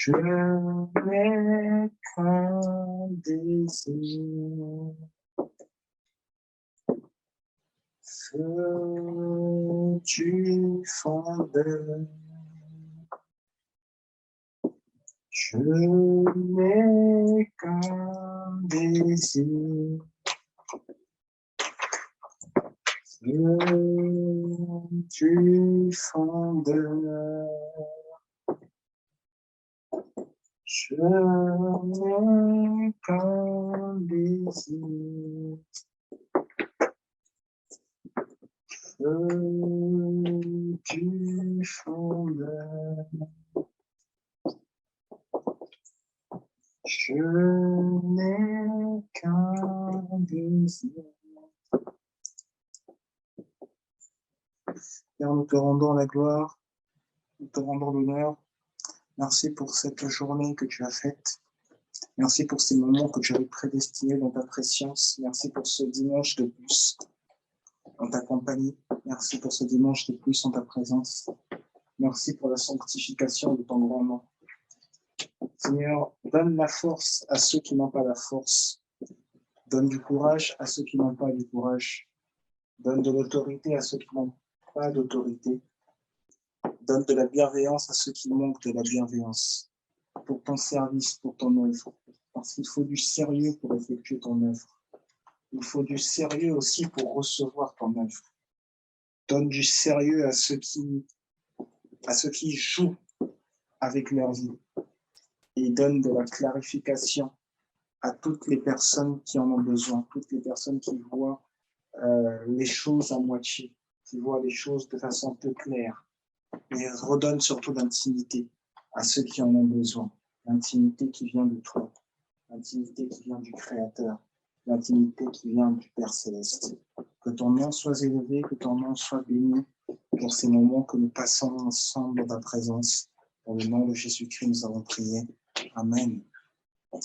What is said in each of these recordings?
Je n'ai qu'un désir, feu du fondeur. Je n'ai qu'un désir, feu du fondeur. Je n'ai qu'un désir, feu du fondeur. Je n'ai qu'un désir. Seigneur, nous te rendons la gloire, nous te rendons l'honneur. Merci pour cette journée que tu as faite. Merci pour ces moments que tu avais prédestinés dans ta préscience. Merci pour ce dimanche de plus en ta compagnie. Merci pour ce dimanche de plus en ta présence. Merci pour la sanctification de ton grand nom. Seigneur, donne la force à ceux qui n'ont pas la force. Donne du courage à ceux qui n'ont pas du courage. Donne de l'autorité à ceux qui n'ont pas d'autorité. Donne de la bienveillance à ceux qui manquent de la bienveillance. Pour ton service, pour ton œuvre. Parce qu'il faut du sérieux pour effectuer ton œuvre. Il faut du sérieux aussi pour recevoir ton œuvre. Donne du sérieux à ceux qui jouent avec leur vie. Et donne de la clarification à toutes les personnes qui en ont besoin, toutes les personnes qui voient les choses à moitié, qui voient les choses de façon peu claire. Et redonne surtout l'intimité à ceux qui en ont besoin. L'intimité qui vient de toi, l'intimité qui vient du Créateur, l'intimité qui vient du Père Céleste. Que ton nom soit élevé, que ton nom soit béni pour ces moments que nous passons ensemble dans ta présence. Dans le nom de Jésus-Christ, nous avons prié. Amen.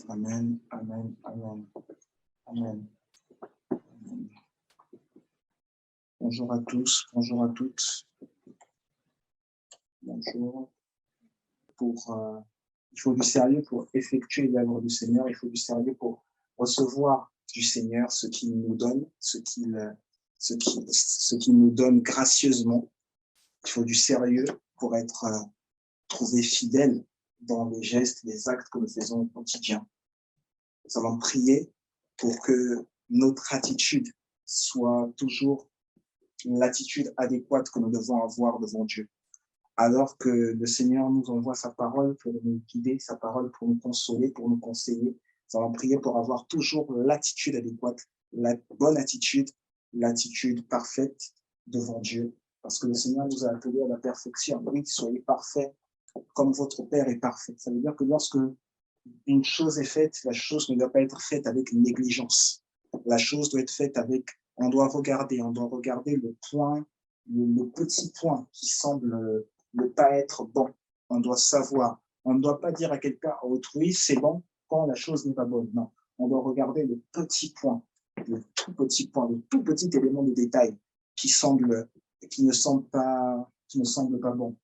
Amen, amen, amen, amen. Bonjour à tous, bonjour à toutes. Bonjour. Il faut du sérieux pour effectuer l'œuvre du Seigneur. Il faut du sérieux pour recevoir du Seigneur ce qu'il nous donne, ce qu'il nous donne gracieusement. Il faut du sérieux pour être trouvé fidèle dans les gestes, les actes que nous faisons au quotidien. Nous allons prier pour que notre attitude soit toujours l'attitude adéquate que nous devons avoir devant Dieu. Alors que le Seigneur nous envoie sa parole pour nous guider, sa parole pour nous consoler, pour nous conseiller, nous allons prier pour avoir toujours l'attitude adéquate, la bonne attitude, l'attitude parfaite devant Dieu. Parce que le Seigneur nous a appelés à la perfection. Oui, soyez parfaits comme votre Père est parfait. Ça veut dire que lorsque une chose est faite, la chose ne doit pas être faite avec négligence. La chose doit être faite avec, on doit regarder le point, le petit point qui semble ne pas être bon. On doit savoir. On ne doit pas dire à quelqu'un, à autrui, c'est bon, quand la chose n'est pas bonne. Non, on doit regarder le petit point, le tout petit élément de détail qui ne semble pas bon.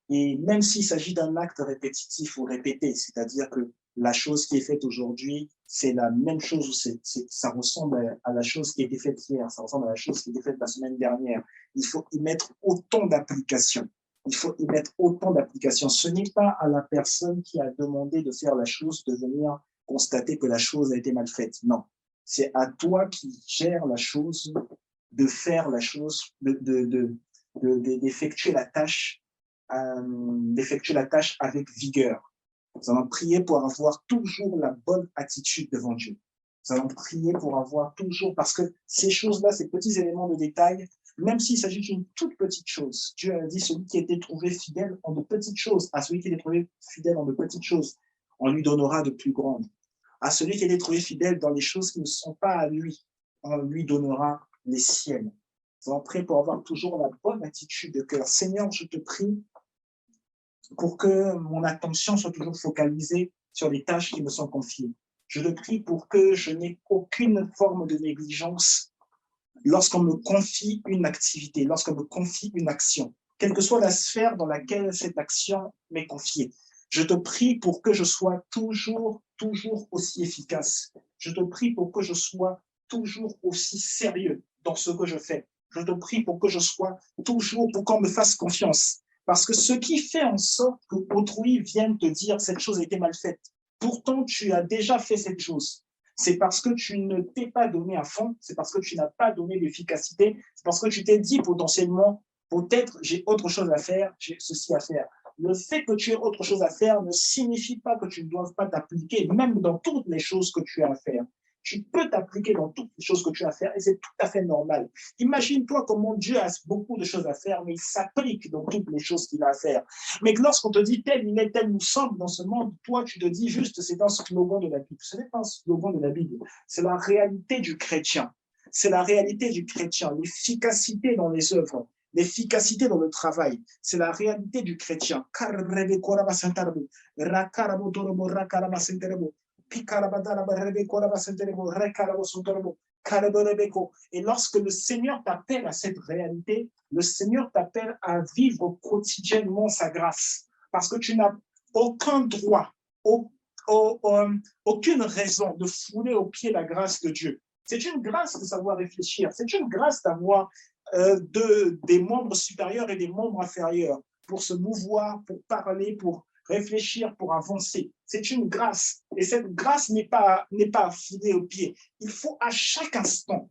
Et même s'il s'agit d'un acte répétitif ou répété, c'est-à-dire que la chose qui est faite aujourd'hui, c'est la même chose, ça ressemble à la chose qui a été faite hier, ça ressemble à la chose qui a été faite la semaine dernière. Il faut y mettre autant d'applications. Ce n'est pas à la personne qui a demandé de faire la chose de venir constater que la chose a été mal faite. Non, c'est à toi qui gères la chose, de faire la chose, d'effectuer la tâche avec vigueur. Nous allons prier pour avoir toujours la bonne attitude devant Dieu. Nous allons prier pour avoir toujours, parce que ces choses-là, ces petits éléments de détail, même s'il s'agit d'une toute petite chose, Dieu a dit, celui qui a été trouvé fidèle en de petites choses, à celui qui a été trouvé fidèle en de petites choses, on lui donnera de plus grandes. À celui qui a été trouvé fidèle dans les choses qui ne sont pas à lui, on lui donnera les siennes. Nous allons prier pour avoir toujours la bonne attitude de cœur. Seigneur, je te prie pour que mon attention soit toujours focalisée sur les tâches qui me sont confiées. Je te prie pour que je n'ai aucune forme de négligence lorsqu'on me confie une activité, lorsqu'on me confie une action, quelle que soit la sphère dans laquelle cette action m'est confiée. Je te prie pour que je sois toujours aussi efficace. Je te prie pour que je sois toujours aussi sérieux dans ce que je fais. Je te prie pour que je sois toujours, pour qu'on me fasse confiance. Parce que ce qui fait en sorte qu'autrui vienne te dire cette chose a été mal faite, pourtant tu as déjà fait cette chose. C'est parce que tu ne t'es pas donné à fond, c'est parce que tu n'as pas donné d'efficacité, c'est parce que tu t'es dit potentiellement, peut-être j'ai autre chose à faire, j'ai ceci à faire. Le fait que tu aies autre chose à faire ne signifie pas que tu ne doives pas t'appliquer, même dans toutes les choses que tu as à faire. Tu peux t'appliquer dans toutes les choses que tu as à faire et c'est tout à fait normal. Imagine-toi comment Dieu a beaucoup de choses à faire, mais il s'applique dans toutes les choses qu'il a à faire. Mais lorsqu'on te dit tel il est, tel nous sommes dans ce monde, toi tu te dis juste c'est un slogan de la Bible. Ce n'est pas un slogan de la Bible, c'est la réalité du chrétien. C'est la réalité du chrétien, l'efficacité dans les œuvres, l'efficacité dans le travail. C'est la réalité du chrétien. Et lorsque le Seigneur t'appelle à cette réalité, le Seigneur t'appelle à vivre quotidiennement sa grâce. Parce que tu n'as aucun droit, aucune raison de fouler aux pieds la grâce de Dieu. C'est une grâce de savoir réfléchir. C'est une grâce d'avoir des membres supérieurs et des membres inférieurs pour se mouvoir, pour parler, pour réfléchir, pour avancer. C'est une grâce. Et cette grâce n'est pas filée aux pieds. Il faut à chaque instant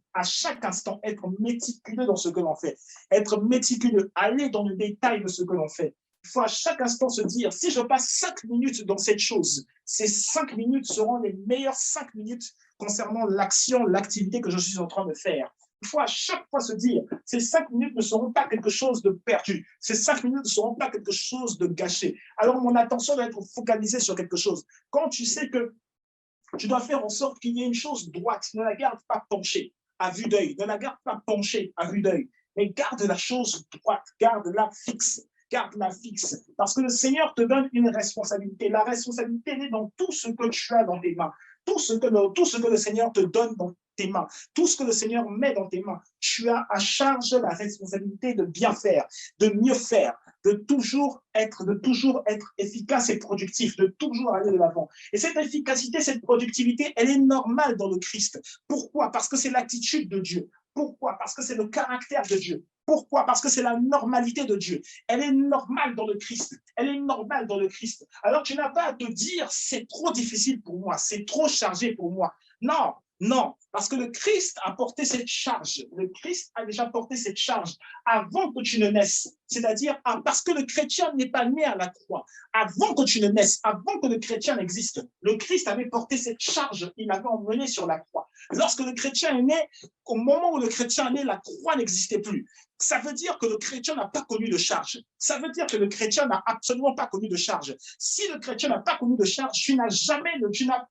être méticuleux dans ce que l'on fait, être méticuleux, aller dans le détail de ce que l'on fait. Il faut à chaque instant se dire, si je passe 5 minutes dans cette chose, ces 5 minutes seront les meilleures 5 minutes concernant l'action, l'activité que je suis en train de faire. Il faut à chaque fois se dire, ces 5 minutes ne seront pas quelque chose de perdu. Ces 5 minutes ne seront pas quelque chose de gâché. Alors, mon attention doit être focalisée sur quelque chose. Quand tu sais que tu dois faire en sorte qu'il y ait une chose droite, ne la garde pas penchée à vue d'œil, ne la garde pas penchée à vue d'œil, mais garde la chose droite, garde-la fixe. Garde-la fixe. Parce que le Seigneur te donne une responsabilité. La responsabilité est dans tout ce que tu as dans tes mains. Tout ce que le Seigneur te donne dans tes mains, tout ce que le Seigneur met dans tes mains, tu as à charge la responsabilité de bien faire, de mieux faire, de toujours être efficace et productif, de toujours aller de l'avant. Et cette efficacité, cette productivité, elle est normale dans le Christ. Pourquoi? Parce que c'est l'attitude de Dieu. Pourquoi? Parce que c'est le caractère de Dieu. Pourquoi? Parce que c'est la normalité de Dieu. Elle est normale dans le Christ. Elle est normale dans le Christ. Alors tu n'as pas à te dire, c'est trop difficile pour moi, c'est trop chargé pour moi. Non, non, parce que le Christ a porté cette charge. Le Christ a déjà porté cette charge avant que tu ne naisses. C'est-à-dire parce que le chrétien n'est pas né à la croix. Avant que tu ne naisses, avant que le chrétien n'existe, le Christ avait porté cette charge. Il l'avait emmené sur la croix. Lorsque le chrétien est né, au moment où le chrétien est né, la croix n'existait plus. Ça veut dire que le chrétien n'a pas connu de charge. Ça veut dire que le chrétien n'a absolument pas connu de charge. Si le chrétien n'a pas connu de charge, tu n'as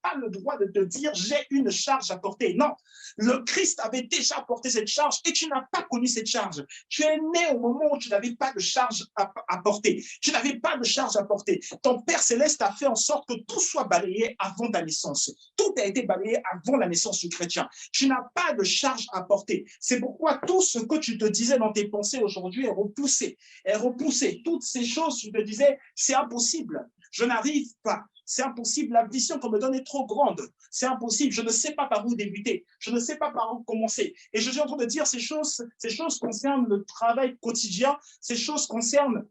pas le droit de te dire j'ai une charge à porter. Non, le Christ avait déjà porté cette charge et tu n'as pas connu cette charge. Tu es né au moment où tu n'avais pas de charge à porter. Tu n'avais pas de charge à porter. Ton Père Céleste a fait en sorte que tout soit balayé avant ta naissance. Tout a été balayé avant la naissance du chrétien. Tu n'as pas de charge à porter. C'est pourquoi tout ce que tu te disais dans tes pensées aujourd'hui est repoussé. Est repoussé. Toutes ces choses, tu te disais, c'est impossible. Je n'arrive pas. C'est impossible. La vision qu'on me donne est trop grande. C'est impossible. Je ne sais pas par où débuter. Je ne sais pas par où commencer. Et je suis en train de dire ces choses concernent le travail quotidien. Ces choses concernent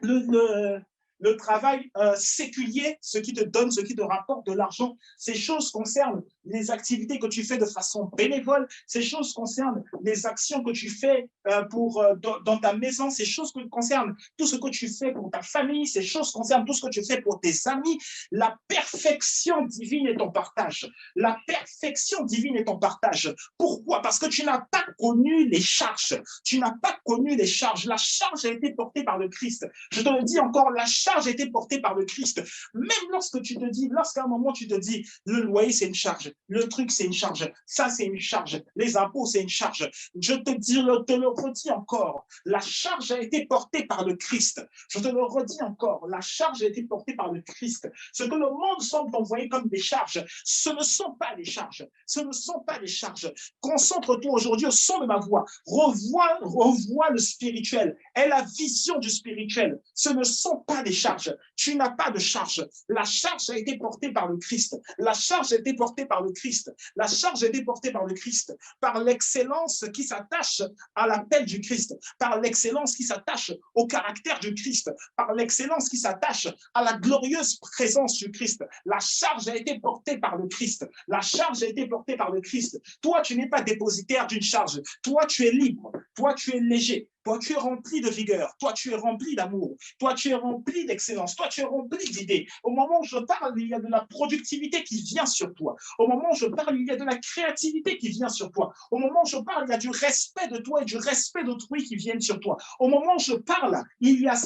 le travail séculier, ce qui te donne, ce qui te rapporte de l'argent. Ces choses concernent les activités que tu fais de façon bénévole. Ces choses concernent les actions que tu fais dans ta maison. Ces choses concernent tout ce que tu fais pour ta famille. Ces choses concernent tout ce que tu fais pour tes amis. La perfection divine est ton partage. La perfection divine est ton partage. Pourquoi? Parce que tu n'as pas connu les charges. Tu n'as pas connu les charges. La charge a été portée par le Christ. Je te le dis encore, la charge a été portée par le Christ. Même lorsqu'à un moment tu te dis, le loyer c'est une charge, le truc c'est une charge, ça c'est une charge, les impôts c'est une charge. Je te le redis encore, la charge a été portée par le Christ. Je te le redis encore, la charge a été portée par le Christ. Ce que le monde semble envoyer comme des charges, ce ne sont pas des charges. Ce ne sont pas des charges. Concentre-toi aujourd'hui au son de ma voix. Revois le spirituel. aie la vision du spirituel. Ce ne sont pas des charges. Tu n'as pas de charge. La charge a été portée par le Christ. La charge a été portée par le Christ. La charge a été portée par le Christ, par l'excellence qui s'attache à l'appel du Christ, par l'excellence qui s'attache au caractère du Christ, par l'excellence qui s'attache à la glorieuse présence du Christ. La charge a été portée par le Christ. La charge a été portée par le Christ. Toi, tu n'es pas dépositaire d'une charge. Toi, tu es libre. Toi, tu es léger. Toi, tu es rempli de vigueur. Toi, tu es rempli d'amour. Toi, tu es rempli d'excellence. Toi, tu es rempli d'idées. Au moment où je parle, il y a de la productivité qui vient sur toi. Au moment où je parle, il y a de la créativité qui vient sur toi. Au moment où je parle, il y a du respect de toi et du respect d'autrui qui viennent sur toi. Au moment où je parle,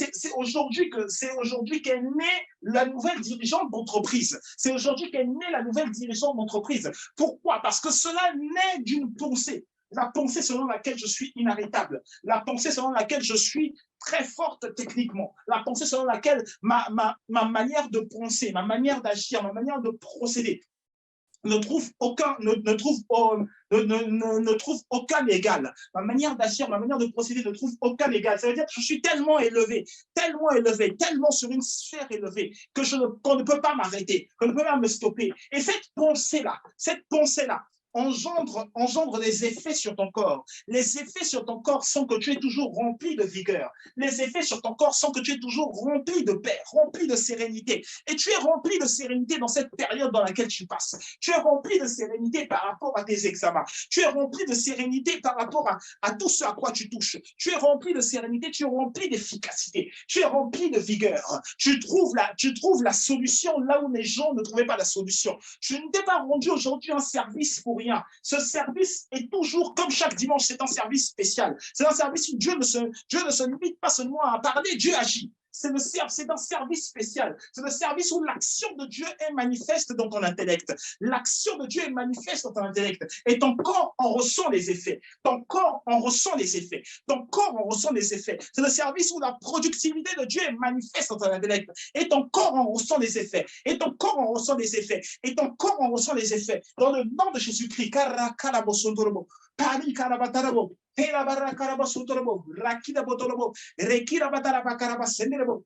c'est aujourd'hui qu'est née la nouvelle dirigeante d'entreprise. C'est aujourd'hui qu'est née la nouvelle dirigeante d'entreprise. Pourquoi? Parce que cela naît d'une pensée. La pensée selon laquelle je suis inarrêtable, la pensée selon laquelle je suis très forte techniquement, la pensée selon laquelle ma manière de penser, ma manière d'agir, ma manière de procéder ne trouve aucun égal. Ma manière d'agir, ma manière de procéder ne trouve aucun égal. Ça veut dire que je suis tellement élevé, tellement sur une sphère élevée qu'on ne peut pas m'arrêter, qu'on ne peut pas me stopper. Et cette pensée-là, engendre des effets sur ton corps. Les effets sur ton corps sont que tu es toujours rempli de vigueur. Les effets sur ton corps sont que tu es toujours rempli de paix, rempli de sérénité. Et tu es rempli de sérénité dans cette période dans laquelle tu passes. Tu es rempli de sérénité par rapport à tes examens. Tu es rempli de sérénité par rapport à tout ce à quoi tu touches. Tu es rempli de sérénité, tu es rempli d'efficacité. Tu es rempli de vigueur. Tu trouves la solution là où les gens ne trouvaient pas la solution. Je ne t'ai pas rendu aujourd'hui un service pour rien. Ce service est toujours, comme chaque dimanche, c'est un service spécial. C'est un service où Dieu ne se limite pas seulement à parler, Dieu agit. C'est un service spécial. C'est le service où l'action de Dieu est manifeste dans ton intellect. L'action de Dieu est manifeste dans ton intellect. Et ton corps en ressent les effets. Ton corps en ressent les effets. Ton corps en ressent les effets. C'est le service où la productivité de Dieu est manifeste dans ton intellect. Et ton corps en ressent les effets. Et ton corps en ressent les effets. Et ton corps en ressent les effets. Dans le nom de Jésus-Christ. Pari karabatarabo, pera barra karabasutorobo, rakida botorobo, rekira bataraba karabasenderebo,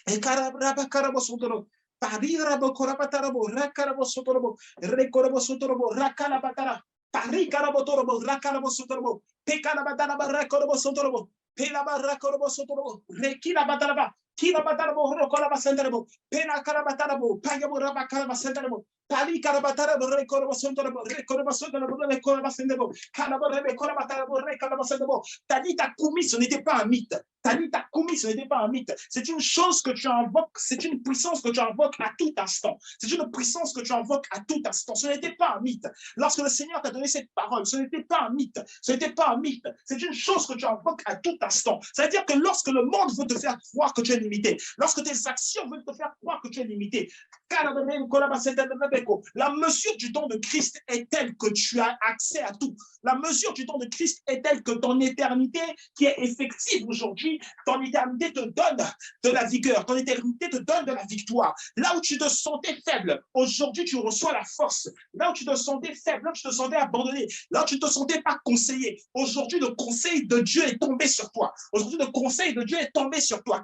e karaba karabasutoro, pari rabo korabatarabo, rakarabasutorobo, rekorabasutorobo, rakalabatara, pari karabotorobo, rakarabasutorobo, pekarabataraba, rakorabasutorobo, pela barra korabasutorobo, rekira bataraba, kira batarabo, rokolabasenderebo, pena karabatarabo, pagabo rabakarabasenderebo. Pali karabatarabo rekorabasontorabo rekorabasontorabo rekorabasendebo karabarebe korabatarabo rekorabasendebo. Talita Koumi, ce n'était pas un mythe. Talita Koumi, ce n'était pas un mythe. C'est une chose que tu invoques, c'est une puissance que tu invoques à tout instant. C'est une puissance que tu invoques à tout instant. Ce n'était pas un mythe. Lorsque le Seigneur t'a donné cette parole, ce n'était pas un mythe. Ce n'était pas un mythe. C'est une chose que tu invoques à tout instant. C'est-à-dire que lorsque le monde veut te faire croire que tu es limité, lorsque tes actions veulent te faire croire que tu es limité, la mesure du don de Christ est telle que tu as accès à tout. La mesure du don de Christ est telle que ton éternité, qui est effective aujourd'hui, ton éternité te donne de la vigueur, ton éternité te donne de la victoire. Là où tu te sentais faible, aujourd'hui tu reçois la force. Là où tu te sentais faible, là où tu te sentais abandonné, là où tu ne te sentais pas conseillé, aujourd'hui le conseil de Dieu est tombé sur toi. Aujourd'hui le conseil de Dieu est tombé sur toi.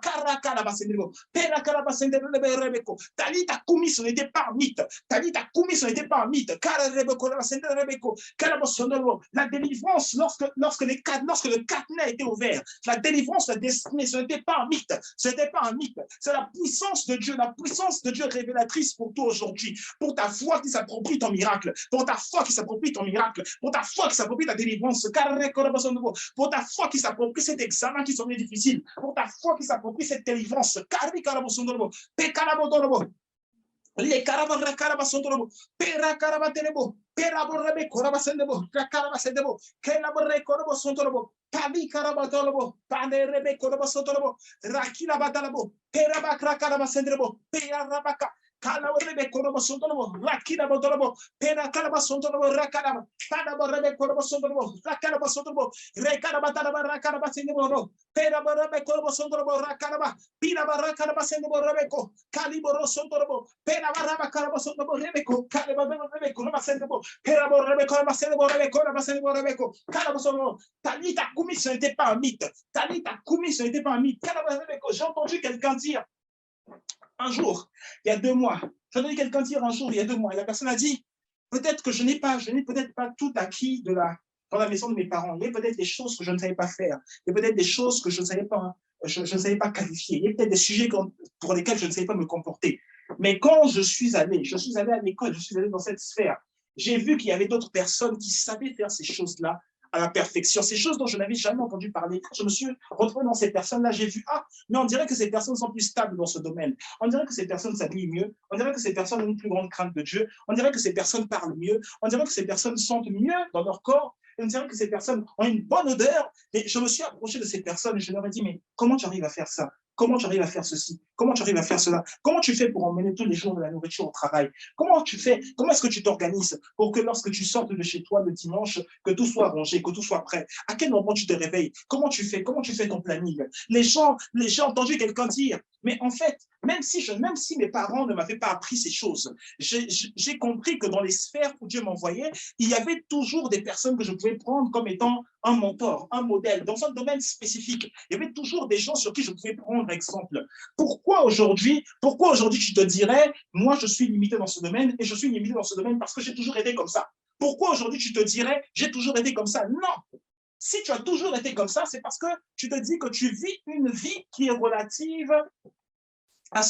Talita Koumi, ce n'était pas un mythe. Talita Koumi, ce n'était pas un mythe. La délivrance, lorsque le cadenas était ouvert, la délivrance, la destinée, ce n'était pas un mythe. Ce n'était pas un mythe. C'est la puissance de Dieu révélatrice pour toi aujourd'hui, pour ta foi qui s'approprie ton miracle, pour ta foi qui s'approprie ton miracle, pour ta foi qui s'approprie ta délivrance, pour ta foi qui s'approprie cet examen qui semblait difficile, pour ta foi qui s'approprie cette délivrance. Le carabara carabasondrobo, pera carabaterebo, pera borrebe corabasendebo, racarabasendebo, que la borre corabasondrobo, padi carabatolobo, pade rebe corabasondrobo, rakila batalabo, pera bacra carabasendebo, pera rabaca. Kalabarebe korobo sondorobo, rakirabo dorobo, pera kalaba sondorobo, rakaraba, kalabarebe korobo sondorobo, rakaraba sondorobo, rekaraba taraba, rakaraba sendebo, pera barebe korobo sondorobo, rakaraba, pira barakaraba sendebo rebeko, kaliboro sondorobo, pera baraba karaba sondorobo rebeko, kaliboro rebeko, raba sendebo, pera borebe koroba sendebo rebeko, raba sendebo rebeko, kalaba sondorobo. Talita Koumi, ce n'était pas un mythe. Talita Koumi, ce n'était pas un mythe. J'ai entendu quelqu'un dire un jour, il y a 2 mois, j'ai entendu quelqu'un dire un jour, il y a 2 mois, et la personne a dit, peut-être que je n'ai peut-être pas tout acquis dans la maison de mes parents. Il y a peut-être des choses que je ne savais pas faire. Il y a peut-être des choses que je ne savais pas, je ne savais pas qualifier. Il y a peut-être des sujets pour lesquels je ne savais pas me comporter. Mais quand je suis allé à l'école, je suis allé dans cette sphère, j'ai vu qu'il y avait d'autres personnes qui savaient faire ces choses-là à la perfection, ces choses dont je n'avais jamais entendu parler. Quand je me suis retrouvé dans ces personnes-là, j'ai vu, mais on dirait que ces personnes sont plus stables dans ce domaine. On dirait que ces personnes s'habillent mieux. On dirait que ces personnes ont une plus grande crainte de Dieu. On dirait que ces personnes parlent mieux. On dirait que ces personnes sentent mieux dans leur corps. On dirait que ces personnes ont une bonne odeur. Et je me suis approché de ces personnes et je leur ai dit, mais comment tu arrives à faire ça? Comment tu arrives à faire ceci? Comment tu arrives à faire cela? Comment tu fais pour emmener tous les jours de la nourriture au travail? Comment tu fais? Comment est-ce que tu t'organises pour que lorsque tu sortes de chez toi le dimanche, que tout soit rangé, que tout soit prêt? À quel moment tu te réveilles? Comment tu fais? Comment tu fais ton planning? J'ai entendu quelqu'un dire, mais en fait, même si mes parents ne m'avaient pas appris ces choses, j'ai compris que dans les sphères où Dieu m'envoyait, il y avait toujours des personnes que je pouvais prendre comme étant un mentor, un modèle, dans un domaine spécifique. Il y avait toujours des gens sur qui je pouvais prendre exemple. Pourquoi aujourd'hui tu te dirais, moi je suis limité dans ce domaine et je suis limité dans ce domaine parce que j'ai toujours été comme ça? Pourquoi aujourd'hui tu te dirais, j'ai toujours été comme ça? Non! Si tu as toujours été comme ça, c'est parce que tu te dis que tu vis une vie qui est relative à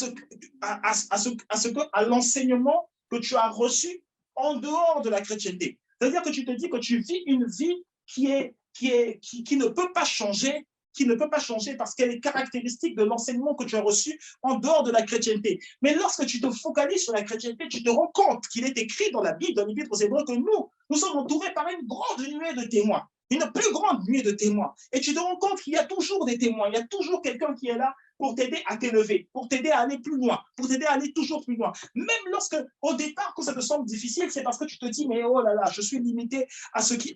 l'enseignement que tu as reçu en dehors de la chrétienté. C'est-à-dire que tu te dis que tu vis une vie qui ne peut pas changer, parce qu'elle est caractéristique de l'enseignement que tu as reçu en dehors de la chrétienté. Mais lorsque tu te focalises sur la chrétienté, tu te rends compte qu'il est écrit dans la Bible, dans l'Épître aux Hébreux, que nous sommes entourés par une grande nuée de témoins, une plus grande nuée de témoins. Et tu te rends compte qu'il y a toujours des témoins, il y a toujours quelqu'un qui est là pour t'aider à t'élever, pour t'aider à aller plus loin, pour t'aider à aller toujours plus loin. Même lorsque, au départ, quand ça te semble difficile, c'est parce que tu te dis, mais oh là là, je suis limité à ce qui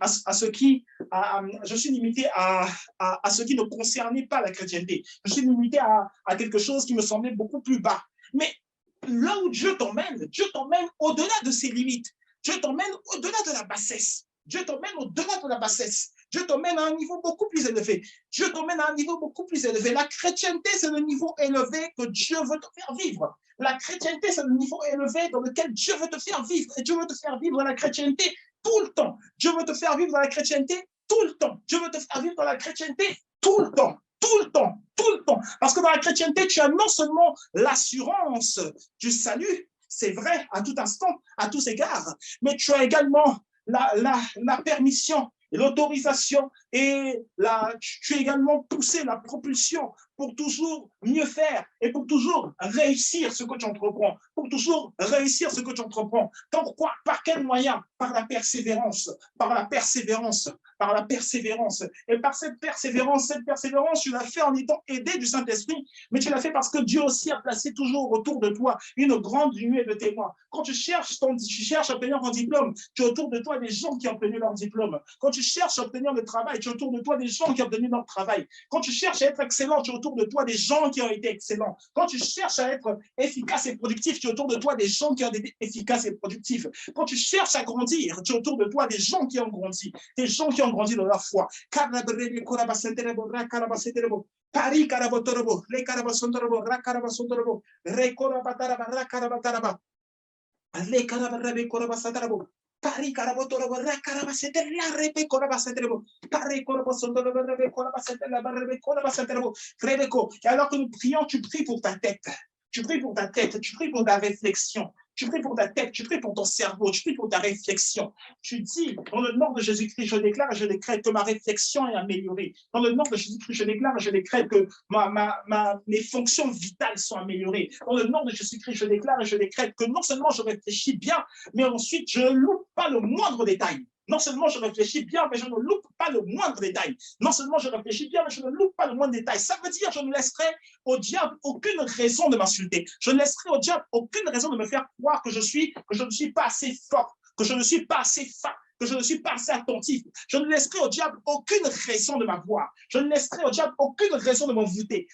ne concernait pas la chrétienté. Je suis limité à quelque chose qui me semblait beaucoup plus bas. Mais là où Dieu t'emmène au-delà de ses limites. Dieu t'emmène au-delà de la bassesse. Dieu t'emmène au-delà de la bassesse. Dieu t'emmène à un niveau beaucoup plus élevé. Dieu t'emmène à un niveau beaucoup plus élevé. La chrétienté, c'est le niveau élevé que Dieu veut te faire vivre. La chrétienté, c'est le niveau élevé dans lequel Dieu veut te faire vivre. Et Dieu veut te faire vivre la chrétienté tout le temps. Dieu veut te faire vivre dans la chrétienté tout le temps. Dieu veut te faire vivre dans la chrétienté tout le temps. Tout le temps, tout le temps. Parce que dans la chrétienté, tu as non seulement l'assurance du salut, c'est vrai, à tout instant, à tous égards, mais tu as également la permission, l'autorisation et tu es également poussé, la propulsion pour toujours mieux faire et pour toujours réussir ce que tu entreprends, pour toujours réussir ce que tu entreprends. Pourquoi? Par quel moyen? Par la persévérance, par la persévérance, par la persévérance. Et par cette persévérance, tu l'as fait en étant aidé du Saint-Esprit, mais tu l'as fait parce que Dieu aussi a placé toujours autour de toi une grande nuée de témoins. Quand tu cherches à obtenir ton diplôme, tu as autour de toi des gens qui ont obtenu leur diplôme. Quand tu cherches à obtenir le travail, tu as autour de toi des gens qui ont obtenu leur travail. Quand tu cherches à être excellent, tu as autour de toi des gens qui ont été excellents. Quand tu cherches à être efficace et productif, tu as autour de toi des gens qui ont été efficaces et productifs. Quand tu cherches à grandir, tu as autour de toi des gens qui ont grandi, des gens qui ont grandi dans la foi. Pari karabotorobo, le karabasondorobo, rakarabasondorobo, rekorabataraba, rakarabataraba, le karabarabe korabasatarabo. Pari karabotorobo, rakarabaseteria, repe korabaseterebo, pari korabasondorobo, rebe korabaseterebo, rebe korabaseterebo, rebeko. Et alors que nous prions, tu pries pour ta tête. Tu pries pour ta tête, tu pries pour ta réflexion, tu pries pour ta tête, tu pries pour ton cerveau, tu pries pour ta réflexion. Tu dis, dans le nom de Jésus-Christ, je déclare et je décrète que ma réflexion est améliorée. Dans le nom de Jésus-Christ, je déclare et je décrète que mes fonctions vitales sont améliorées. Dans le nom de Jésus-Christ, je déclare et je décrète que non seulement je réfléchis bien, mais ensuite je ne loupe pas le moindre détail. Non seulement je réfléchis bien, mais je ne loupe pas le moindre détail. Non seulement je réfléchis bien, mais je ne loupe pas le moindre détail. Ça veut dire que je ne laisserai au diable aucune raison de m'insulter. Je ne laisserai au diable aucune raison de me faire croire que je ne suis pas assez fort, que je ne suis pas assez fin, que je ne suis pas assez attentif. Je ne laisserai au diable aucune raison de m'avoir. Je ne laisserai au diable aucune raison de m'envoûter.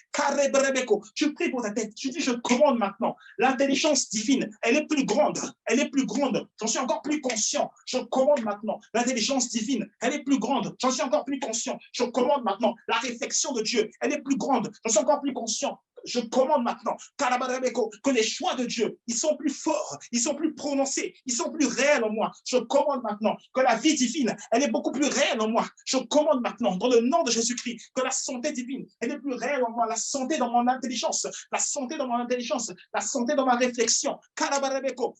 Tu pries pour ta tête. Tu dis, je commande maintenant. L'intelligence divine, elle est plus grande. Elle est plus grande. J'en suis encore plus conscient. Je commande maintenant. L'intelligence divine, elle est plus grande. J'en suis encore plus conscient. Je commande maintenant. La réflexion de Dieu, elle est plus grande. J'en suis encore plus conscient. Je commande maintenant que les choix de Dieu, ils sont plus forts, ils sont plus prononcés, ils sont plus réels en moi. Je commande maintenant que la vie divine, elle est beaucoup plus réelle en moi. Je commande maintenant, dans le nom de Jésus-Christ, que la santé divine, elle est plus réelle en moi. La santé dans mon intelligence, la santé dans mon intelligence, la santé dans ma réflexion.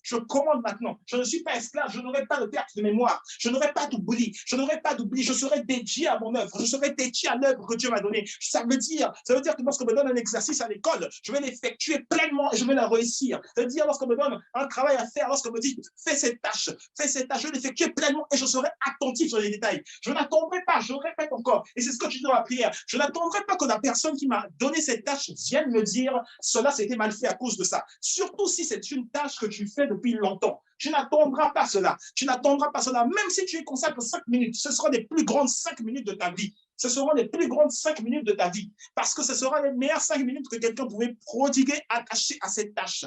Je commande maintenant. Je ne suis pas esclave, je n'aurai pas de perte de mémoire, je n'aurai pas d'oubli, je n'aurai pas d'oubli, je serai dédié à mon œuvre, je serai dédié à l'œuvre que Dieu m'a donnée. Ça veut dire que lorsqu'on me donne un exercice à l'école, je vais l'effectuer pleinement et je vais la réussir. C'est-à-dire, lorsqu'on me donne un travail à faire, lorsqu'on me dit, fais cette tâche, je vais l'effectuer pleinement et je serai attentif sur les détails. Je n'attendrai pas, je répète encore, et c'est ce que je dis dans la prière, je n'attendrai pas que la personne qui m'a donné cette tâche vienne me dire, cela c'était mal fait à cause de ça. Surtout si c'est une tâche que tu fais depuis longtemps. Tu n'attendras pas cela. Tu n'attendras pas cela. Même si tu y consacres 5 minutes, ce sera les plus grandes 5 minutes de ta vie. Ce seront les plus grandes 5 minutes de ta vie. Parce que ce sera les meilleures 5 minutes que quelqu'un pouvait prodiguer attaché à cette tâche.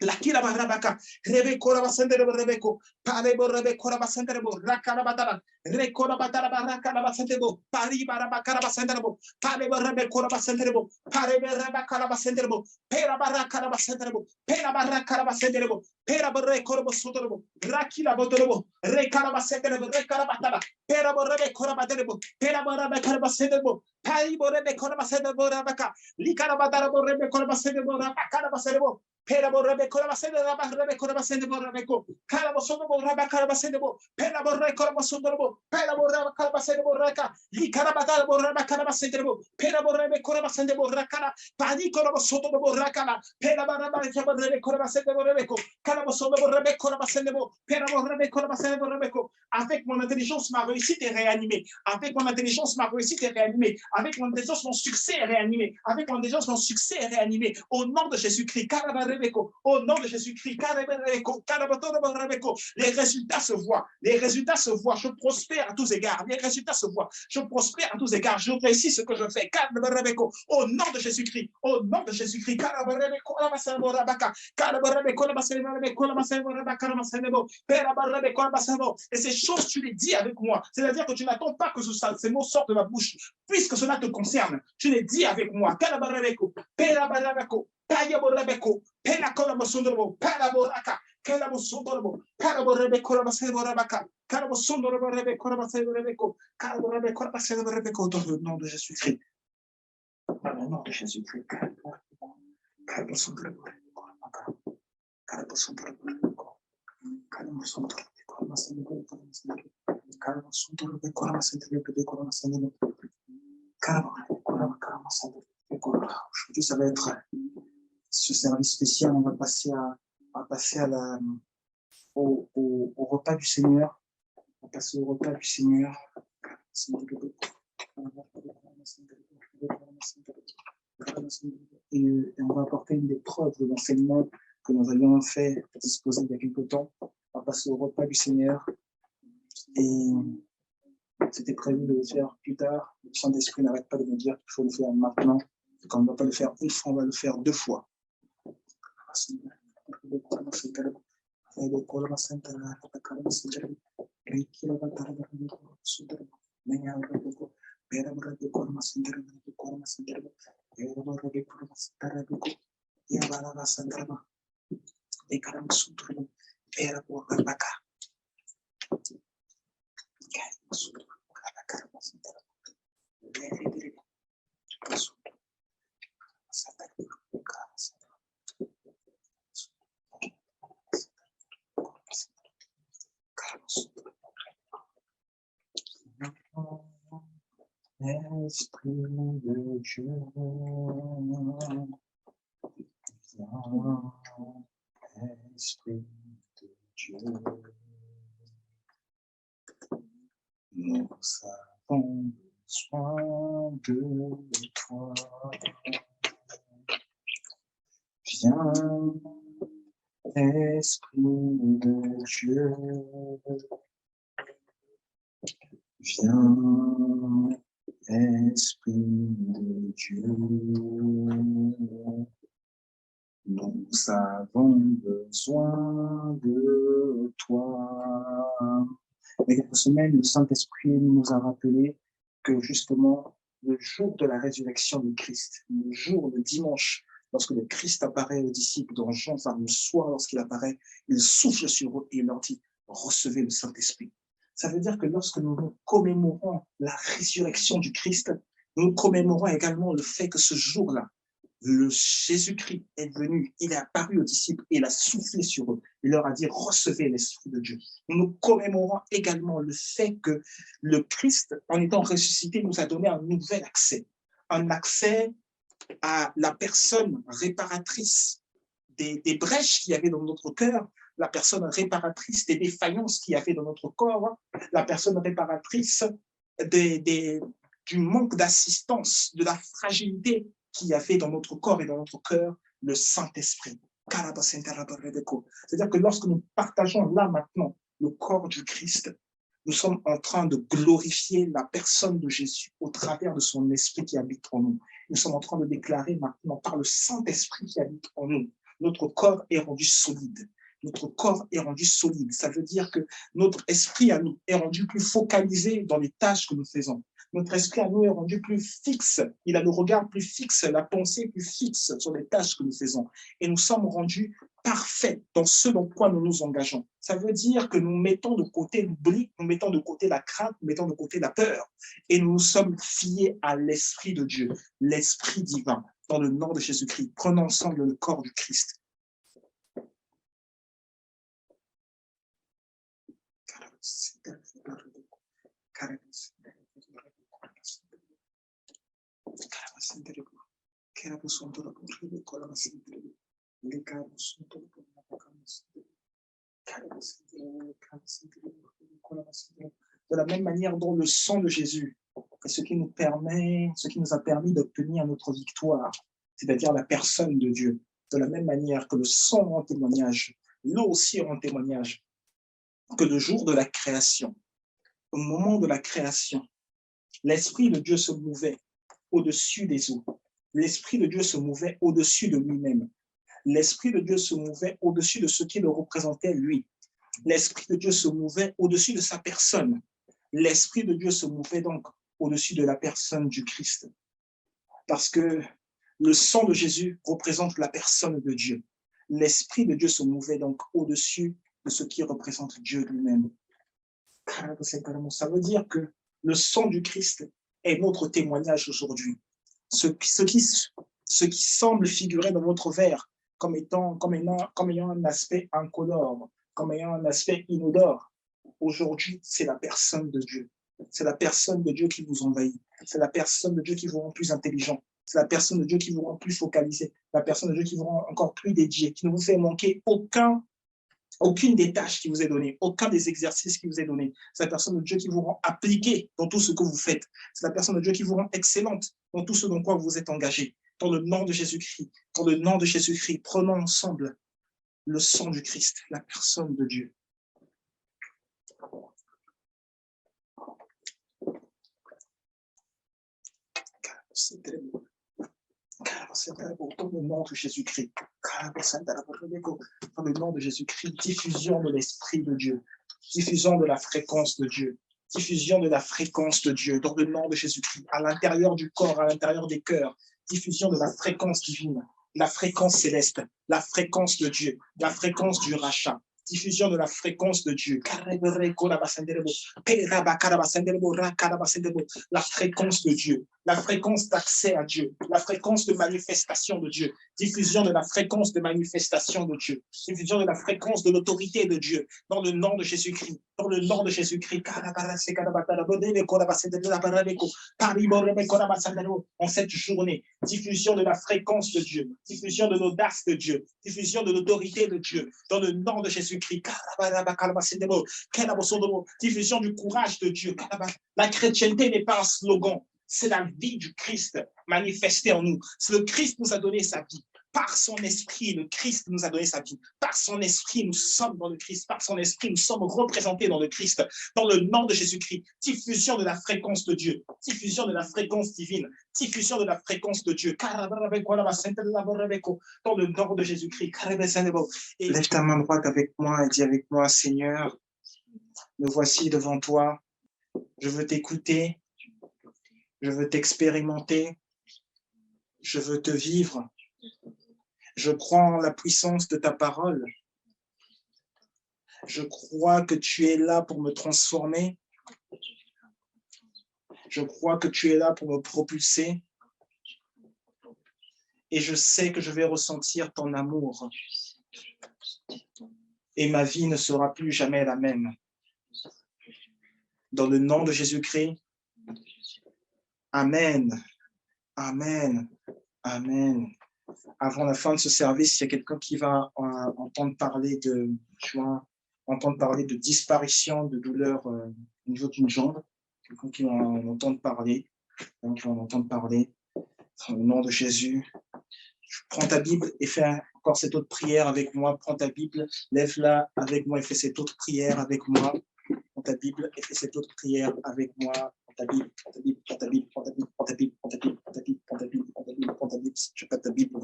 La kila barabaka, rebe kora basendere rebeko, parebo rebe kora basendere bo, rakala batara, rekora batara barakala basendere bo, pari barabaka basendere bo, parebo rebe kora basendere bo, parebe rebaka basendere bo, pera barakala basendere bo, pera barakala basendere bo, pera borre kora basendere bo, rakila botoro bo, rekala basendere bo, rekala batara, pera borre kora basendere bo, pera borre kora basendere bo, pari borre kora basendere bo rabaka, likala batara borre kora basendere bo, rabaka basendere bo. Pera borrebe korabasende rabarebe korabasende borrabeko kala bosondo borraba karabasende bo pera borre korabasondo bo pera borraba karabasende borraka li karabata borraba karabasende bo pera borrebe korabasende borraka pani korabasondo borraka pera baraba borrebe korabasende borrebeko kala bosondo borrebe korabasende bo pera borrebe korabasende borrebeko. Avec mon intelligence, ma réussite est réanimée. Avec mon intelligence, ma réussite est réanimée. Avec mon intelligence, mon succès est réanimé. Avec mon intelligence, mon succès est réanimé. Au nom de Jésus-Christ, au nom de Jésus-Christ, les résultats se voient. Les résultats se voient. Je prospère à tous égards. Les résultats se voient. Je prospère à tous égards. Je réussis ce que je fais. Au nom de Jésus-Christ. Au nom de Jésus-Christ. Et ces choses, tu les dis avec moi. C'est-à-dire que tu n'attends pas que ces mots sortent de ma bouche. Puisque cela te concerne, tu les dis avec moi. Payaborabeko, Penacolamasundro, Paraboraka, Calabosundro, Paraborebecorabaseborabaka, Calabosundro, Rebecorabaseborabeko, Calaborebecorabaseborabeko, dans le nom de Jésus-Christ. Dans le nom de Jésus-Christ. Calabosundro, Calabosundro, Calabosundro, aujourd'hui, ça va être ce service spécial. On va passer au repas du Seigneur. On va passer au repas du Seigneur. Et on va apporter une des preuves de l'enseignement que nous avions fait disposer il y a quelque temps. On va passer au repas du Seigneur. Et c'était prévu de le faire plus tard. Le Saint-Esprit n'arrête pas de me dire qu'il faut le faire maintenant. Et quand on ne va pas le faire une fois, on va le faire 2 fois. Esprit de Dieu, Esprit Nous avons besoin de toi. Viens, Esprit de Dieu. Viens, Esprit de Dieu. Nous avons besoin de toi. Et cette semaine, le Saint-Esprit nous a rappelé que justement, le jour de la résurrection du Christ, le jour, le dimanche, lorsque le Christ apparaît aux disciples dans Jean, le soir, lorsqu'il apparaît, il souffle sur eux et il leur dit, recevez le Saint-Esprit. Ça veut dire que lorsque nous commémorons la résurrection du Christ, nous commémorons également le fait que ce jour-là, le Jésus-Christ est venu, il est apparu aux disciples et il a soufflé sur eux. Il leur a dit, recevez l'Esprit de Dieu. Nous commémorons également le fait que le Christ, en étant ressuscité, nous a donné un nouvel accès. Un accès à la personne réparatrice des brèches qu'il y avait dans notre cœur, la personne réparatrice des défaillances qu'il y avait dans notre corps, la personne réparatrice du manque d'assistance, de la fragilité qu'il y avait dans notre corps et dans notre cœur, le Saint-Esprit. C'est-à-dire que lorsque nous partageons là maintenant le corps du Christ, nous sommes en train de glorifier la personne de Jésus au travers de son esprit qui habite en nous. Nous sommes en train de déclarer maintenant par le Saint-Esprit qui habite en nous. Notre corps est rendu solide. Notre corps est rendu solide. Ça veut dire que notre esprit à nous est rendu plus focalisé dans les tâches que nous faisons. Notre esprit à nous est rendu plus fixe. Il a le regard plus fixe, la pensée plus fixe sur les tâches que nous faisons. Et nous sommes rendus parfaits dans ce dans quoi nous nous engageons. Ça veut dire que nous mettons de côté l'oubli, nous mettons de côté la crainte, nous mettons de côté la peur. Et nous nous sommes fiés à l'Esprit de Dieu, l'Esprit divin, dans le nom de Jésus-Christ. Prenons ensemble le corps du Christ. De la même manière dont le sang de Jésus est ce qui nous a permis d'obtenir notre victoire, c'est-à-dire la personne de Dieu. De la même manière que le sang rend témoignage, l'eau aussi rend témoignage, que le jour de la création, au moment de la création, l'Esprit de Dieu se mouvait au-dessus des eaux. L'Esprit de Dieu se mouvait au-dessus de lui-même. L'Esprit de Dieu se mouvait au-dessus de ce qui le représentait lui. L'Esprit de Dieu se mouvait au-dessus de sa personne. L'Esprit de Dieu se mouvait donc au-dessus de la personne du Christ. Parce que le sang de Jésus représente la personne de Dieu. L'Esprit de Dieu se mouvait donc au-dessus de ce qui représente Dieu lui-même. Ça veut dire que le sang du Christ est notre témoignage aujourd'hui. Ce qui semble figurer dans votre verre comme ayant un aspect incolore, comme ayant un aspect inodore, aujourd'hui, c'est la personne de Dieu. C'est la personne de Dieu qui vous envahit. C'est la personne de Dieu qui vous rend plus intelligent. C'est la personne de Dieu qui vous rend plus focalisé. La personne de Dieu qui vous rend encore plus dédié, qui ne vous fait manquer aucune des tâches qui vous est donnée, aucun des exercices qui vous est donné. C'est la personne de Dieu qui vous rend appliqué dans tout ce que vous faites. C'est la personne de Dieu qui vous rend excellente dans tout ce dans quoi vous êtes engagé. Dans le nom de Jésus-Christ, dans le nom de Jésus-Christ, prenons ensemble le sang du Christ, la personne de Dieu. Dans le nom de Jésus-Christ, dans le nom de Jésus-Christ, diffusion de l'Esprit de Dieu, diffusion de la fréquence de Dieu, diffusion de la fréquence de Dieu, dans le nom de Jésus-Christ, à l'intérieur du corps, à l'intérieur des cœurs, diffusion de la fréquence divine, la fréquence céleste, la fréquence de Dieu, la fréquence du rachat, diffusion de la fréquence de Dieu, la fréquence de Dieu, la fréquence d'accès à Dieu, la fréquence de manifestation de Dieu, diffusion de la fréquence de manifestation de Dieu, diffusion de la fréquence de l'autorité de Dieu, dans le nom de Jésus-Christ, dans le nom de Jésus-Christ. En cette journée, diffusion de la fréquence de Dieu, diffusion de l'audace de Dieu, diffusion de l'autorité de Dieu, dans le nom de Jésus-Christ. Diffusion du courage de Dieu. La chrétienté n'est pas un slogan, c'est la vie du Christ manifestée en nous. Le Christ nous a donné sa vie. Par son esprit, le Christ nous a donné sa vie. Par son esprit, nous sommes dans le Christ. Par son esprit, nous sommes représentés dans le Christ. Dans le nom de Jésus-Christ, diffusion de la fréquence de Dieu. Diffusion de la fréquence divine. Diffusion de la fréquence de Dieu. Dans le nom de Jésus-Christ. Lève ta main droite avec moi et dis avec moi, Seigneur, me voici devant toi. Je veux t'écouter. Je veux t'expérimenter. Je veux te vivre. Je crois en la puissance de ta parole. Je crois que tu es là pour me transformer. Je crois que tu es là pour me propulser. Et je sais que je vais ressentir ton amour. Et ma vie ne sera plus jamais la même. Dans le nom de Jésus-Christ. Amen. Amen. Amen. Avant la fin de ce service, il y a quelqu'un qui va entendre parler de disparition, de douleur au niveau d'une jambe. Quelqu'un qui va en entendre parler. Au nom de Jésus. Prends ta Bible et fais encore cette autre prière avec moi. Prends ta Bible, lève-la avec moi et fais cette autre prière avec moi. Prends ta Bible et fais cette autre prière avec moi. Prends ta Bible, prends ta Bible, prends ta Bible, prends ta Bible, prends ta Bible, prends ta Bible, prends ta Bible, prends ta Bible, prends ta Bible, prends ta Bible. Si tu n'as pas ta Bible,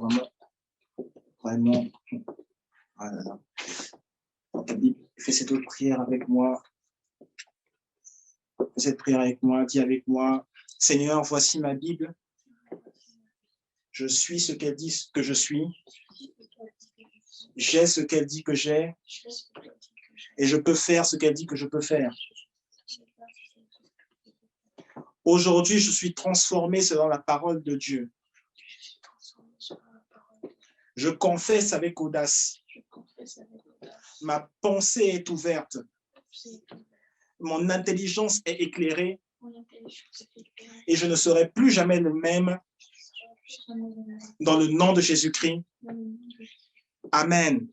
vraiment. Voilà. Prends ta Bible et fais cette autre prière avec moi. Fais cette prière avec moi, dis avec moi, Seigneur, voici ma Bible. Je suis ce qu'elle dit que je suis. J'ai ce qu'elle dit que j'ai. Et je peux faire ce qu'elle dit que je peux faire. Aujourd'hui, je suis transformé selon la parole de Dieu. Je confesse avec audace. Ma pensée est ouverte. Mon intelligence est éclairée. Et je ne serai plus jamais le même. Dans le nom de Jésus-Christ. Amen.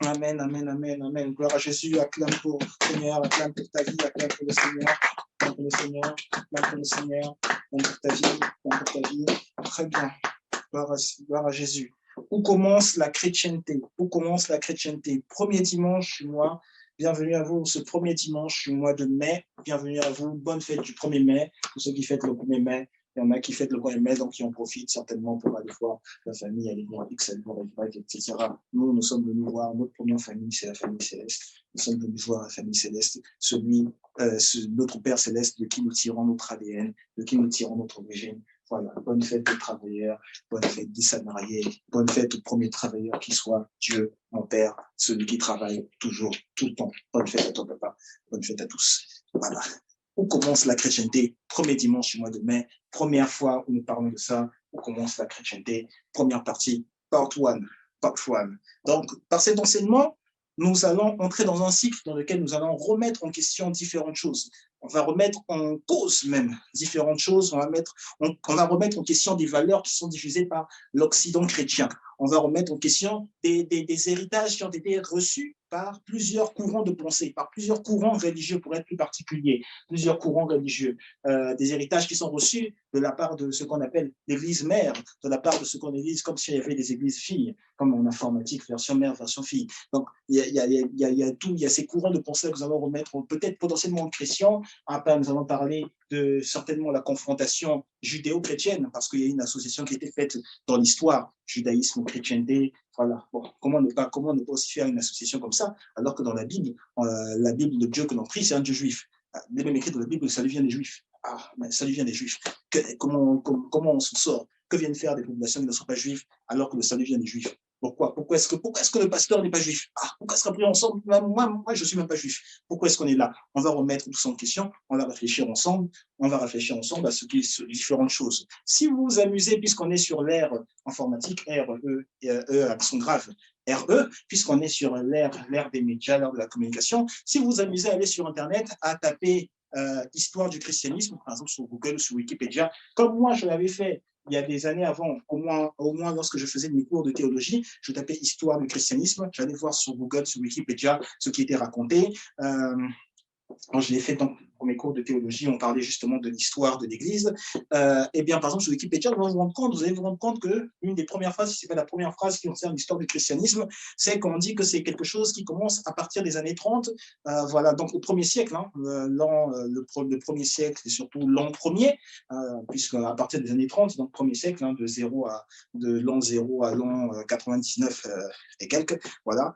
Amen, amen, amen, amen. Gloire à Jésus. Acclame pour le Seigneur, acclame pour ta vie, acclame pour le Seigneur. Acclame pour le Seigneur, acclame pour le Seigneur. Acclame pour ta vie, acclame pour ta vie. Très bien. Gloire à Jésus. Où commence la chrétienté? Où commence la chrétienté? Premier dimanche du mois. Bienvenue à vous ce premier dimanche du mois de mai. Bienvenue à vous. Bonne fête du 1er mai. Pour ceux qui fêtent le 1er mai. Il y en a qui fêtent le 1er mai, donc qui en profitent certainement pour aller voir la famille, aller voir X, aller voir Y, etc. Nous sommes venus voir notre première famille, c'est la famille céleste. Nous sommes venus voir la famille céleste, notre Père céleste de qui nous tirons notre ADN, de qui nous tirons notre origine. Voilà, bonne fête des travailleurs, bonne fête des salariés, bonne fête au premier travailleur qui soit Dieu, mon Père, celui qui travaille toujours, tout le temps. Bonne fête à toi, papa. Bonne fête à tous. Voilà. Où commence la chrétienté? Premier dimanche du mois de mai, première fois où nous parlons de ça. Où commence la chrétienté? Première partie, part one. Donc, par cet enseignement, nous allons entrer dans un cycle dans lequel nous allons remettre en question différentes choses. On va remettre en cause même différentes choses. On va remettre en question des valeurs qui sont diffusées par l'Occident chrétien. On va remettre en question des héritages qui ont été reçus par plusieurs courants de pensée, par plusieurs courants religieux, pour être plus particulier, plusieurs courants religieux, des héritages qui sont reçus de la part de ce qu'on appelle l'église mère, de la part de ce qu'on église comme s'il y avait des églises filles, comme en informatique, version mère, version fille. Donc, il y a ces courants de pensée que nous allons remettre, peut-être potentiellement en question. Après, nous allons parler de certainement la confrontation judéo-chrétienne, parce qu'il y a une association qui a été faite dans l'histoire, judaïsme, chrétienté. Voilà. Bon, comment ne pas aussi faire une association comme ça, alors que dans la Bible de Dieu que l'on prie, c'est un Dieu juif. Il est même écrit dans la Bible, le salut vient des Juifs. Ah, mais salut vient des Juifs. Comment on s'en sort? Que viennent faire des populations qui ne sont pas juives alors que le salut vient des Juifs? Pourquoi pourquoi est-ce que le pasteur n'est pas juif? Ah, pourquoi est-ce qu'on prie ensemble? Moi, je ne suis même pas juif. Pourquoi est-ce qu'on est là? On va remettre tout ça en question, on va réfléchir ensemble à ce qui est différentes choses. Si vous vous amusez, puisqu'on est sur l'ère informatique, accent grave, puisqu'on est sur l'ère des médias, l'ère de la communication, si vous vous amusez à aller sur Internet, à taper histoire du christianisme, par exemple sur Google, sur Wikipédia, comme moi je l'avais fait il y a des années avant, au moins lorsque je faisais mes cours de théologie, je tapais histoire du christianisme, j'allais voir sur Google, sur Wikipédia, ce qui était raconté. Quand je l'ai fait dans mes cours de théologie, on parlait justement de l'histoire de l'Église. Eh bien, par exemple, sur Wikipédia, vous allez vous rendre compte que l'une des premières phrases, si ce n'est pas la première phrase qui concerne l'histoire du christianisme, c'est qu'on dit que c'est quelque chose qui commence à partir des années 30. Voilà, donc au premier siècle, hein, le premier siècle, et surtout l'an premier, puisque à partir des années 30, donc premier siècle, hein, de l'an 0 à l'an 99 et quelques, voilà.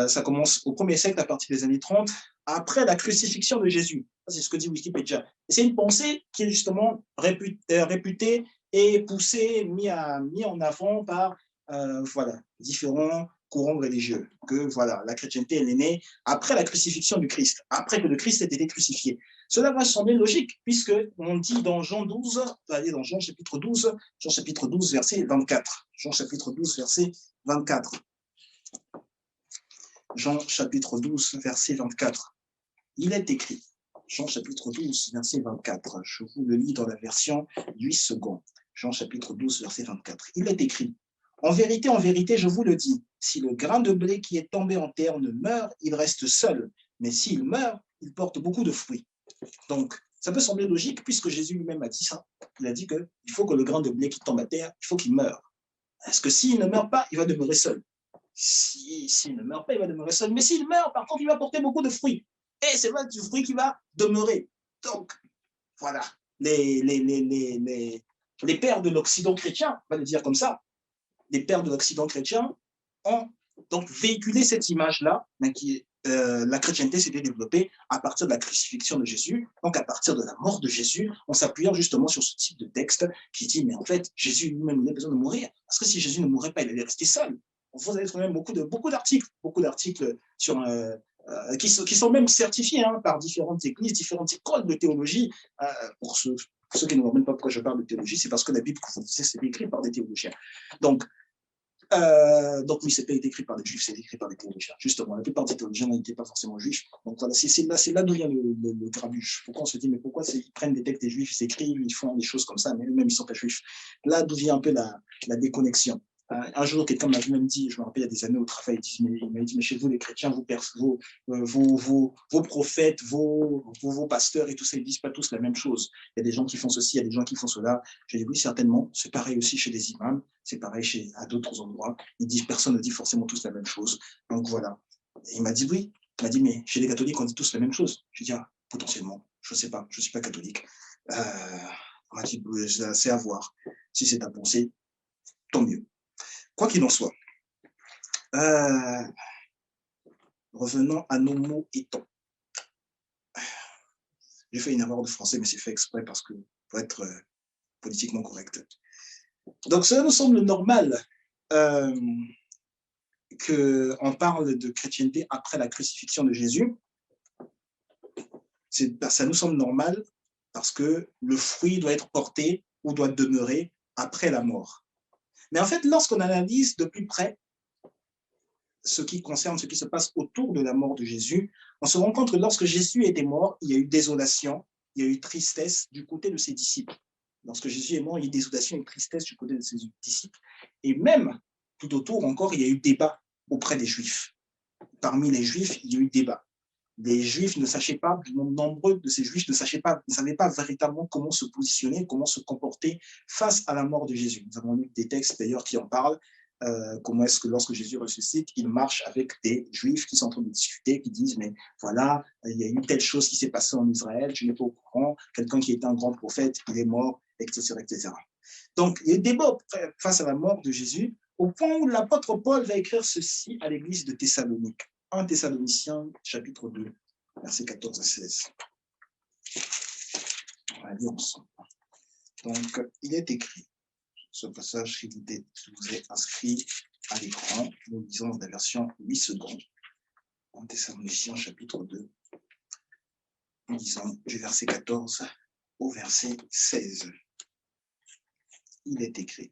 Ça commence au premier siècle, à partir des années 30, après la crucifixion de Jésus. C'est ce que dit Wikipédia. C'est une pensée qui est justement réputée et poussée, mis en avant par voilà, différents courants religieux. Que voilà, la chrétienté, elle est née après la crucifixion du Christ, après que le Christ ait été crucifié. Cela va sembler logique, puisque on dit dans Jean 12, allez, dans Jean chapitre 12, verset 24. Jean chapitre 12, verset 24. Jean chapitre 12, verset 24. Il est écrit, Jean chapitre 12, verset 24. Je vous le lis dans la version 8 secondes. Jean chapitre 12, verset 24. Il est écrit, en vérité, je vous le dis, si le grain de blé qui est tombé en terre ne meurt, il reste seul. Mais s'il meurt, il porte beaucoup de fruits. Donc, ça peut sembler logique puisque Jésus lui-même a dit ça. Il a dit qu'il faut que le grain de blé qui tombe à terre, il faut qu'il meure. Parce que s'il ne meurt pas, il va demeurer seul. S'il ne meurt pas, il va demeurer seul. Mais s'il meurt, par contre, il va porter beaucoup de fruits. Et c'est vrai du fruit qui va demeurer. Donc, voilà. Les pères de l'Occident chrétien, on va le dire comme ça, les pères de l'Occident chrétien ont donc véhiculé cette image-là, la chrétienté s'était développée à partir de la crucifixion de Jésus, donc à partir de la mort de Jésus, en s'appuyant justement sur ce type de texte qui dit, mais en fait, Jésus lui-même, il a besoin de mourir, parce que si Jésus ne mourait pas, il allait rester seul. Vous allez trouver même beaucoup d'articles sur qui sont même certifiés par différentes églises, différentes écoles de théologie. Pour ceux qui ne voient même pas pourquoi je parle de théologie, c'est parce que la Bible, comme vous disiez, c'est écrit par des théologiens. Donc oui, c'est pas écrit par des juifs, c'est écrit par des théologiens. Justement, la plupart des théologiens n'étaient pas forcément juifs. Donc voilà, c'est là d'où vient le grabuge. Pourquoi on se dit, mais pourquoi ils prennent des textes des juifs, ils s'écrivent, ils font des choses comme ça, mais eux-mêmes, ils ne sont pas juifs. Là d'où vient un peu la déconnexion. Un jour, quelqu'un m'avait même dit, je me rappelle il y a des années au travail, il m'a dit, mais chez vous, les chrétiens, vos prophètes, vos pasteurs et tout ça, ils ne disent pas tous la même chose. Il y a des gens qui font ceci, il y a des gens qui font cela. J'ai dit, oui, certainement. C'est pareil aussi chez les imams, c'est pareil à d'autres endroits. Personne ne dit forcément tous la même chose. Donc voilà. Et il m'a dit, oui. Il m'a dit, mais chez les catholiques, on dit tous la même chose. J'ai dit, ah, potentiellement, je ne sais pas, je ne suis pas catholique. On m'a dit, c'est à voir. Si c'est ta pensée, tant mieux. Quoi qu'il en soit, revenons à nos mots et temps. J'ai fait une erreur de français, mais c'est fait exprès parce que pour être politiquement correct. Donc, cela nous semble normal qu'on parle de chrétienté après la crucifixion de Jésus. Ça nous semble normal parce que le fruit doit être porté ou doit demeurer après la mort. Mais en fait, lorsqu'on analyse de plus près ce qui concerne ce qui se passe autour de la mort de Jésus, on se rend compte que lorsque Jésus était mort, il y a eu désolation, il y a eu tristesse du côté de ses disciples. Lorsque Jésus est mort, il y a eu désolation et tristesse du côté de ses disciples. Et même, tout autour encore, il y a eu débat auprès des Juifs. Parmi les Juifs, il y a eu débat. Les Juifs ne savaient pas, nombreux de ces Juifs ne savaient pas véritablement comment se positionner, comment se comporter face à la mort de Jésus. Nous avons lu des textes d'ailleurs qui en parlent. Comment est-ce que lorsque Jésus ressuscite, il marche avec des Juifs qui sont en train de discuter, qui disent, mais voilà, il y a eu telle chose qui s'est passée en Israël, je n'ai pas au courant, quelqu'un qui était un grand prophète, il est mort, etc., etc. Donc, il y a eu débat face à la mort de Jésus, au point où l'apôtre Paul va écrire ceci à l'église de Thessalonique. 1 Thessaloniciens, chapitre 2, versets 14 à 16. On va lire ensemble. Donc, il est écrit, ce passage qui vous est inscrit à l'écran. Nous lisons la version 8 secondes. En Thessaloniciens, chapitre 2. Nous lisons du verset 14 au verset 16. Il est écrit: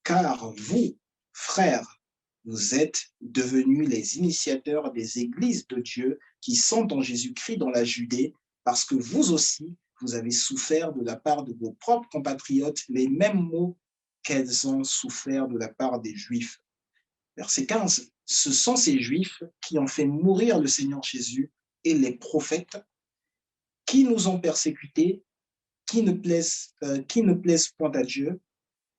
Car vous, frères, vous êtes devenus les initiateurs des églises de Dieu qui sont dans Jésus-Christ dans la Judée, parce que vous aussi, vous avez souffert de la part de vos propres compatriotes les mêmes maux qu'elles ont souffert de la part des Juifs. Verset 15. Ce sont ces Juifs qui ont fait mourir le Seigneur Jésus et les prophètes, qui nous ont persécutés, qui ne plaisent point à Dieu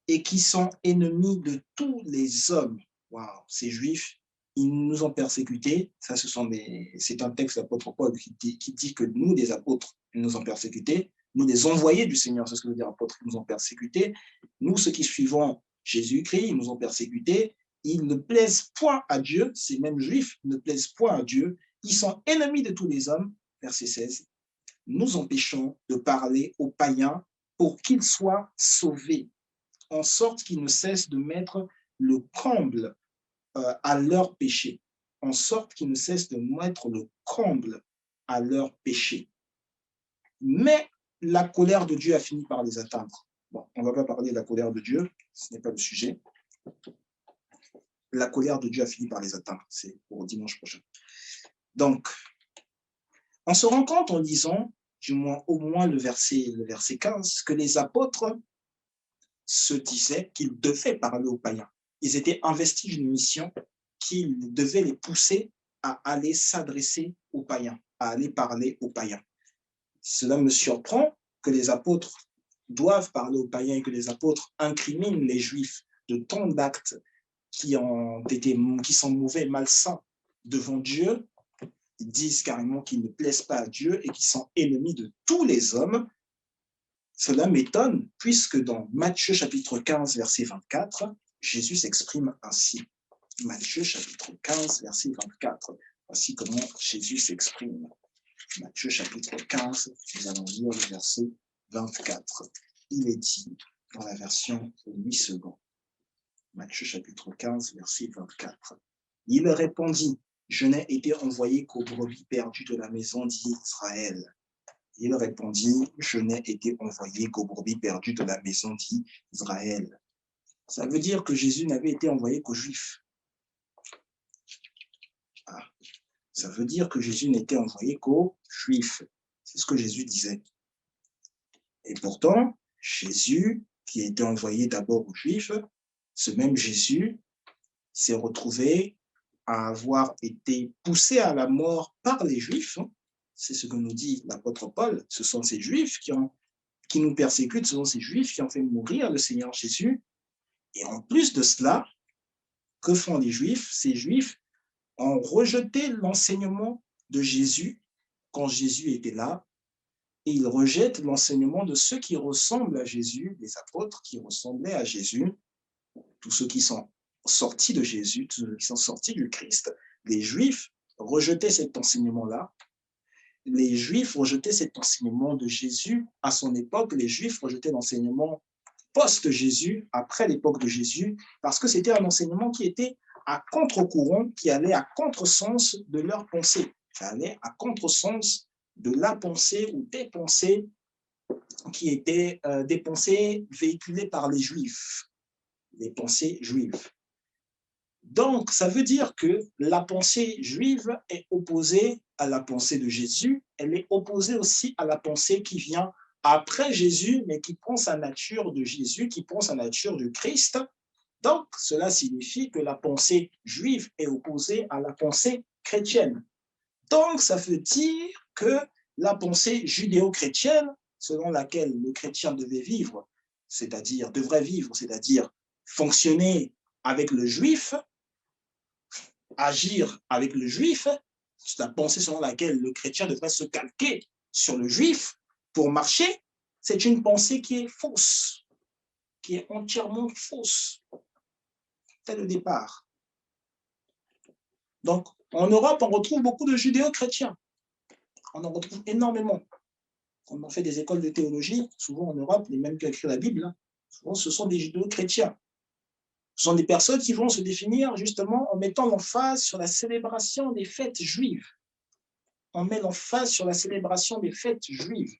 et qui sont ennemis de tous les hommes. Waouh, ces Juifs, ils nous ont persécutés. Ça, c'est un texte de l'apôtre Paul qui dit que nous, les apôtres, ils nous ont persécutés. Nous, les envoyés du Seigneur, c'est ce que veut dire apôtre, ils nous ont persécutés. Nous, ceux qui suivons Jésus-Christ, ils nous ont persécutés. Ils ne plaisent point à Dieu. Ces mêmes Juifs ne plaisent point à Dieu. Ils sont ennemis de tous les hommes. Verset 16. Nous empêchons de parler aux païens pour qu'ils soient sauvés, en sorte qu'ils ne cessent de mettre le comble à leur péché, en sorte qu'ils ne cessent de mettre le comble à leur péché. Mais la colère de Dieu a fini par les atteindre. Bon, on ne va pas parler de la colère de Dieu, ce n'est pas le sujet. La colère de Dieu a fini par les atteindre, c'est pour dimanche prochain. Donc, on se rend compte en lisant, du moins au moins le verset 15, que les apôtres se disaient qu'ils devaient parler aux païens. Ils étaient investis d'une mission qui devait les pousser à aller s'adresser aux païens, à aller parler aux païens. Cela me surprend que les apôtres doivent parler aux païens et que les apôtres incriminent les Juifs de tant d'actes qui sont mauvais, malsains devant Dieu. Ils disent carrément qu'ils ne plaisent pas à Dieu et qu'ils sont ennemis de tous les hommes. Cela m'étonne, puisque dans Matthieu chapitre 15, verset 24, Jésus s'exprime ainsi. Matthieu chapitre 15, verset 24. Voici comment Jésus s'exprime. Matthieu chapitre 15, nous allons lire le verset 24. Il est dit dans la version 8 secondes. Matthieu chapitre 15, verset 24. Il répondit: Je n'ai été envoyé qu'aux brebis perdues de la maison d'Israël. Il répondit: Je n'ai été envoyé qu'aux brebis perdues de la maison d'Israël. Ça veut dire que Jésus n'avait été envoyé qu'aux Juifs. Ah, ça veut dire que Jésus n'était envoyé qu'aux Juifs. C'est ce que Jésus disait. Et pourtant, Jésus, qui était envoyé d'abord aux Juifs, ce même Jésus s'est retrouvé à avoir été poussé à la mort par les Juifs. C'est ce que nous dit l'apôtre Paul. Ce sont ces Juifs qui nous persécutent, ce sont ces Juifs qui ont fait mourir le Seigneur Jésus. Et en plus de cela, que font les Juifs? Ces Juifs ont rejeté l'enseignement de Jésus quand Jésus était là, et ils rejettent l'enseignement de ceux qui ressemblent à Jésus, les apôtres qui ressemblaient à Jésus, tous ceux qui sont sortis de Jésus, tous ceux qui sont sortis du Christ. Les Juifs rejetaient cet enseignement-là. Les Juifs rejetaient cet enseignement de Jésus à son époque. Les Juifs rejetaient l'enseignement post-Jésus, après l'époque de Jésus, parce que c'était un enseignement qui était à contre-courant, qui allait à contresens de leur pensée, qui allait à contresens de la pensée ou des pensées qui étaient des pensées véhiculées par les Juifs, les pensées juives. Donc, ça veut dire que la pensée juive est opposée à la pensée de Jésus, elle est opposée aussi à la pensée qui vient après Jésus, mais qui prend sa nature de Jésus, qui prend sa nature du Christ. Donc, cela signifie que la pensée juive est opposée à la pensée chrétienne. Donc, ça veut dire que la pensée judéo-chrétienne, selon laquelle le chrétien devait vivre, devrait vivre, c'est-à-dire fonctionner avec le juif, agir avec le juif, c'est la pensée selon laquelle le chrétien devrait se calquer sur le juif pour marcher, c'est une pensée qui est fausse, qui est entièrement fausse. C'est le départ. Donc, en Europe, on retrouve beaucoup de judéo-chrétiens. On en retrouve énormément. Quand on fait des écoles de théologie, souvent en Europe, les mêmes qui écrivent la Bible, souvent ce sont des judéo-chrétiens. Ce sont des personnes qui vont se définir justement en mettant l'emphase sur la célébration des fêtes juives. On met l'emphase sur la célébration des fêtes juives.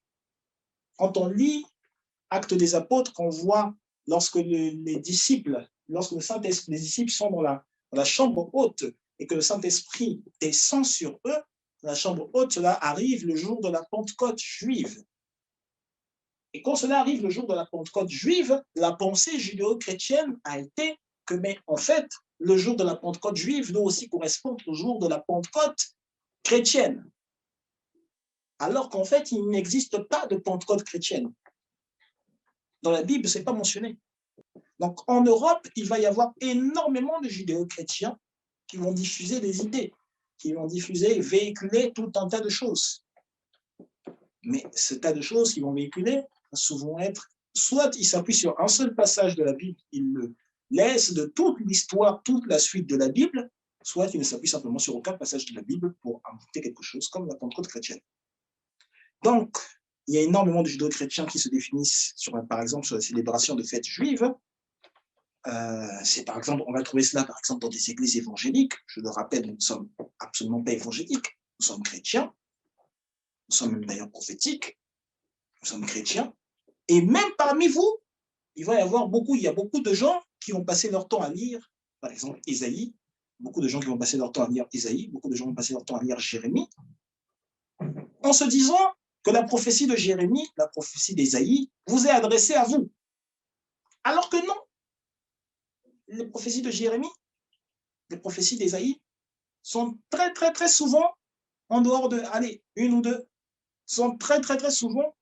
Quand on lit Actes des Apôtres, qu'on voit lorsque les disciples sont dans la chambre haute et que le Saint-Esprit descend sur eux, la chambre haute, cela arrive le jour de la Pentecôte juive. Et quand cela arrive le jour de la Pentecôte juive, la pensée judéo-chrétienne a été que, mais en fait, le jour de la Pentecôte juive doit aussi correspondre au jour de la Pentecôte chrétienne. Alors qu'en fait, il n'existe pas de Pentecôte chrétienne. Dans la Bible, ce n'est pas mentionné. Donc, en Europe, il va y avoir énormément de judéo-chrétiens qui vont diffuser des idées, qui vont diffuser, véhiculer tout un tas de choses. Mais ce tas de choses qu'ils vont véhiculer va souvent être, soit ils s'appuient sur un seul passage de la Bible, ils le laissent de toute l'histoire, toute la suite de la Bible, soit ils ne s'appuient simplement sur aucun passage de la Bible pour inventer quelque chose comme la Pentecôte chrétienne. Donc, il y a énormément de judéo-chrétiens qui se définissent, par exemple, sur la célébration de fêtes juives. C'est par exemple, on va trouver cela par exemple dans des églises évangéliques. Je le rappelle, nous ne sommes absolument pas évangéliques, nous sommes chrétiens, nous sommes même d'ailleurs prophétiques, nous sommes chrétiens. Et même parmi vous, il y a beaucoup de gens qui vont passer leur temps à lire, par exemple, Ésaïe, beaucoup de gens qui vont passer leur temps à lire Ésaïe, beaucoup de gens vont passer leur temps à lire Jérémie, en se disant que la prophétie de Jérémie, la prophétie d'Ésaïe, vous est adressée à vous. Alors que non, les prophéties de Jérémie, les prophéties d'Ésaïe sont très, très, très souvent, en dehors de, une ou deux, sont très, très, très souvent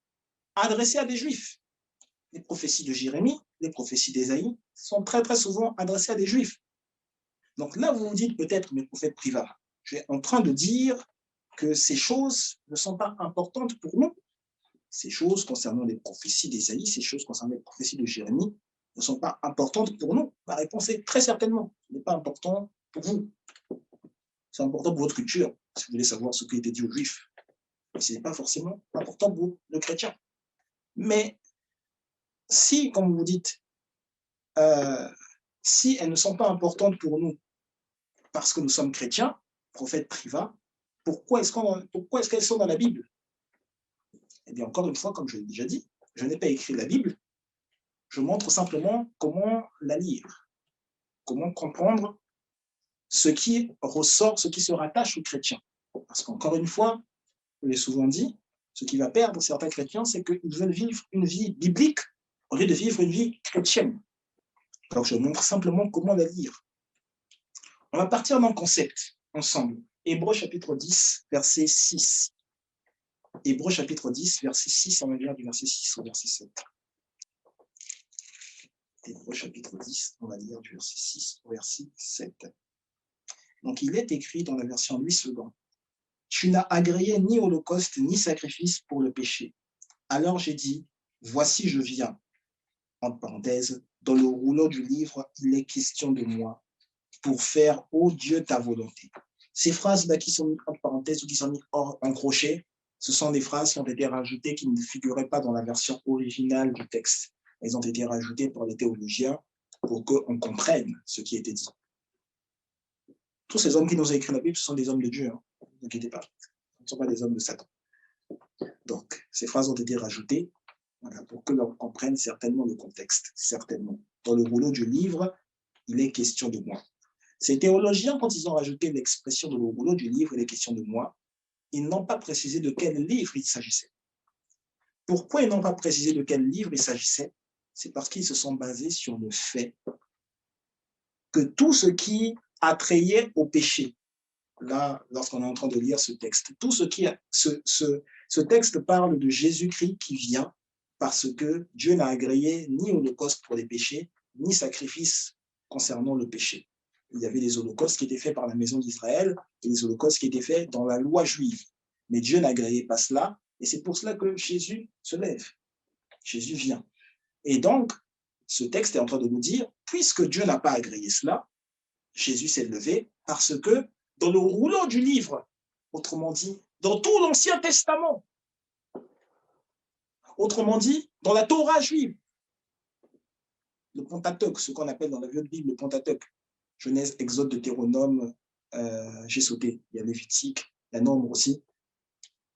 adressées à des Juifs. Les prophéties de Jérémie, les prophéties d'Ésaïe sont très, très souvent adressées à des Juifs. Donc là, vous vous dites peut-être, mes prophètes privats, je suis en train de dire que ces choses ne sont pas importantes pour nous. Ces choses concernant les prophéties d'Ésaïe, ces choses concernant les prophéties de Jérémie ne sont pas importantes pour nous. La réponse est très certainement, ce n'est pas important pour vous. C'est important pour votre culture, si vous voulez savoir ce qui était dit aux Juifs. Mais ce n'est pas forcément important pour le chrétien. Mais si, comme vous dites, si elles ne sont pas importantes pour nous parce que nous sommes chrétiens, prophètes privats, pourquoi est-ce qu'elles sont dans la Bible? Eh bien, encore une fois, comme je l'ai déjà dit, je n'ai pas écrit la Bible, je montre simplement comment la lire, comment comprendre ce qui ressort, ce qui se rattache aux chrétiens. Parce qu'encore une fois, je l'ai souvent dit, ce qui va perdre certains chrétiens, c'est qu'ils veulent vivre une vie biblique au lieu de vivre une vie chrétienne. Alors, je montre simplement comment la lire. On va partir d'un concept ensemble. Hébreux chapitre 10, verset 6. Hébreux chapitre 10, verset 6, on va lire du verset 6 au verset 7. Hébreux chapitre 10, on va lire du verset 6 au verset 7. Donc, il est écrit dans la version Louis II. Tu n'as agréé ni holocauste ni sacrifice pour le péché. Alors j'ai dit, voici je viens. Entre parenthèses, dans le rouleau du livre, il est question de moi pour faire, ô Dieu, ta volonté. Ces phrases-là qui sont mises entre parenthèses ou qui sont mises en crochet, ce sont des phrases qui ont été rajoutées qui ne figuraient pas dans la version originale du texte. Elles ont été rajoutées par les théologiens pour qu'on comprenne ce qui était dit. Tous ces hommes qui nous ont écrit la Bible, ce sont des hommes de Dieu. Hein. Ne vous inquiétez pas. Ce ne sont pas des hommes de Satan. Donc, ces phrases ont été rajoutées pour que l'on comprenne certainement le contexte. Certainement. Dans le rouleau du livre, il est question de moi. Ces théologiens, quand ils ont rajouté l'expression de le rouleau du livre, il est question de moi, ils n'ont pas précisé de quel livre il s'agissait. Pourquoi ils n'ont pas précisé de quel livre il s'agissait? C'est parce qu'ils se sont basés sur le fait que tout ce qui attrayait au péché, là, lorsqu'on est en train de lire ce texte, tout ce qui ce texte parle de Jésus-Christ qui vient parce que Dieu n'a agréé ni holocauste pour les péchés, ni sacrifice concernant le péché. Il y avait des holocaustes qui étaient faits par la maison d'Israël et des holocaustes qui étaient faits dans la loi juive. Mais Dieu n'agréait pas cela, et c'est pour cela que Jésus se lève. Jésus vient. Et donc, ce texte est en train de nous dire, puisque Dieu n'a pas agréé cela, Jésus s'est levé parce que dans le rouleau du livre, autrement dit, dans tout l'Ancien Testament, autrement dit, dans la Torah juive, le Pentateuque, ce qu'on appelle dans la Vieille Bible le Pentateuque. Genèse, Exode, Deutéronome, j'ai sauté. Il y a Lévitique, il y a Nombre aussi.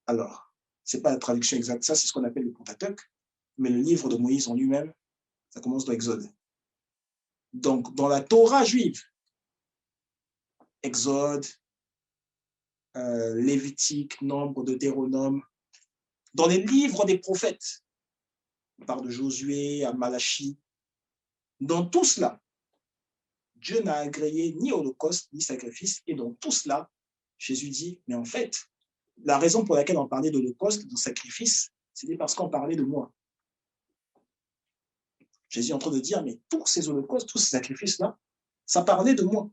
Alors, ce n'est pas la traduction exacte, ça c'est ce qu'on appelle le Pentateuque, mais le livre de Moïse en lui-même, ça commence dans Exode. Donc, dans la Torah juive, Exode, Lévitique, Nombre, Deutéronome, dans les livres des prophètes, on parle de Josué, à Malachie, dans tout cela, Dieu n'a agréé ni holocauste, ni sacrifice, et dans tout cela, Jésus dit, mais en fait, la raison pour laquelle on parlait d'holocauste, de sacrifice, c'était parce qu'on parlait de moi. Jésus est en train de dire, mais tous ces holocaustes, tous ces sacrifices-là, ça parlait de moi.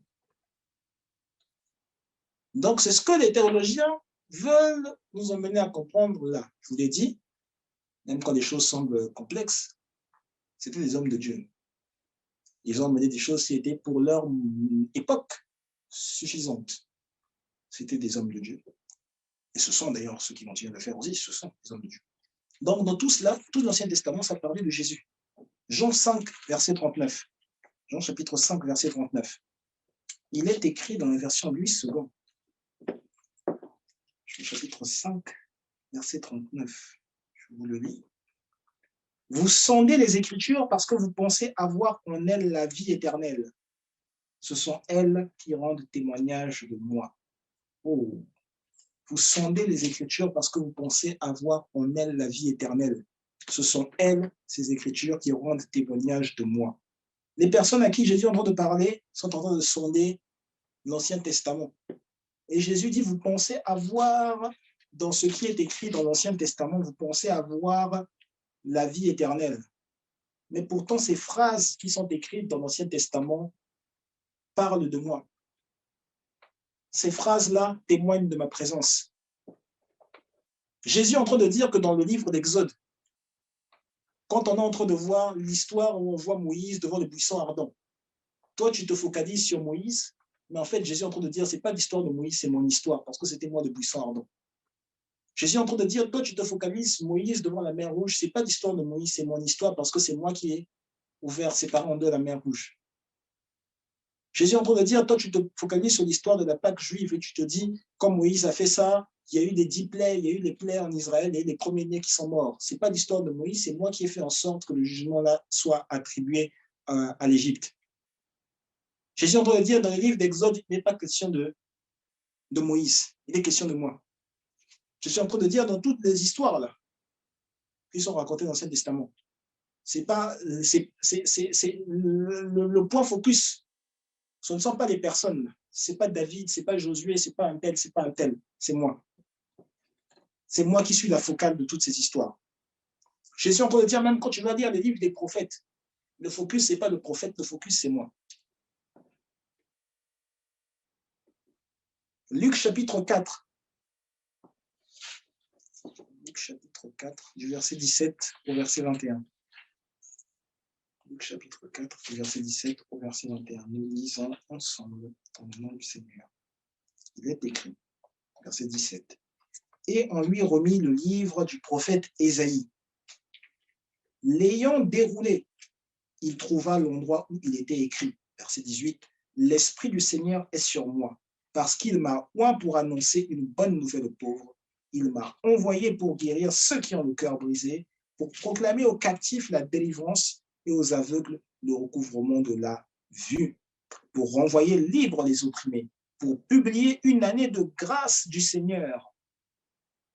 Donc, c'est ce que les théologiens veulent nous emmener à comprendre là. Je vous l'ai dit, même quand les choses semblent complexes, c'était des hommes de Dieu. Ils ont mené des choses qui étaient pour leur époque suffisantes. C'était des hommes de Dieu. Et ce sont d'ailleurs ceux qui continuent de le faire aussi, ce sont des hommes de Dieu. Donc, dans tout cela, tout l'Ancien Testament, ça parlait de Jésus. Jean 5, verset 39. Jean chapitre 5, verset 39. Il est écrit dans la version Louis II. Chapitre 5, verset 39. Je vous le lis. Vous sondez les Écritures parce que vous pensez avoir en elles la vie éternelle. Ce sont elles qui rendent témoignage de moi. Oh. Vous sondez les Écritures parce que vous pensez avoir en elles la vie éternelle. Ce sont elles, ces Écritures, qui rendent témoignage de moi. Les personnes à qui Jésus est en train de parler sont en train de sonder l'Ancien Testament. Et Jésus dit, vous pensez avoir, dans ce qui est écrit dans l'Ancien Testament, vous pensez avoir la vie éternelle. Mais pourtant, ces phrases qui sont écrites dans l'Ancien Testament parlent de moi. Ces phrases-là témoignent de ma présence. Jésus est en train de dire que dans le livre d'Exode, quand on est en train de voir l'histoire où on voit Moïse devant le buisson ardent, toi, tu te focalises sur Moïse, mais en fait, Jésus est en train de dire, ce n'est pas l'histoire de Moïse, c'est mon histoire, parce que c'était moi le buisson ardent. Jésus est en train de dire, toi, tu te focalises Moïse devant la mer Rouge, ce n'est pas l'histoire de Moïse, c'est mon histoire, parce que c'est moi qui ai ouvert, séparé en deux la mer Rouge. Jésus est en train de dire, toi, tu te focalises sur l'histoire de la Pâque juive et tu te dis, comme Moïse a fait ça, il y a eu les 10 plaies, il y a eu les plaies en Israël, il y a eu les premiers-nés qui sont morts. Ce n'est pas l'histoire de Moïse, c'est moi qui ai fait en sorte que le jugement-là soit attribué à l'Égypte. Jésus est en train de dire, dans le livre d'Exode, il n'est pas question de Moïse, il est question de moi. Je suis en train de dire, dans toutes les histoires là, qui sont racontées dans l'Ancien Testament, c'est le point focus. Ce ne sont pas les personnes. Ce n'est pas David, ce n'est pas Josué, ce n'est pas un tel, c'est pas un tel. C'est moi. C'est moi qui suis la focale de toutes ces histoires. Je suis en train de dire, même quand tu vas lire les livres des prophètes, le focus, ce n'est pas le prophète, le focus, c'est moi. Luc chapitre 4. Luc chapitre 4, du verset 17 au verset 21. Luc chapitre 4, du verset 17 au verset 21. Nous lisons ensemble dans le nom du Seigneur. Il est écrit, verset 17. Et on lui remit le livre du prophète Ésaïe. L'ayant déroulé, il trouva l'endroit où il était écrit, verset 18, « L'Esprit du Seigneur est sur moi, parce qu'il m'a oint pour annoncer une bonne nouvelle aux pauvres. Il m'a envoyé pour guérir ceux qui ont le cœur brisé, pour proclamer aux captifs la délivrance et aux aveugles le recouvrement de la vue, pour renvoyer libres les opprimés, pour publier une année de grâce du Seigneur. »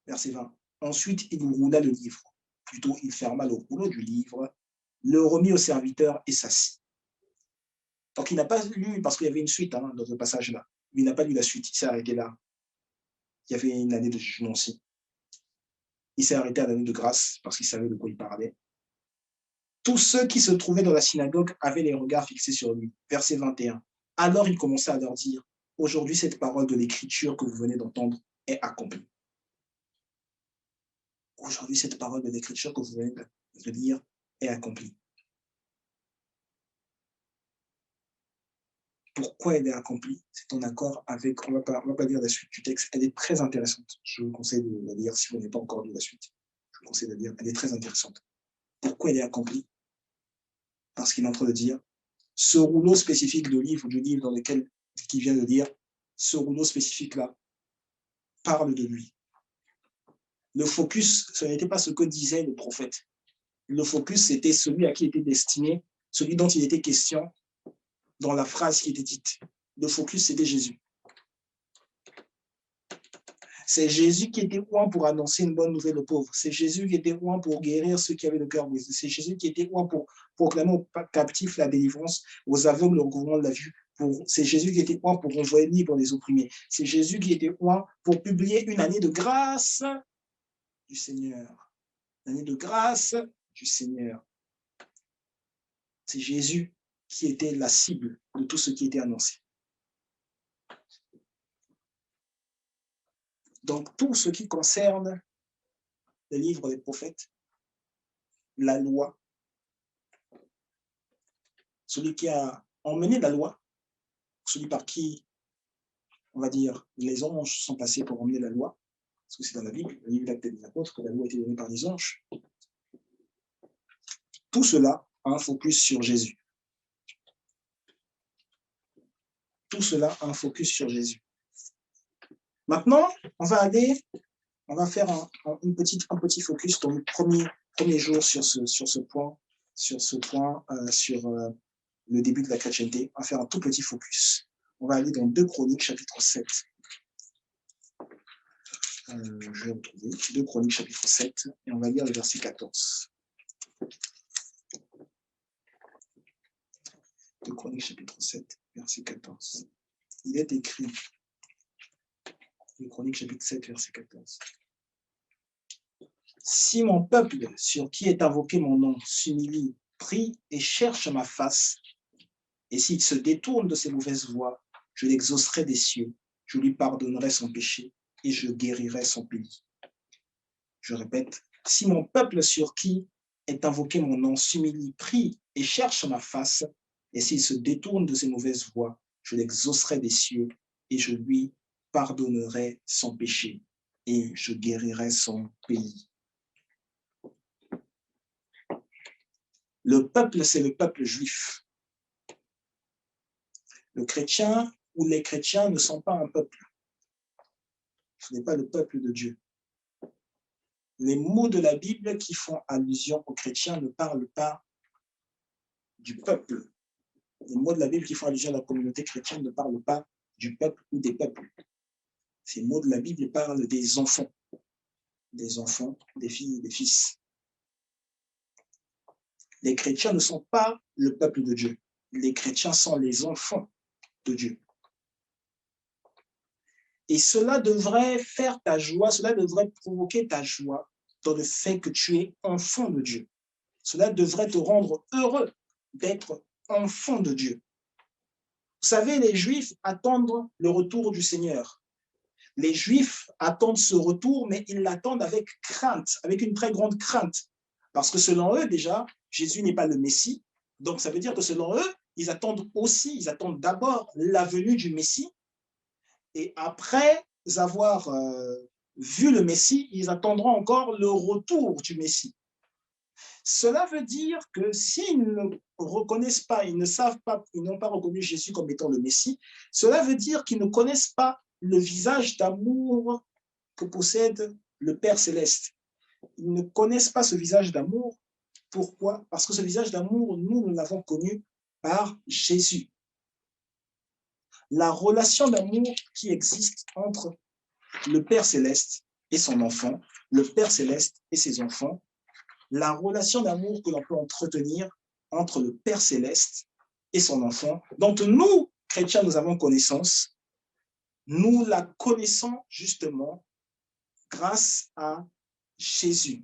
Verset 20. Ensuite, il roula le livre. Plutôt, il ferma le rouleau du livre, le remit au serviteur et s'assit. Donc, il n'a pas lu, parce qu'il y avait une suite dans ce passage-là, mais il n'a pas lu la suite, il s'est arrêté là. Il y avait une année de jugement aussi. Il s'est arrêté à l'année de grâce, parce qu'il savait de quoi il parlait. Tous ceux qui se trouvaient dans la synagogue avaient les regards fixés sur lui. Verset 21. Alors il commençait à leur dire, « Aujourd'hui, cette parole de l'Écriture que vous venez d'entendre est accomplie. » Aujourd'hui, cette parole de l'Écriture que vous venez de lire est accomplie. Pourquoi elle est accomplie? C'est en accord avec, on ne va pas lire la suite du texte, elle est très intéressante. Je vous conseille de la lire si vous n'avez pas encore lu la suite. Je vous conseille de la lire, elle est très intéressante. Pourquoi elle est accomplie? Parce qu'il est en train de dire, ce rouleau spécifique du livre dans lequel il vient de dire, ce rouleau spécifique-là parle de lui. Le focus, ce n'était pas ce que disait le prophète. Le focus, c'était celui à qui était destiné, celui dont il était question dans la phrase qui était dite. Le focus, c'était Jésus. C'est Jésus qui était loin pour annoncer une bonne nouvelle aux pauvres. C'est Jésus qui était loin pour guérir ceux qui avaient le cœur brisé. C'est Jésus qui était loin pour proclamer aux captifs la délivrance, aux aveugles le recouvrement de la vue. C'est Jésus qui était loin pour envoyer libre les opprimés. C'est Jésus qui était loin pour publier une année de grâce du Seigneur. L'année de grâce du Seigneur. C'est Jésus qui était la cible de tout ce qui était annoncé. Donc, tout ce qui concerne le livre des prophètes, la loi, celui qui a emmené la loi, celui par qui, on va dire, les anges sont passés pour emmener la loi, parce que c'est dans la Bible, le livre d'Actes des Apôtres, que la loi a été donnée par les anges. Tout cela a un focus sur Jésus. Tout cela a un focus sur Jésus. Maintenant, on va faire un petit focus dans le premier jour sur ce point, sur le début de la chrétienté. On va faire un tout petit focus. On va aller dans 2 Chroniques, chapitre 7. Je vais retrouver 2 Chroniques, chapitre 7, et on va lire le verset 14. 2 Chroniques, chapitre 7, verset 14. Il est écrit, 2 Chroniques, chapitre 7, verset 14. Si mon peuple, sur qui est invoqué mon nom, s'humilie, prie et cherche ma face, et s'il se détourne de ses mauvaises voies, je l'exaucerai des cieux, je lui pardonnerai son péché et je guérirai son pays. Je répète, si mon peuple sur qui est invoqué mon nom s'humilie, prie et cherche ma face, et s'il se détourne de ses mauvaises voies, je l'exaucerai des cieux et je lui pardonnerai son péché et je guérirai son pays. Le peuple, c'est le peuple juif. Le chrétien ou les chrétiens ne sont pas un peuple. Ce n'est pas le peuple de Dieu. Les mots de la Bible qui font allusion aux chrétiens ne parlent pas du peuple. Les mots de la Bible qui font allusion à la communauté chrétienne ne parlent pas du peuple ou des peuples. Ces mots de la Bible parlent des enfants, des filles et des fils. Les chrétiens ne sont pas le peuple de Dieu. Les chrétiens sont les enfants de Dieu. Et cela devrait faire ta joie, cela devrait provoquer ta joie dans le fait que tu es enfant de Dieu. Cela devrait te rendre heureux d'être enfant de Dieu. Vous savez, les Juifs attendent le retour du Seigneur. Les Juifs attendent ce retour, mais ils l'attendent avec crainte, avec une très grande crainte. Parce que selon eux, déjà, Jésus n'est pas le Messie. Donc, ça veut dire que selon eux, ils attendent d'abord la venue du Messie. Et après avoir vu le Messie, ils attendront encore le retour du Messie. Cela veut dire que s'ils ne reconnaissent pas, ils ne savent pas, ils n'ont pas reconnu Jésus comme étant le Messie, cela veut dire qu'ils ne connaissent pas le visage d'amour que possède le Père Céleste. Ils ne connaissent pas ce visage d'amour. Pourquoi? Parce que ce visage d'amour, nous l'avons connu par Jésus. La relation d'amour qui existe entre le Père Céleste et son enfant, le Père Céleste et ses enfants, la relation d'amour que l'on peut entretenir entre le Père Céleste et son enfant, dont nous, chrétiens, nous avons connaissance, nous la connaissons justement grâce à Jésus.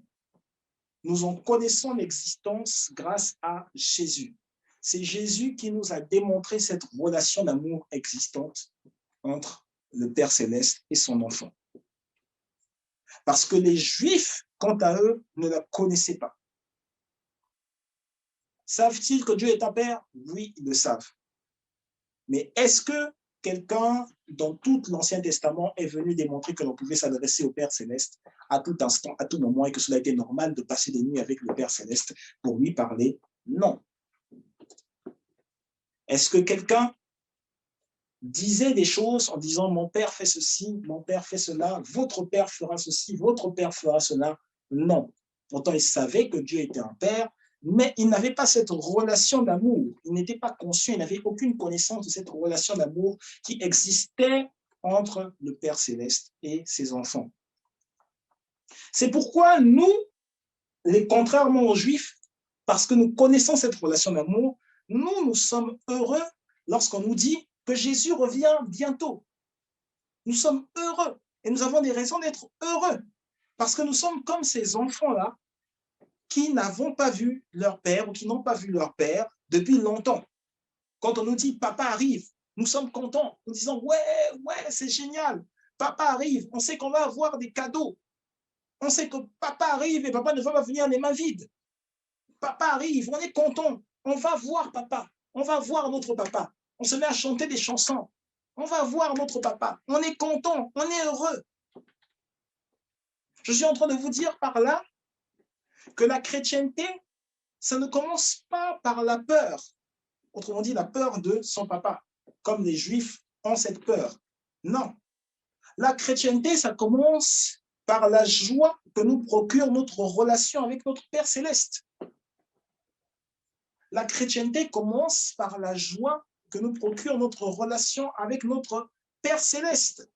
Nous en connaissons l'existence grâce à Jésus. C'est Jésus qui nous a démontré cette relation d'amour existante entre le Père Céleste et son enfant. Parce que les Juifs, quant à eux, ne la connaissaient pas. Savent-ils que Dieu est un Père? Oui, ils le savent. Mais est-ce que quelqu'un, dans tout l'Ancien Testament, est venu démontrer que l'on pouvait s'adresser au Père Céleste à tout instant, à tout moment, et que cela était normal de passer des nuits avec le Père Céleste pour lui parler? Non. Est-ce que quelqu'un disait des choses en disant « mon père fait ceci, mon père fait cela, votre père fera ceci, votre père fera cela ». Non. Pourtant, il savait que Dieu était un père, mais il n'avait pas cette relation d'amour. Il n'était pas conscient, il n'avait aucune connaissance de cette relation d'amour qui existait entre le Père céleste et ses enfants. C'est pourquoi nous, contrairement aux Juifs, parce que nous connaissons cette relation d'amour, nous sommes heureux lorsqu'on nous dit que Jésus revient bientôt. Nous sommes heureux et nous avons des raisons d'être heureux parce que nous sommes comme ces enfants-là qui n'avons pas vu leur père ou qui n'ont pas vu leur père depuis longtemps. Quand on nous dit « papa arrive », nous sommes contents, nous disons « ouais, c'est génial, papa arrive, on sait qu'on va avoir des cadeaux, on sait que papa arrive et papa ne va pas venir les mains vides. Papa arrive, on est content, on va voir papa, on va voir notre papa. On se met à chanter des chansons, on va voir notre papa, on est content, on est heureux. » Je suis en train de vous dire par là que la chrétienté, ça ne commence pas par la peur. Autrement dit, la peur de son papa, comme les Juifs ont cette peur. Non. La chrétienté, ça commence par la joie que nous procure notre relation avec notre Père céleste. La chrétienté commence par la joie que nous procure notre relation avec notre Père céleste.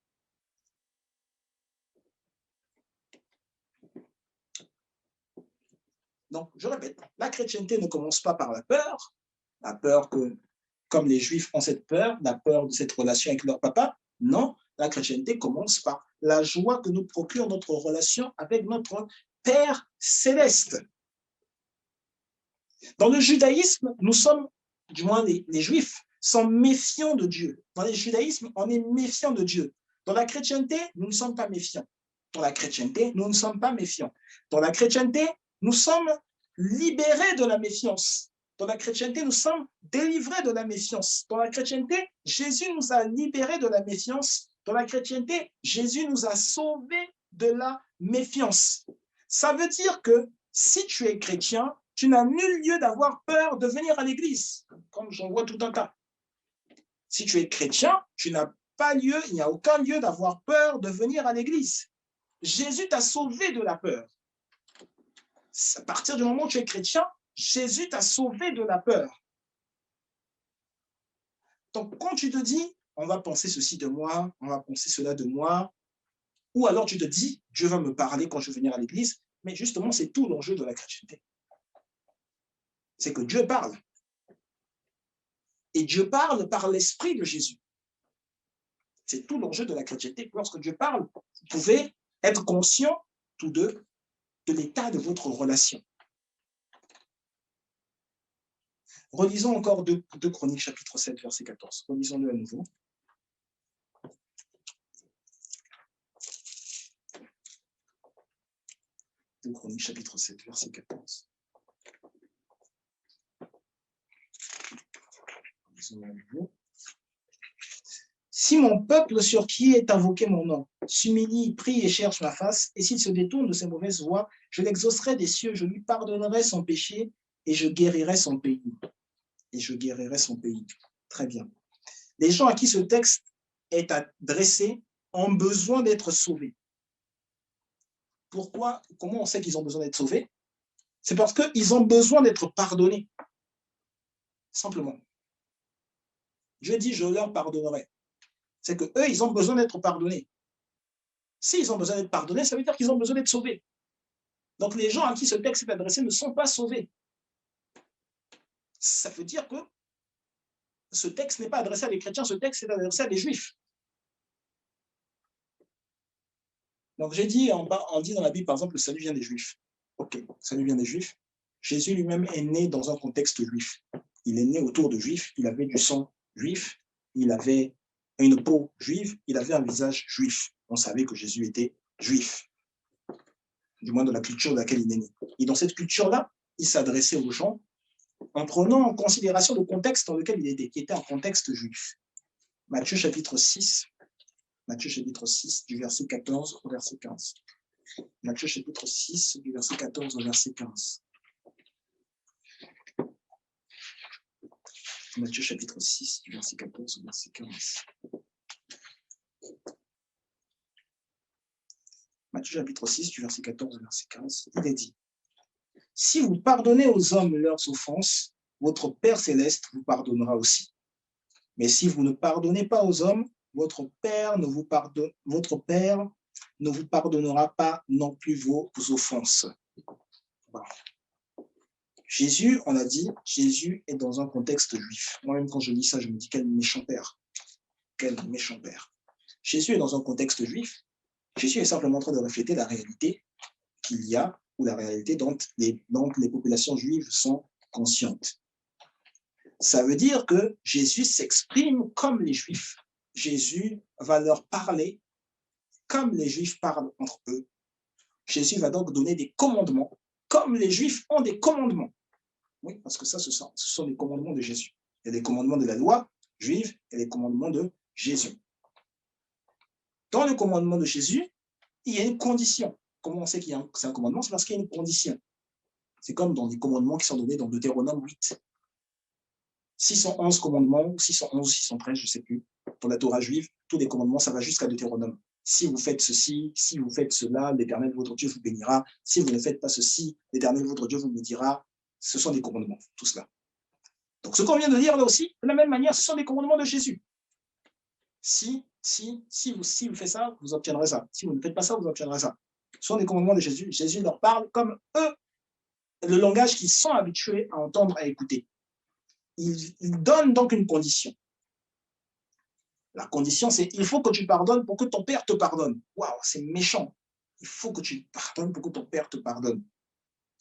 Donc, je répète, la chrétienté ne commence pas par la peur que, comme les Juifs ont cette peur, la peur de cette relation avec leur papa. Non, la chrétienté commence par la joie que nous procure notre relation avec notre Père céleste. Dans le judaïsme, nous sommes, du moins les Juifs, sont méfiants de Dieu. Dans le judaïsme, on est méfiant de Dieu. Dans la chrétienté, nous ne sommes pas méfiants. Dans la chrétienté, nous ne sommes pas méfiants. Dans la chrétienté, nous sommes libérés de la méfiance. Dans la chrétienté, nous sommes délivrés de la méfiance. Dans la chrétienté, Jésus nous a libérés de la méfiance. Dans la chrétienté, Jésus nous a sauvés de la méfiance. Ça veut dire que si tu es chrétien, tu n'as nul lieu d'avoir peur de venir à l'église, comme j'en vois tout un tas. Si tu es chrétien, tu n'as pas lieu, il n'y a aucun lieu d'avoir peur de venir à l'église. Jésus t'a sauvé de la peur. À partir du moment où tu es chrétien, Jésus t'a sauvé de la peur. Donc, quand tu te dis, on va penser ceci de moi, on va penser cela de moi, ou alors tu te dis, Dieu va me parler quand je vais venir à l'église, mais justement, c'est tout l'enjeu de la chrétienté. C'est que Dieu parle. Et Dieu parle par l'esprit de Jésus. C'est tout l'enjeu de la chrétienté. Lorsque Dieu parle, vous pouvez être conscient, tous deux, de l'état de votre relation. Relisons encore 2 Chroniques, chapitre 7, verset 14. Relisons-le à nouveau. De Chroniques, chapitre 7, verset 14. Relisons-le à nouveau. Si mon peuple sur qui est invoqué mon nom s'humilie, prie et cherche ma face, et s'il se détourne de ses mauvaises voies, je l'exaucerai des cieux, je lui pardonnerai son péché et je guérirai son pays. Et je guérirai son pays. Très bien. Les gens à qui ce texte est adressé ont besoin d'être sauvés. Pourquoi? Comment on sait qu'ils ont besoin d'être sauvés? C'est parce qu'ils ont besoin d'être pardonnés. Simplement. Dieu dit, je leur pardonnerai. C'est qu'eux, ils ont besoin d'être pardonnés. S'ils ont besoin d'être pardonnés, ça veut dire qu'ils ont besoin d'être sauvés. Donc, les gens à qui ce texte est adressé ne sont pas sauvés. Ça veut dire que ce texte n'est pas adressé à des chrétiens, ce texte est adressé à des juifs. Donc, j'ai dit, on dit dans la Bible, par exemple, le salut vient des juifs. Ok, le salut vient des juifs. Jésus lui-même est né dans un contexte juif. Il est né autour de juifs, il avait du sang juif, il avait une peau juive, il avait un visage juif. On savait que Jésus était juif, du moins dans la culture dans laquelle il est né. Et dans cette culture-là, il s'adressait aux gens en prenant en considération le contexte dans lequel il était, qui était un contexte juif. Matthieu chapitre 6, du verset 14 au verset 15. Matthieu chapitre 6, du verset 14 au verset 15. Matthieu chapitre 6, du verset 14 au verset 15. Matthieu chapitre 6, du verset 14 au verset 15, il est dit, « Si vous pardonnez aux hommes leurs offenses, votre Père céleste vous pardonnera aussi. Mais si vous ne pardonnez pas aux hommes, votre Père ne vous pardonnera pas non plus vos offenses. » Voilà. Jésus, on a dit, Jésus est dans un contexte juif. Moi-même, quand je lis ça, je me dis, quel méchant père. Quel méchant père. Jésus est dans un contexte juif. Jésus est simplement en train de refléter la réalité qu'il y a, ou la réalité dont les populations juives sont conscientes. Ça veut dire que Jésus s'exprime comme les Juifs. Jésus va leur parler comme les Juifs parlent entre eux. Jésus va donc donner des commandements comme les Juifs ont des commandements. Oui, parce que ça, ce sont les commandements de Jésus. Il y a des commandements de la loi juive et les commandements de Jésus. Dans le commandement de Jésus, il y a une condition. Comment on sait qu'il y a c'est un commandement? C'est parce qu'il y a une condition. C'est comme dans les commandements qui sont donnés dans Deutéronome 8. 611 commandements, 611, 613, je ne sais plus. Pour la Torah juive, tous les commandements, ça va jusqu'à Deutéronome. Si vous faites ceci, si vous faites cela, l'Éternel, votre Dieu, vous bénira. Si vous ne faites pas ceci, l'Éternel, votre Dieu, vous maudira. Ce sont des commandements, tout cela. Donc, ce qu'on vient de dire là aussi, de la même manière, ce sont des commandements de Jésus. Si vous faites ça, vous obtiendrez ça. Si vous ne faites pas ça, vous obtiendrez ça. Ce sont des commandements de Jésus. Jésus leur parle comme eux, le langage qu'ils sont habitués à entendre, à écouter. Il donne donc une condition. La condition, c'est il faut que tu pardonnes pour que ton père te pardonne. Waouh, c'est méchant. Il faut que tu pardonnes pour que ton père te pardonne.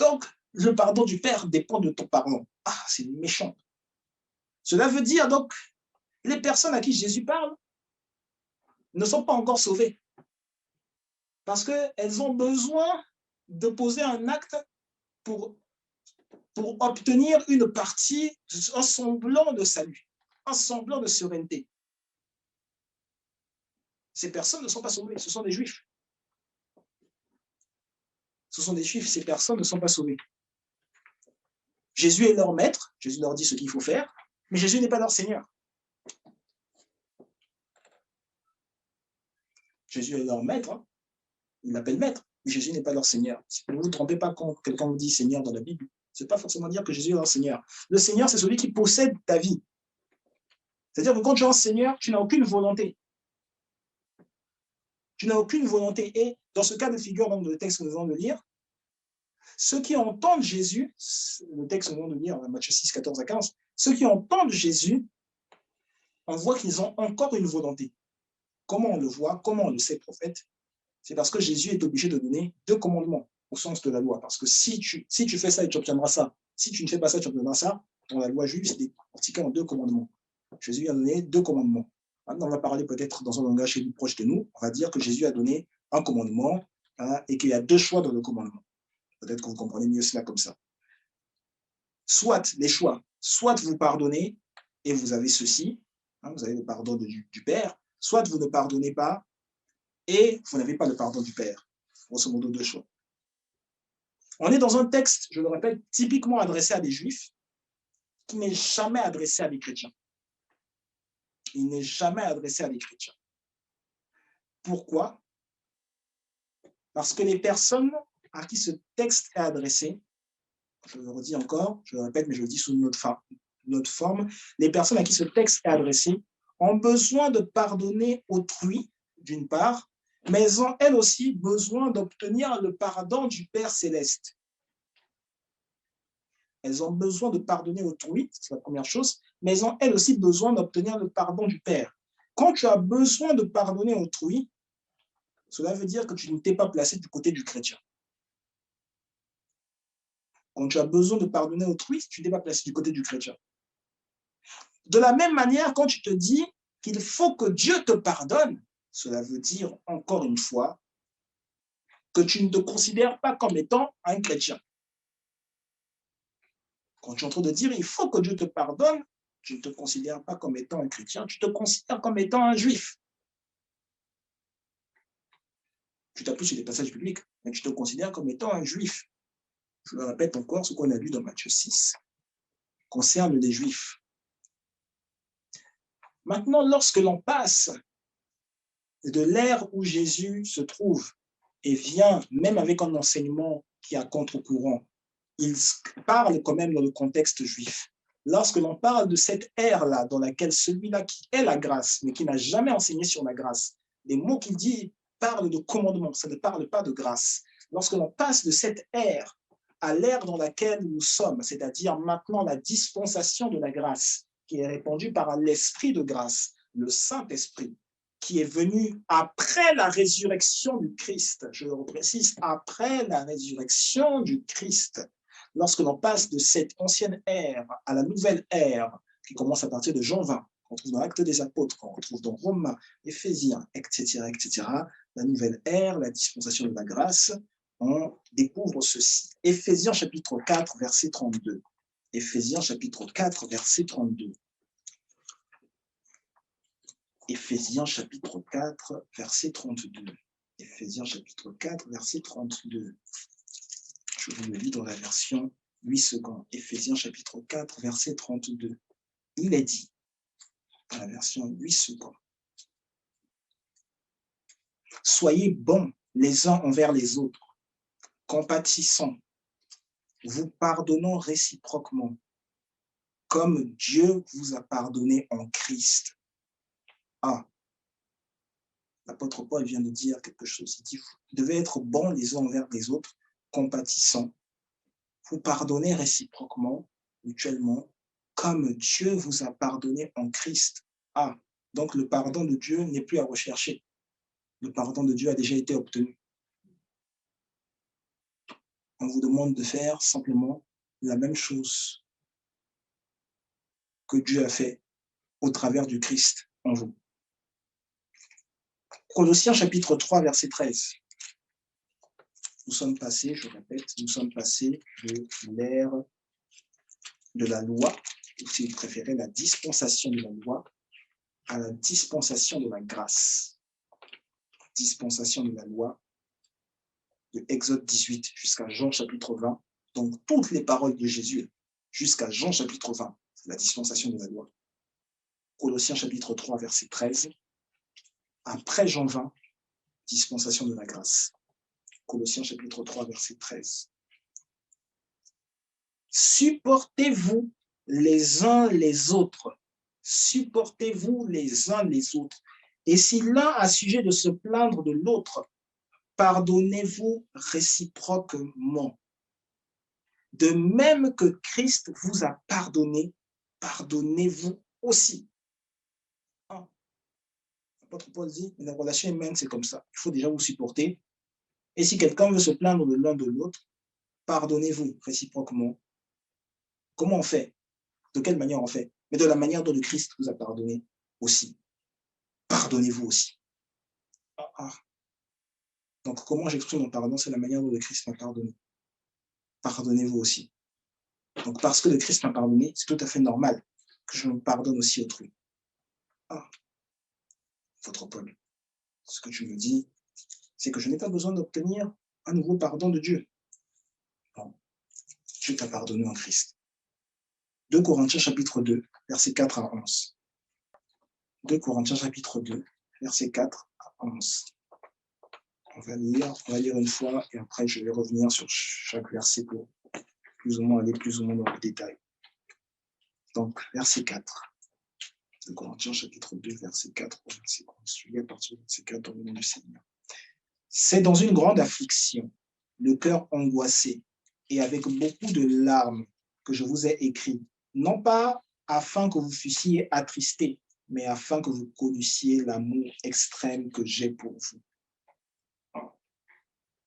Donc, le pardon du père dépend de ton pardon. Ah, c'est méchant. Cela veut dire donc, les personnes à qui Jésus parle ne sont pas encore sauvées. Parce qu'elles ont besoin de poser un acte pour obtenir une partie, un semblant de salut, un semblant de sérénité. Ces personnes ne sont pas sauvées, ce sont des juifs. Ce sont des juifs, ces personnes ne sont pas sauvées. Jésus est leur maître, Jésus leur dit ce qu'il faut faire, mais Jésus n'est pas leur Seigneur. Jésus est leur maître, hein. Il l'appelle maître, mais Jésus n'est pas leur Seigneur. Ne vous trompez pas quand quelqu'un vous dit Seigneur dans la Bible. Ce n'est pas forcément dire que Jésus est leur Seigneur. Le Seigneur, c'est celui qui possède ta vie. C'est-à-dire que quand tu es un Seigneur, tu n'as aucune volonté. Tu n'as aucune volonté. Et dans ce cas de figure, dans le texte que nous venons de lire, ceux qui entendent Jésus, le texte que nous venons de lire, Matthieu 6, 14 à 15, ceux qui entendent Jésus, on voit qu'ils ont encore une volonté. Comment on le voit? Comment on le sait, prophète? C'est parce que Jésus est obligé de donner deux commandements au sens de la loi. Parce que si tu fais ça, tu obtiendras ça. Si tu ne fais pas ça, tu obtiendras ça. Dans la loi juive, c'est décortiqué en deux commandements. Jésus a donné deux commandements. Maintenant, on va parler peut-être dans un langage plus proche de nous. On va dire que Jésus a donné un commandement, hein, et qu'il y a deux choix dans le commandement. Peut-être que vous comprenez mieux cela comme ça. Soit les choix, soit vous pardonnez et vous avez ceci, hein, vous avez le pardon du Père, soit vous ne pardonnez pas et vous n'avez pas le pardon du Père. Grosso modo, deux choix. On est dans un texte, je le répète, typiquement adressé à des Juifs, qui n'est jamais adressé à des chrétiens. Il n'est jamais adressé à des chrétiens. Pourquoi? Parce que les personnes à qui ce texte est adressé, je le redis encore, je le répète, mais je le dis sous une autre forme, les personnes à qui ce texte est adressé ont besoin de pardonner autrui, d'une part, mais elles ont elles aussi besoin d'obtenir le pardon du Père céleste. Elles ont besoin de pardonner autrui, c'est la première chose, mais elles ont elles aussi besoin d'obtenir le pardon du Père. Quand tu as besoin de pardonner autrui, cela veut dire que tu ne t'es pas placé du côté du chrétien. Quand tu as besoin de pardonner autrui, tu ne t'es pas placé du côté du chrétien. De la même manière, quand tu te dis qu'il faut que Dieu te pardonne, cela veut dire, encore une fois, que tu ne te considères pas comme étant un chrétien. Quand tu es en train de dire il faut que Dieu te pardonne, tu ne te considères pas comme étant un chrétien, tu te considères comme étant un juif. Tu t'appuies sur des passages bibliques, mais tu te considères comme étant un juif. Je le répète encore, ce qu'on a lu dans Matthieu 6 concerne les juifs. Maintenant, lorsque l'on passe de l'ère où Jésus se trouve et vient, même avec un enseignement qui est à contre-courant, il parle quand même dans le contexte juif. Lorsque l'on parle de cette ère-là, dans laquelle celui-là qui est la grâce, mais qui n'a jamais enseigné sur la grâce, les mots qu'il dit parlent de commandement, ça ne parle pas de grâce. Lorsque l'on passe de cette ère à l'ère dans laquelle nous sommes, c'est-à-dire maintenant la dispensation de la grâce, qui est répandue par l'Esprit de grâce, le Saint-Esprit, qui est venu après la résurrection du Christ, je le précise, après la résurrection du Christ. Lorsque l'on passe de cette ancienne ère à la nouvelle ère, qui commence à partir de Jean 20, qu'on trouve dans l'Acte des Apôtres, qu'on retrouve dans Romains, Éphésiens, etc., etc., la nouvelle ère, la dispensation de la grâce, on découvre ceci. Éphésiens chapitre 4, verset 32. Éphésiens chapitre 4, verset 32. Éphésiens chapitre 4, verset 32. Éphésiens chapitre 4, verset 32. Je vous le lis dans la version 8 secondes. Éphésiens chapitre 4, verset 32. Il est dit, dans la version 8 secondes, soyez bons les uns envers les autres, compatissants, vous pardonnant réciproquement, comme Dieu vous a pardonné en Christ. Ah, l'apôtre Paul vient de dire quelque chose. Il dit, vous devez être bons les uns envers les autres, compatissants, vous pardonnez réciproquement, mutuellement, comme Dieu vous a pardonné en Christ. Ah, donc le pardon de Dieu n'est plus à rechercher. Le pardon de Dieu a déjà été obtenu. On vous demande de faire simplement la même chose que Dieu a fait au travers du Christ en vous. Colossiens chapitre 3, verset 13. Nous sommes passés, je répète, nous sommes passés de l'ère de la loi, ou si vous préférez, la dispensation de la loi, à la dispensation de la grâce. Dispensation de la loi, de Exode 18 jusqu'à Jean chapitre 20. Donc, toutes les paroles de Jésus jusqu'à Jean chapitre 20, la dispensation de la loi. Colossiens chapitre 3, verset 13. Après Jean 20, dispensation de la grâce. Colossiens chapitre 3, verset 13. Supportez-vous les uns les autres. Supportez-vous les uns les autres. Et si l'un a sujet de se plaindre de l'autre, pardonnez-vous réciproquement. De même que Christ vous a pardonné, pardonnez-vous aussi. L'apôtre Paul dit, la relation humaine, c'est comme ça. Il faut déjà vous supporter. Et si quelqu'un veut se plaindre de l'un de l'autre, pardonnez-vous réciproquement. Comment on fait? De quelle manière on fait? Mais de la manière dont le Christ vous a pardonné aussi. Pardonnez-vous aussi. Donc, comment j'exprime mon pardon? C'est la manière dont le Christ m'a pardonné. Pardonnez-vous aussi. Donc, parce que le Christ m'a pardonné, c'est tout à fait normal que je me pardonne aussi autrui. Votre Paul, ce que je me dis, c'est que je n'ai pas besoin d'obtenir un nouveau pardon de Dieu. Non, Dieu t'a pardonné en Christ. 2 Corinthiens chapitre 2, versets 4 à 11. 2 Corinthiens chapitre 2, versets 4 à 11. On va lire une fois et après je vais revenir sur chaque verset pour plus ou moins aller plus ou moins dans le détail. Donc, verset 4. 2 Corinthiens chapitre 2, verset 4 au verset 11. Je lis à partir du verset 4 au nom du Seigneur. C'est dans une grande affliction, le cœur angoissé et avec beaucoup de larmes que je vous ai écrit, non pas afin que vous fussiez attristés, mais afin que vous connaissiez l'amour extrême que j'ai pour vous.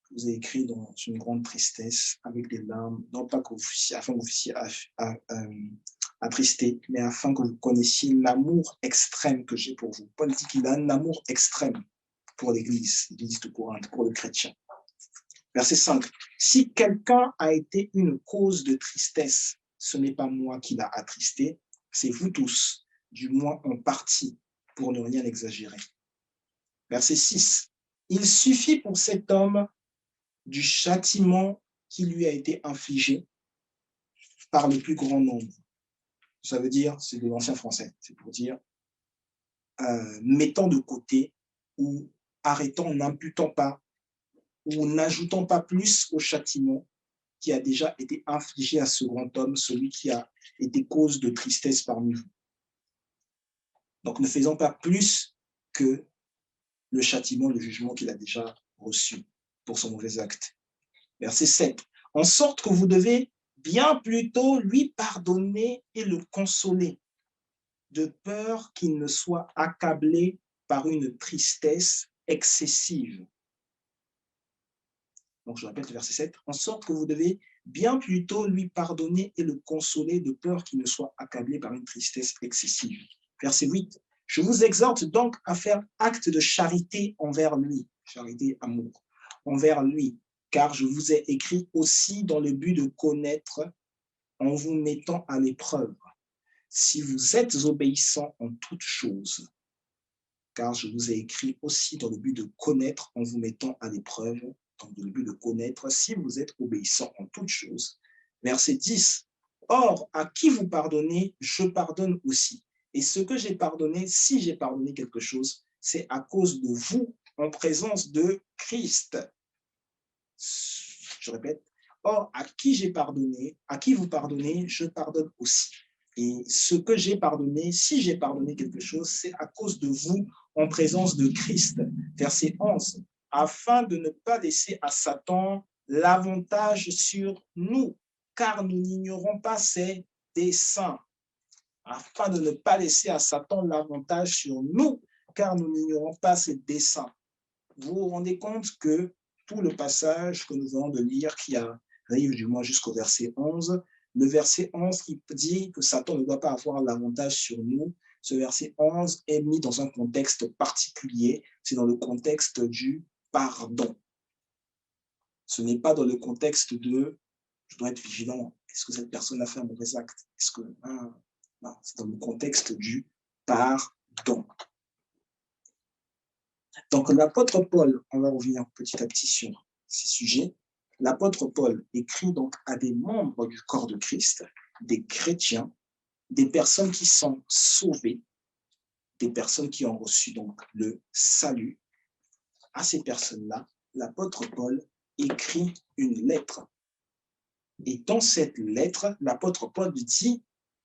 Je vous ai écrit dans une grande tristesse, avec des larmes, non pas que vous fussiez, afin que vous fussiez attristés, mais afin que vous connaissiez l'amour extrême que j'ai pour vous. Paul dit qu'il a un amour extrême pour l'Église de Corinthe, pour le chrétien. Verset 5. Si quelqu'un a été une cause de tristesse, ce n'est pas moi qui l'a attristé, c'est vous tous, du moins en partie, pour ne rien exagérer. Verset 6. Il suffit pour cet homme du châtiment qui lui a été infligé par le plus grand nombre. Ça veut dire, c'est de l'ancien français, c'est pour dire, mettant de côté ou arrêtant, n'imputant pas ou n'ajoutant pas plus au châtiment qui a déjà été infligé à ce grand homme, celui qui a été cause de tristesse parmi vous. Donc, ne faisons pas plus que le châtiment, le jugement qu'il a déjà reçu pour son mauvais acte. Verset 7. En sorte que vous devez bien plutôt lui pardonner et le consoler, de peur qu'il ne soit accablé par une tristesse excessive. Donc, je répète le verset 7. En sorte que vous devez bien plutôt lui pardonner et le consoler, de peur qu'il ne soit accablé par une tristesse excessive. Verset 8. Je vous exhorte donc à faire acte de charité envers lui, charité, amour, envers lui, car je vous ai écrit aussi dans le but de connaître en vous mettant à l'épreuve, si vous êtes obéissants en toutes choses. Car je vous ai écrit aussi dans le but de connaître en vous mettant à l'épreuve, dans le but de connaître si vous êtes obéissants en toutes choses. Verset 10. Or, à qui vous pardonnez, je pardonne aussi. Et ce que j'ai pardonné, si j'ai pardonné quelque chose, c'est à cause de vous, en présence de Christ. Je répète. Or, à qui j'ai pardonné, à qui vous pardonnez, je pardonne aussi. Et ce que j'ai pardonné, si j'ai pardonné quelque chose, c'est à cause de vous, en présence de Christ. Verset 11. Afin de ne pas laisser à Satan l'avantage sur nous, car nous n'ignorons pas ses desseins. Afin de ne pas laisser à Satan l'avantage sur nous, car nous n'ignorons pas ses desseins. Vous vous rendez compte que tout le passage que nous venons de lire, qui arrive du moins jusqu'au verset 11, le verset 11 qui dit que Satan ne doit pas avoir l'avantage sur nous, ce verset 11 est mis dans un contexte particulier, c'est dans le contexte du pardon. Ce n'est pas dans le contexte de « je dois être vigilant, est-ce que cette personne a fait un mauvais acte ?» Non, c'est dans le contexte du pardon. Donc, l'apôtre Paul, on va revenir petit à petit sur ces sujets. L'apôtre Paul écrit donc à des membres du corps de Christ, des chrétiens, des personnes qui sont sauvées, des personnes qui ont reçu donc le salut. À ces personnes-là, l'apôtre Paul écrit une lettre. Et dans cette lettre, l'apôtre Paul dit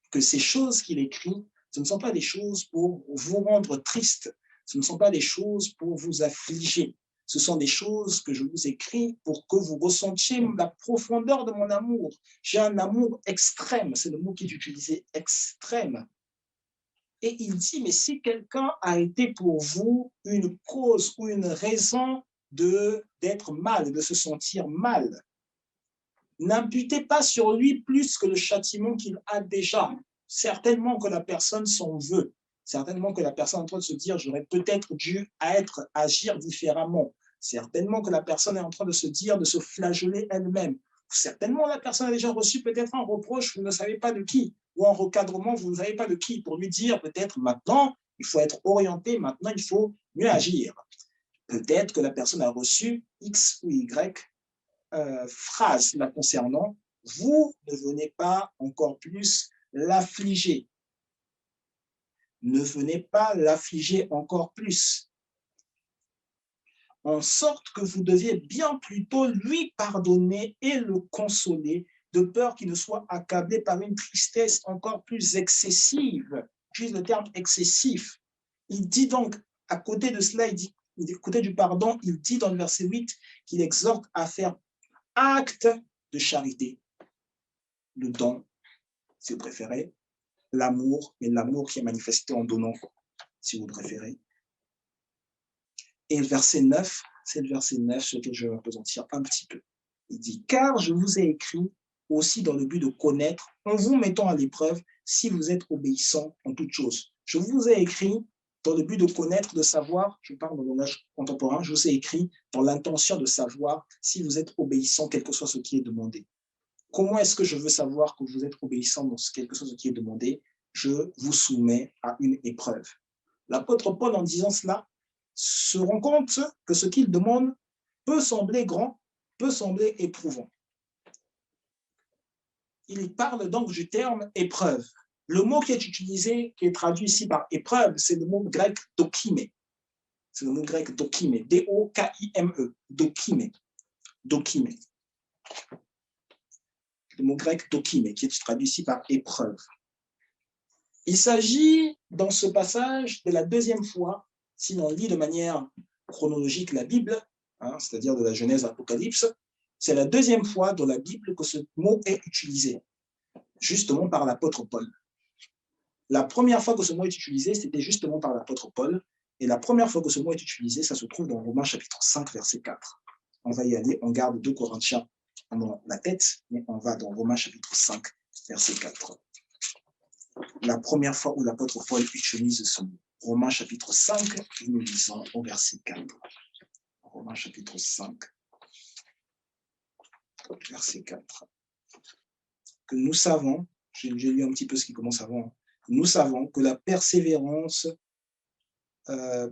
que ces choses qu'il écrit, ce ne sont pas des choses pour vous rendre triste, ce ne sont pas des choses pour vous affliger. Ce sont des choses que je vous écris pour que vous ressentiez la profondeur de mon amour. J'ai un amour extrême, c'est le mot qui est utilisé, extrême. Et il dit, mais si quelqu'un a été pour vous une cause ou une raison d'être mal, de se sentir mal, n'imputez pas sur lui plus que le châtiment qu'il a déjà. Certainement que la personne s'en veut. Certainement que la personne est en train de se dire, j'aurais peut-être dû agir différemment. Certainement que la personne est en train de se dire, de se flageller elle-même. Certainement, la personne a déjà reçu peut-être un reproche, vous ne savez pas de qui, ou un recadrement, vous ne savez pas de qui, pour lui dire peut-être maintenant, il faut être orienté, maintenant, il faut mieux agir. Peut-être que la personne a reçu X ou Y phrase la concernant, vous ne venez pas encore plus l'affliger. Ne venez pas l'affliger encore plus. En sorte que vous deviez bien plutôt lui pardonner et le consoler, de peur qu'il ne soit accablé par une tristesse encore plus excessive. J'utilise le terme excessif. Il dit donc, à côté de cela, à côté du pardon, il dit dans le verset 8 qu'il exhorte à faire acte de charité, le don, si vous préférez, l'amour, mais l'amour qui est manifesté en donnant, si vous préférez. Et le verset 9, c'est le verset 9 sur lequel je vais m'appesantir un petit peu. Il dit, car je vous ai écrit aussi dans le but de connaître, en vous mettant à l'épreuve, si vous êtes obéissants en toutes choses. Je vous ai écrit dans le but de connaître, de savoir, je parle dans le langage contemporain, je vous ai écrit dans l'intention de savoir si vous êtes obéissant, quel que soit ce qui est demandé. Comment est-ce que je veux savoir que vous êtes obéissant dans quel que soit ce qui est demandé? Je vous soumets à une épreuve. L'apôtre Paul, en disant cela, se rend compte que ce qu'il demande peut sembler grand, peut sembler éprouvant. Il parle donc du terme épreuve. Le mot qui est utilisé, qui est traduit ici par épreuve, c'est le mot grec dokime. C'est le mot grec dokime, D-O-K-I-M-E, dokime. Dokime. Le mot grec dokime, qui est traduit ici par épreuve. Il s'agit, dans ce passage, de la deuxième fois, si l'on lit de manière chronologique la Bible, hein, c'est-à-dire de la Genèse à l'Apocalypse, c'est la deuxième fois dans la Bible que ce mot est utilisé, justement par l'apôtre Paul. La première fois que ce mot est utilisé, c'était justement par l'apôtre Paul, et la première fois que ce mot est utilisé, ça se trouve dans Romains chapitre 5, verset 4. On va y aller, on garde 2 Corinthiens dans la tête, mais on va dans Romains chapitre 5, verset 4. La première fois où l'apôtre Paul utilise ce mot. Romains chapitre 5, nous lisons au verset 4. Romains chapitre 5, verset 4. Que nous savons, j'ai lu un petit peu ce qui commence avant, nous savons que la persévérance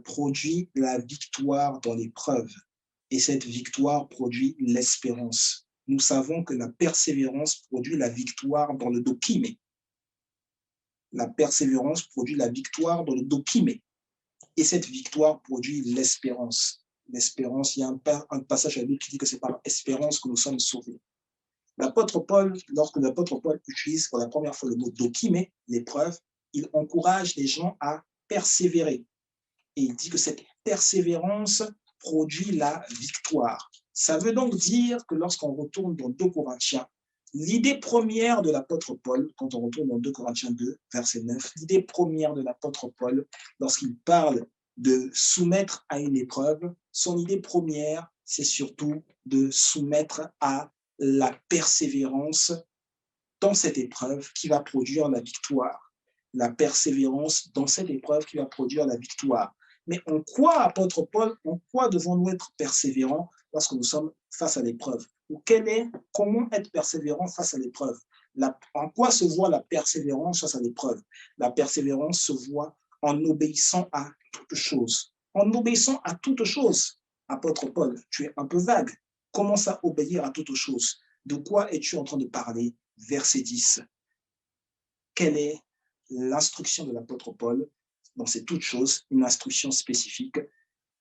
produit la victoire dans l'épreuve, et cette victoire produit l'espérance. Nous savons que la persévérance produit la victoire dans le dokime. La persévérance produit la victoire dans le dokime. Et cette victoire produit l'espérance. L'espérance, il y a un passage à la Bible qui dit que c'est par espérance que nous sommes sauvés. L'apôtre Paul, lorsque l'apôtre Paul utilise pour la première fois le mot dokime, l'épreuve, il encourage les gens à persévérer. Et il dit que cette persévérance produit la victoire. Ça veut donc dire que lorsqu'on retourne dans 2 Corinthiens, l'idée première de l'apôtre Paul, quand on retourne dans 2 Corinthiens 2, verset 9, l'idée première de l'apôtre Paul, lorsqu'il parle de soumettre à une épreuve, son idée première, c'est surtout de soumettre à la persévérance dans cette épreuve qui va produire la victoire. La persévérance dans cette épreuve qui va produire la victoire. Mais en quoi, apôtre Paul, en quoi devons-nous être persévérants lorsque nous sommes face à l'épreuve? Ou comment être persévérant face à l'épreuve? En quoi se voit la persévérance face à l'épreuve? La persévérance se voit en obéissant à toutes choses. En obéissant à toutes choses, apôtre Paul, tu es un peu vague. Comment ça, obéir à toutes choses? De quoi es-tu en train de parler? Verset 10. Quelle est l'instruction de l'apôtre Paul? Donc, c'est toute chose, une instruction spécifique.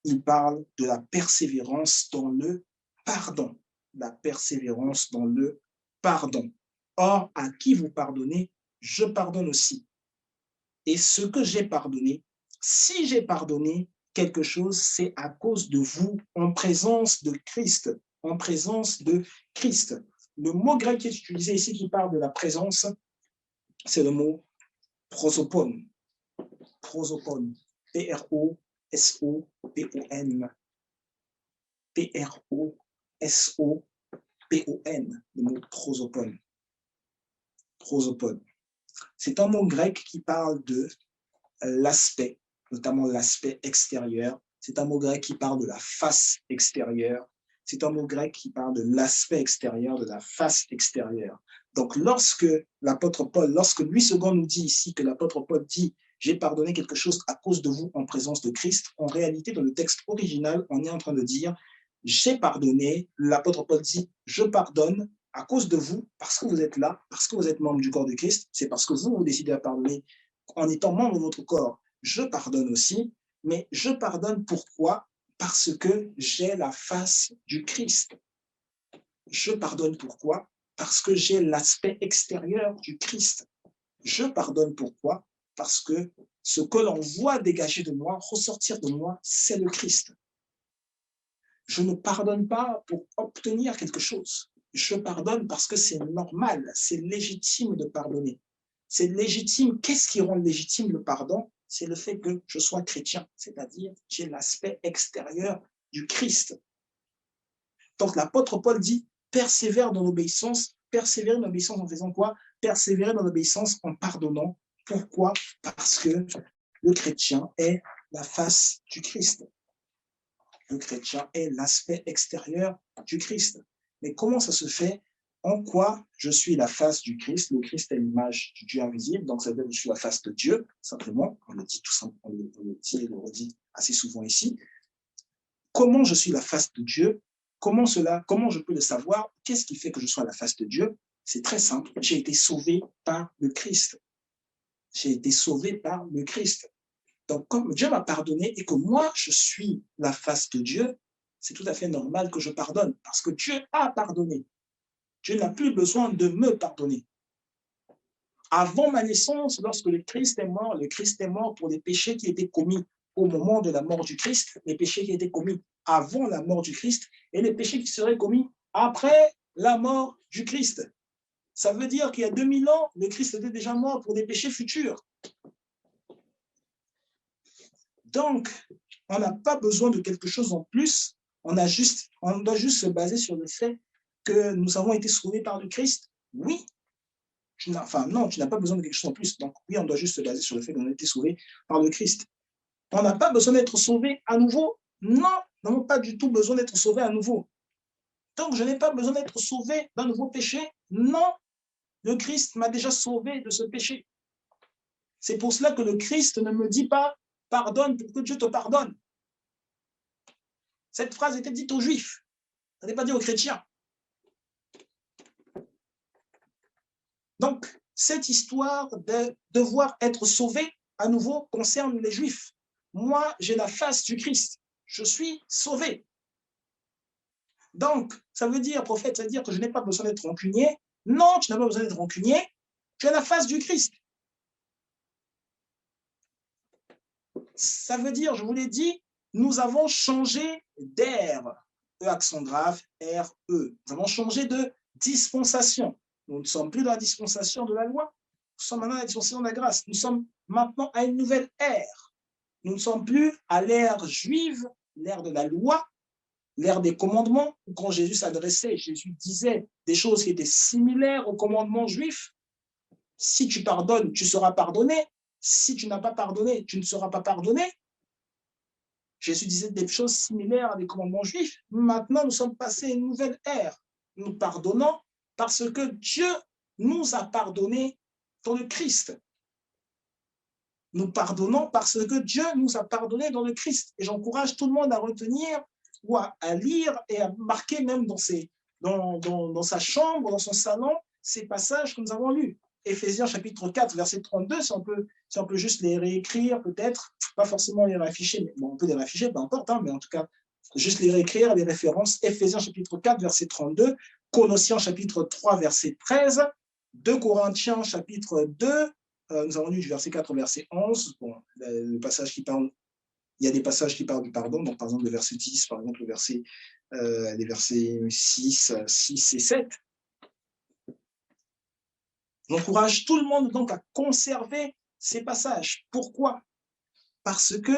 Il parle de la persévérance dans le pardon. La persévérance dans le pardon. Or, à qui vous pardonnez, je pardonne aussi. Et ce que j'ai pardonné, si j'ai pardonné quelque chose, c'est à cause de vous, en présence de Christ. En présence de Christ. Le mot grec qui est utilisé ici, qui parle de la présence, c'est le mot prosopon. Prosopon. P-R-O-S-O-P-O-N. P-R-O-S-O-P-O-N. Le mot prosopon. Prosopon. C'est un mot grec qui parle de l'aspect, notamment l'aspect extérieur. C'est un mot grec qui parle de la face extérieure. C'est un mot grec qui parle de l'aspect extérieur, de la face extérieure. Donc, lorsque l'apôtre Paul, lorsque Louis II nous dit ici que l'apôtre Paul dit « J'ai pardonné quelque chose à cause de vous en présence de Christ », en réalité, dans le texte original, on est en train de dire « J'ai pardonné », l'apôtre Paul dit « Je pardonne à cause de vous, parce que vous êtes là, parce que vous êtes membre du corps de Christ, c'est parce que vous décidez à pardonner en étant membre de votre corps. Je pardonne aussi, mais je pardonne pourquoi? Parce que j'ai la face du Christ. Je pardonne pourquoi? Parce que j'ai l'aspect extérieur du Christ. Je pardonne pourquoi? Parce que ce que l'on voit dégager de moi, ressortir de moi, c'est le Christ. Je ne pardonne pas pour obtenir quelque chose. Je pardonne parce que c'est normal, c'est légitime de pardonner. C'est légitime. Qu'est-ce qui rend légitime le pardon? C'est le fait que je sois chrétien, c'est-à-dire j'ai l'aspect extérieur du Christ. Donc l'apôtre Paul dit, persévère dans l'obéissance. Persévérer dans l'obéissance en faisant quoi? Persévérer dans l'obéissance en pardonnant. Pourquoi? Parce que le chrétien est la face du Christ. Le chrétien est l'aspect extérieur du Christ. Mais comment ça se fait? En quoi je suis la face du Christ? Le Christ est l'image du Dieu invisible, donc ça veut dire que je suis la face de Dieu, simplement. On le dit tout simplement, on le dit et le redit assez souvent ici. Comment je suis la face de Dieu? Comment je peux le savoir? Qu'est-ce qui fait que je sois la face de Dieu? C'est très simple. J'ai été sauvé par le Christ. J'ai été sauvé par le Christ. Donc, comme Dieu m'a pardonné et que moi, je suis la face de Dieu, c'est tout à fait normal que je pardonne parce que Dieu a pardonné. Dieu n'a plus besoin de me pardonner. Avant ma naissance, lorsque le Christ est mort pour les péchés qui étaient commis au moment de la mort du Christ, les péchés qui étaient commis avant la mort du Christ et les péchés qui seraient commis après la mort du Christ. Ça veut dire qu'il y a 2000 ans, le Christ était déjà mort pour des péchés futurs. Donc, on n'a pas besoin de quelque chose en plus. On doit juste se baser sur le fait que nous avons été sauvés par le Christ. Oui. Non, tu n'as pas besoin de quelque chose en plus. Donc, oui, on doit juste se baser sur le fait qu'on a été sauvés par le Christ. On n'a pas besoin d'être sauvés à nouveau. Non, nous n'avons pas du tout besoin d'être sauvés à nouveau. Donc, je n'ai pas besoin d'être sauvé d'un nouveau péché. Non, le Christ m'a déjà sauvé de ce péché. C'est pour cela que le Christ ne me dit pas « pardonne pour que Dieu te pardonne ». Cette phrase était dite aux Juifs. Elle n'est pas dite aux chrétiens. Donc, cette histoire de devoir être sauvé à nouveau concerne les Juifs. Moi, j'ai la face du Christ. Je suis sauvé. Donc, ça veut dire, prophète, ça veut dire que je n'ai pas besoin d'être rancunier. Non, tu n'as pas besoin d'être rancunier. Tu as la face du Christ. Ça veut dire, je vous l'ai dit, nous avons changé d'air. E accent grave, R, E. Nous avons changé de dispensation. Nous ne sommes plus dans la dispensation de la loi. Nous sommes maintenant dans la dispensation de la grâce. Nous sommes maintenant à une nouvelle ère. Nous ne sommes plus à l'ère juive, l'ère de la loi, l'ère des commandements, où quand Jésus s'adressait, Jésus disait des choses qui étaient similaires aux commandements juifs. Si tu pardonnes, tu seras pardonné. Si tu n'as pas pardonné, tu ne seras pas pardonné. Jésus disait des choses similaires à des commandements juifs. Maintenant, nous sommes passés à une nouvelle ère. Nous pardonnons parce que Dieu nous a pardonné dans le Christ. Nous pardonnons parce que Dieu nous a pardonné dans le Christ. Et j'encourage tout le monde à retenir ou à lire et à marquer même dans sa chambre, dans son salon, ces passages que nous avons lus. Éphésiens chapitre 4, verset 32, si on peut juste les réécrire peut-être, pas forcément les réafficher, mais bon, on peut les réafficher, peu importe, mais en tout cas, juste les réécrire, les références. Éphésiens chapitre 4, verset 32, Colossiens chapitre 3, verset 13, 2 Corinthiens chapitre 2, nous avons lu du verset 4 au verset 11, bon, le passage qui parle, il y a des passages qui parlent du pardon, donc par exemple le verset 10, par exemple les versets 6 et 7. J'encourage tout le monde donc à conserver ces passages. Pourquoi? Parce que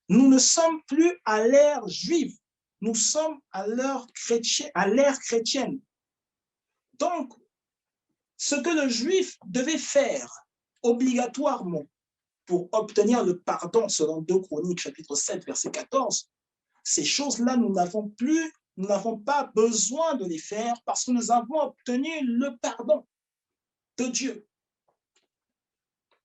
nous ne sommes plus à l'ère juive, nous sommes à l'ère chrétienne. Donc, ce que le juif devait faire obligatoirement pour obtenir le pardon, selon 2 Chroniques, chapitre 7, verset 14, ces choses-là, nous n'avons pas besoin de les faire parce que nous avons obtenu le pardon de Dieu.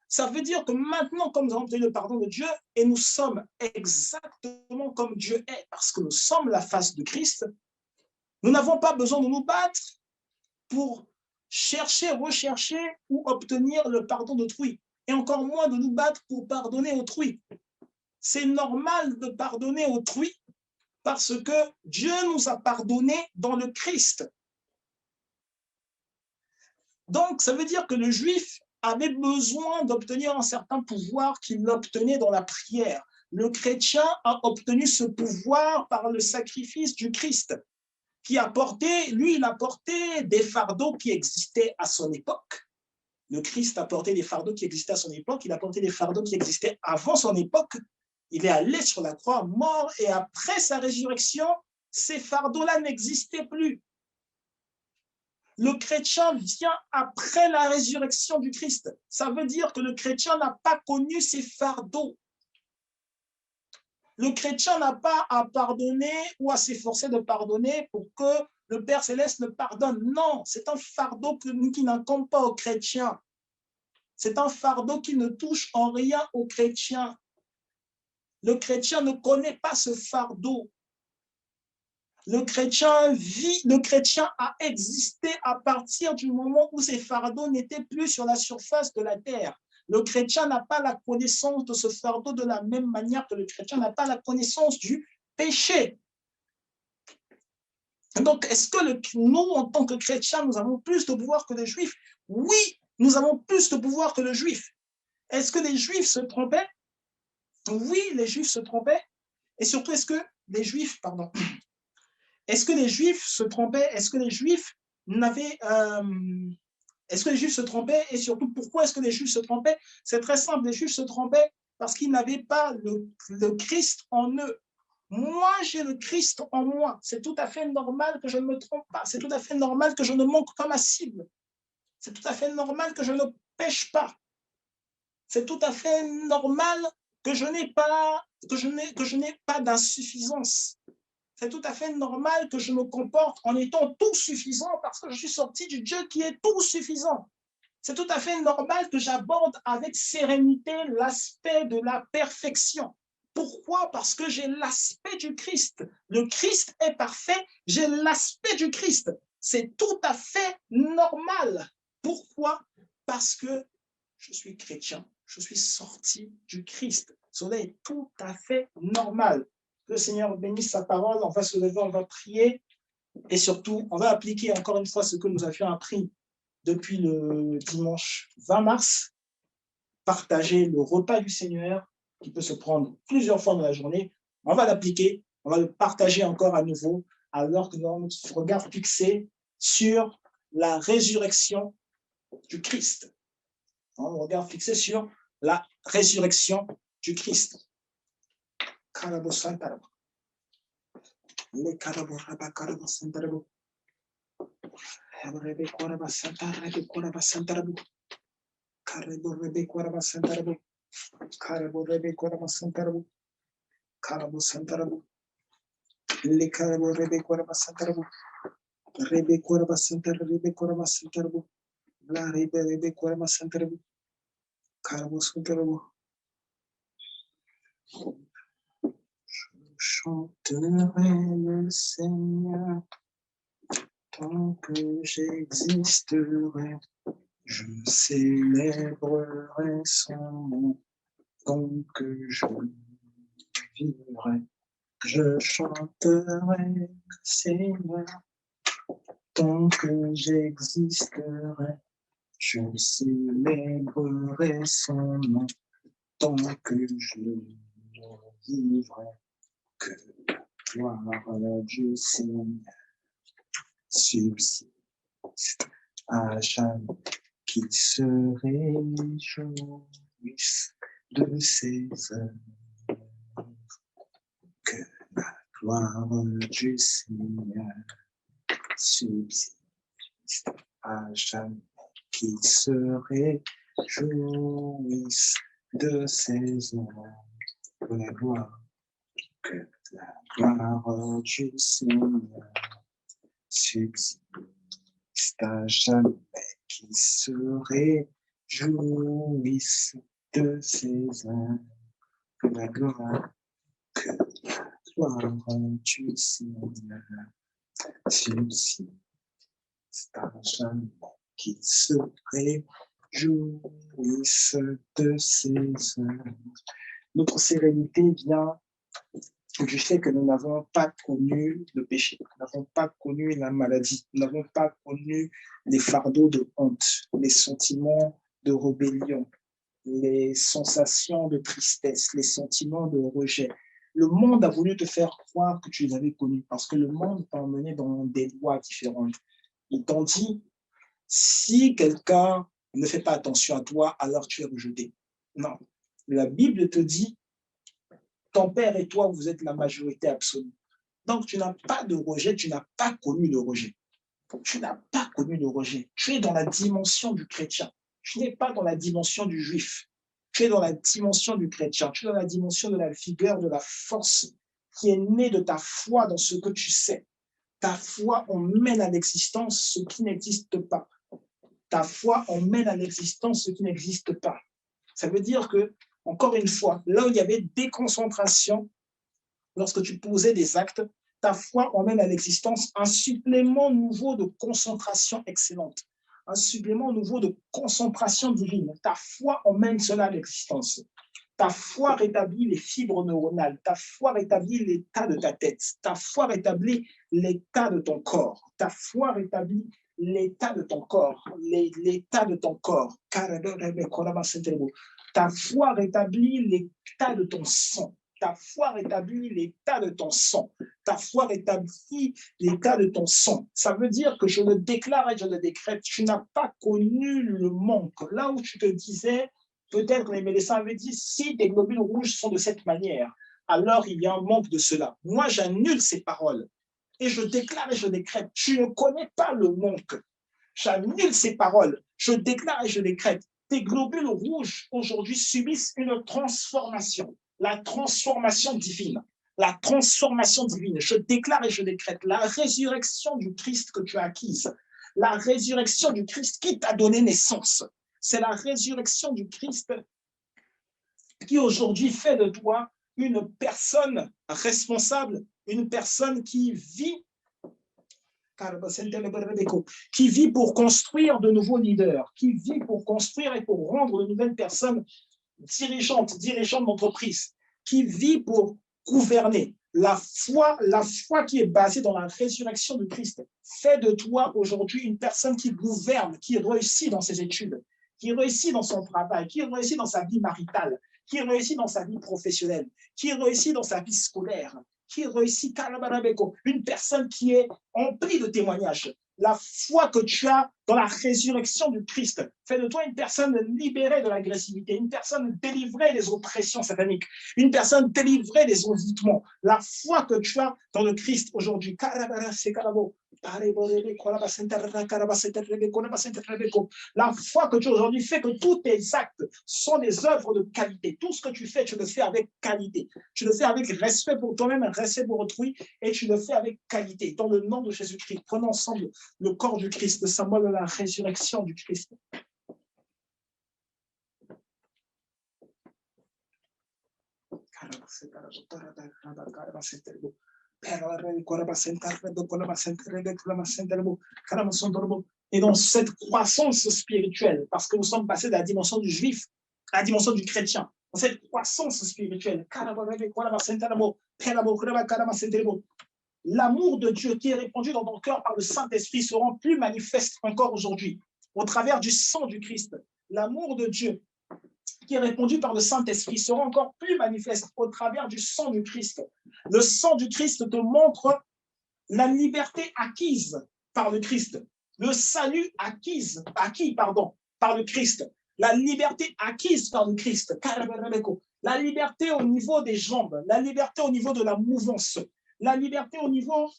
Ça veut dire que maintenant, comme nous avons obtenu le pardon de Dieu, et nous sommes exactement comme Dieu est, parce que nous sommes la face de Christ, nous n'avons pas besoin de nous battre pour rechercher ou obtenir le pardon d'autrui, et encore moins de nous battre pour pardonner autrui. C'est normal de pardonner autrui parce que Dieu nous a pardonné dans le Christ. Donc, ça veut dire que le juif avait besoin d'obtenir un certain pouvoir qu'il obtenait dans la prière. Le chrétien a obtenu ce pouvoir par le sacrifice du Christ, qui a porté, lui, il a porté des fardeaux qui existaient à son époque. Le Christ a porté des fardeaux qui existaient à son époque, il a porté des fardeaux qui existaient avant son époque. Il est allé sur la croix, mort, et après sa résurrection, ces fardeaux-là n'existaient plus. Le chrétien vient après la résurrection du Christ. Ça veut dire que le chrétien n'a pas connu ces fardeaux. Le chrétien n'a pas à pardonner ou à s'efforcer de pardonner pour que le Père Céleste le pardonne. Non, c'est un fardeau qui n'incombe pas aux chrétiens. C'est un fardeau qui ne touche en rien aux chrétiens. Le chrétien ne connaît pas ce fardeau. Le chrétien a existé à partir du moment où ces fardeaux n'étaient plus sur la surface de la terre. Le chrétien n'a pas la connaissance de ce fardeau de la même manière que le chrétien n'a pas la connaissance du péché. Donc, est-ce que nous, en tant que chrétiens, nous avons plus de pouvoir que les juifs? Oui, nous avons plus de pouvoir que les juifs. Est-ce que les juifs se trompaient? Oui, les juifs se trompaient. Et surtout, est-ce que les juifs se trompaient? Est-ce que les juifs n'avaient... est-ce que les juifs se trompaient? Et surtout, pourquoi est-ce que les juifs se trompaient? C'est très simple, les juifs se trompaient parce qu'ils n'avaient pas le Christ en eux. Moi, j'ai le Christ en moi. C'est tout à fait normal que je ne me trompe pas. C'est tout à fait normal que je ne manque pas ma cible. C'est tout à fait normal que je ne pêche pas. C'est tout à fait normal que je n'ai pas d'insuffisance. C'est tout à fait normal que je me comporte en étant tout suffisant parce que je suis sorti du Dieu qui est tout suffisant. C'est tout à fait normal que j'aborde avec sérénité l'aspect de la perfection. Pourquoi? Parce que j'ai l'aspect du Christ. Le Christ est parfait, j'ai l'aspect du Christ. C'est tout à fait normal. Pourquoi? Parce que je suis chrétien, je suis sorti du Christ. Cela est tout à fait normal. Que le Seigneur bénisse sa parole, on va se lever, on va prier et surtout, on va appliquer encore une fois ce que nous avions appris depuis le dimanche 20 mars, partager le repas du Seigneur qui peut se prendre plusieurs fois dans la journée. On va l'appliquer, on va le partager encore à nouveau alors que nous avons notre regard fixé sur la résurrection du Christ. Un regard fixé sur la résurrection du Christ. Je chanterai le Seigneur tant que j'existerai. Je célébrerai son nom tant que je vivrai. Je chanterai le Seigneur tant que j'existerai. Je célébrerai son nom tant que je vivrai. Que la gloire du Seigneur subsiste à jamais, qu'il se réjouisse de ses œuvres. Que la gloire du Seigneur subsiste à jamais, qu'il se réjouisse de ses œuvres. Que la gloire du Seigneur subsiste à jamais, qu'il se réjouisse de ses œuvres. Que la gloire du Seigneur subsiste à jamais, qu'il se réjouisse de ses œuvres. Notre sérénité vient du fait que nous n'avons pas connu le péché, nous n'avons pas connu la maladie, nous n'avons pas connu les fardeaux de honte, les sentiments de rébellion, les sensations de tristesse, les sentiments de rejet. Le monde a voulu te faire croire que tu les avais connus parce que le monde t'a emmené dans des lois différentes. Ils t'ont dit, si quelqu'un ne fait pas attention à toi, alors tu es rejeté. Non. La Bible te dit, ton père et toi, vous êtes la majorité absolue. Donc, tu n'as pas de rejet, tu n'as pas connu le rejet. Tu n'as pas connu le rejet. Tu es dans la dimension du chrétien. Tu n'es pas dans la dimension du juif. Tu es dans la dimension du chrétien. Tu es dans la dimension de la vigueur, de la force qui est née de ta foi dans ce que tu sais. Ta foi emmène à l'existence ce qui n'existe pas. Ta foi emmène à l'existence ce qui n'existe pas. Ça veut dire que, encore une fois, là où il y avait déconcentration, lorsque tu posais des actes, ta foi emmène à l'existence un supplément nouveau de concentration excellente, un supplément nouveau de concentration divine. Ta foi emmène cela à l'existence. Ta foi rétablit les fibres neuronales. Ta foi rétablit l'état de ta tête. Ta foi rétablit l'état de ton corps. Ta foi rétablit l'état de ton corps. L'état de ton corps. Ta foi rétablit l'état de ton sang. Ta foi rétablit l'état de ton sang. Ta foi rétablit l'état de ton sang. Ça veut dire que je le déclare et je le décrète. Tu n'as pas connu le manque. Là où tu te disais, peut-être les médecins avaient dit, si tes globules rouges sont de cette manière, alors il y a un manque de cela. Moi, j'annule ces paroles et je déclare et je décrète. Tu ne connais pas le manque. J'annule ces paroles. Je déclare et je décrète. Tes globules rouges aujourd'hui subissent une transformation. La transformation divine. La transformation divine. Je déclare et je décrète la résurrection du Christ que tu as acquise. La résurrection du Christ qui t'a donné naissance. C'est la résurrection du Christ qui aujourd'hui fait de toi une personne responsable, une personne qui vit pour construire de nouveaux leaders, qui vit pour construire et pour rendre de nouvelles personnes dirigeants d'entreprise, qui vit pour gouverner. La foi qui est basée dans la résurrection de Christ fait de toi aujourd'hui une personne qui gouverne, qui réussit dans ses études, qui réussit dans son travail, qui réussit dans sa vie maritale, qui réussit dans sa vie professionnelle, qui réussit dans sa vie scolaire, qui réussit, une personne qui est emplie de témoignages. La foi que tu as dans la résurrection du Christ fait de toi une personne libérée de l'agressivité, une personne délivrée des oppressions sataniques, une personne délivrée des envoûtements. La foi que tu as dans le Christ aujourd'hui. La foi que tu as aujourd'hui fait que tous tes actes sont des œuvres de qualité. Tout ce que tu fais, tu le fais avec qualité. Tu le fais avec respect pour toi-même, respect pour autrui, et tu le fais avec qualité. Dans le nom de Jésus-Christ, prenons ensemble le corps du Christ, le symbole de la résurrection du Christ. Et dans cette croissance spirituelle, parce que nous sommes passés de la dimension du juif à la dimension du chrétien, dans cette croissance spirituelle, l'amour de Dieu qui est répandu dans ton cœur par le Saint-Esprit se rend plus manifeste encore aujourd'hui, au travers du sang du Christ. L'amour de Dieu qui est répandu par le Saint-Esprit sera encore plus manifeste au travers du sang du Christ. Le sang du Christ te montre la liberté acquise par le Christ, le salut acquis par le Christ, la liberté acquise par le Christ, la liberté au niveau des jambes, la liberté au niveau de la mouvance, la liberté au niveau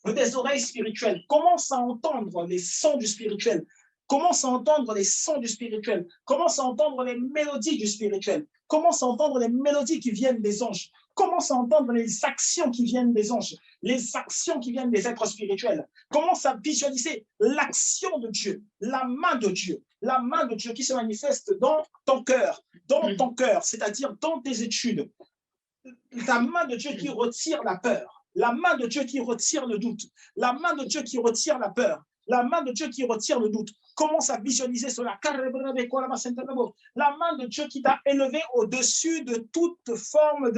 des oreilles spirituelles. Commence à entendre les sons du spirituel. Commence à entendre les sons du spirituel. Commence à entendre les mélodies du spirituel. Commence à entendre les mélodies qui viennent des anges. Commence à entendre les actions qui viennent des anges, les actions qui viennent des êtres spirituels. Commence à visualiser l'action de Dieu, la main de Dieu qui se manifeste dans ton cœur, c'est-à-dire dans tes études. La main de Dieu qui retire la peur, la main de Dieu qui retire le doute, la main de Dieu qui retire la peur, la main de Dieu qui retire le doute. Commence à visualiser cela. La main de Dieu qui t'a élevé au-dessus de toute forme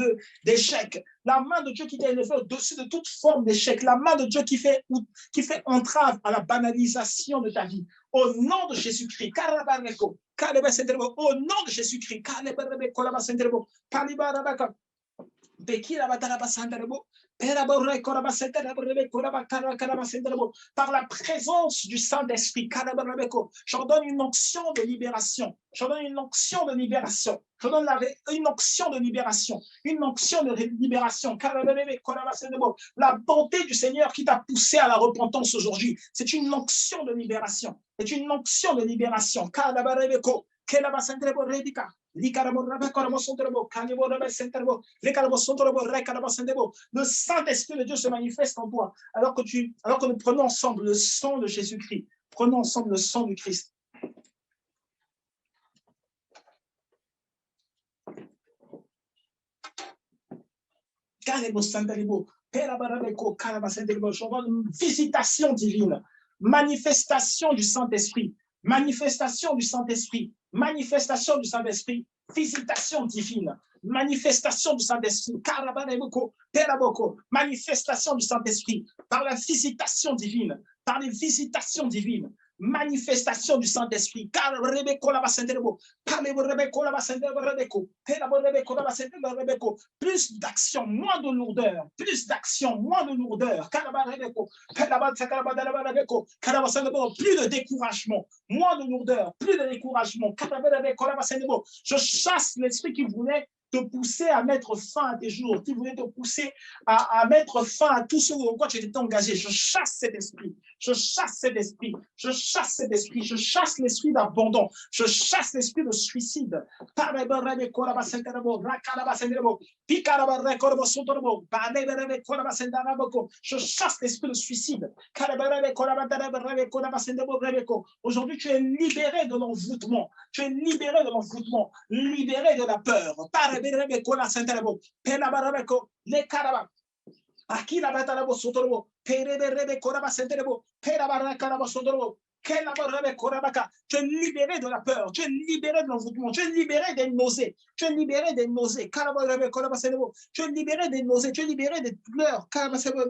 d'échec. La main de Dieu qui t'a élevé au-dessus de toute forme d'échec. La main de Dieu qui fait entrave à la banalisation de ta vie. Au nom de Jésus-Christ. Au nom de Jésus-Christ. Par la présence du Saint-Esprit, j'ordonne une onction de libération. J'ordonne une onction de libération. J'ordonne une onction de libération. Une onction de libération. La bonté du Seigneur qui t'a poussé à la repentance aujourd'hui, c'est une onction de libération. C'est une onction de libération. Le Saint-Esprit de Dieu se manifeste en toi alors que nous prenons ensemble le sang de Jésus-Christ. Prenons ensemble le sang du Christ. J'envoie une visitation divine. Manifestation du Saint-Esprit. Manifestation du Saint-Esprit. Manifestation du Saint-Esprit. Visitation divine. Manifestation du Saint-Esprit. Manifestation du Saint-Esprit. Par la visitation divine. Par les visitations divines. Manifestation du Saint-Esprit. Plus d'action, moins de lourdeur. Plus d'action, moins de lourdeur. Plus de découragement, moins de lourdeur, plus de découragement. Je chasse l'esprit qui voulait te pousser à mettre fin à tes jours, qui voulait te pousser à mettre fin à tout ce dans quoi tu étais engagé. Je chasse cet esprit. Je chasse cet esprit. Je chasse cet esprit. Je chasse l'esprit d'abandon. Je chasse l'esprit de suicide. Je chasse l'esprit de suicide. Aujourd'hui, tu es libéré de l'envoûtement. Tu es libéré de l'envoûtement. Libéré de la peur. Les carabas. Aquí la batalla de Sotorobo, Perebe Koraba Senterebo, Perabara Karaba Sotorobo, tu es libéré de la peur, tu es libéré de l'envoûtement, tu es libéré des nausées, tu es libéré des nausées, tu es libéré des nausées, tu es libéré des douleurs,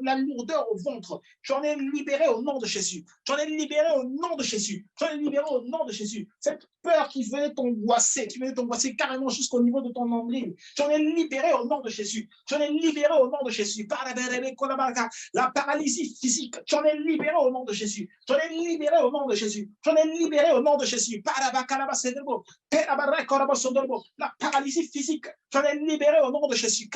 la lourdeur au ventre. J'en ai libéré au nom de Jésus. J'en ai libéré au nom de Jésus. J'en ai libéré au nom de Jésus. Cette peur qui venait t'angoisser, carrément jusqu'au niveau de ton nombril. J'en ai libéré au nom de Jésus. J'en ai libéré au nom de Jésus. La paralysie physique, j'en ai libéré au nom de Jésus. J'en ai libéré au nom de Jésus. J'en ai libéré au nom de Jésus. La paralysie physique, j'en ai libéré au nom de Jésus.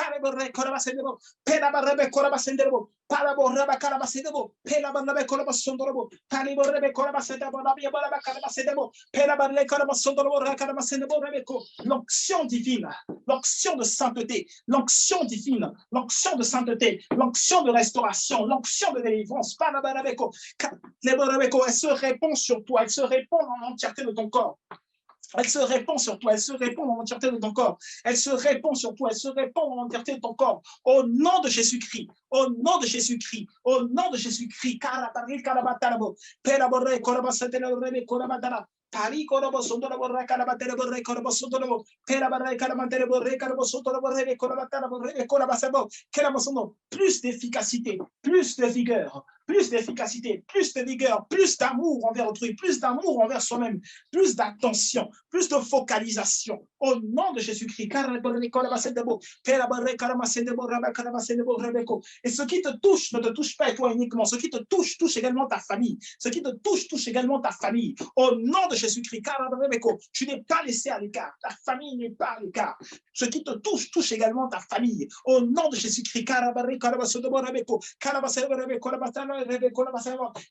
L'onction divine, l'onction de sainteté, l'onction divine, l'onction de sainteté, l'onction de restauration, l'onction de délivrance, elle se répand sur toi, elle se répand dans l'entièreté de ton corps. Elle se répand sur toi, elle se répand dans l'entièreté de ton corps. Elle se répand sur toi, elle se répand dans l'entièreté de ton corps. Au nom de Jésus-Christ, au nom de Jésus-Christ, au nom de Jésus-Christ. Pari korobo sondoro borre karabatere borre korobo sondoro pera barre karabatere borre korobo sondoro borre korobatara borre korabasabo kerabosondo. Plus d'efficacité, plus de vigueur, plus d'efficacité, plus de vigueur, plus d'amour envers autrui, plus d'amour envers soi-même, plus d'attention, plus de focalisation. Au nom de Jésus-Christ. Et ce qui te touche ne te touche pas toi uniquement. Ce qui te touche, touche également ta famille. Ce qui te touche, touche également ta famille. Au nom de Jésus-Christ. Tu n'es pas laissé à l'écart. Ta famille n'est pas à l'écart. Ce qui te touche, touche également ta famille. Au nom de Jésus-Christ.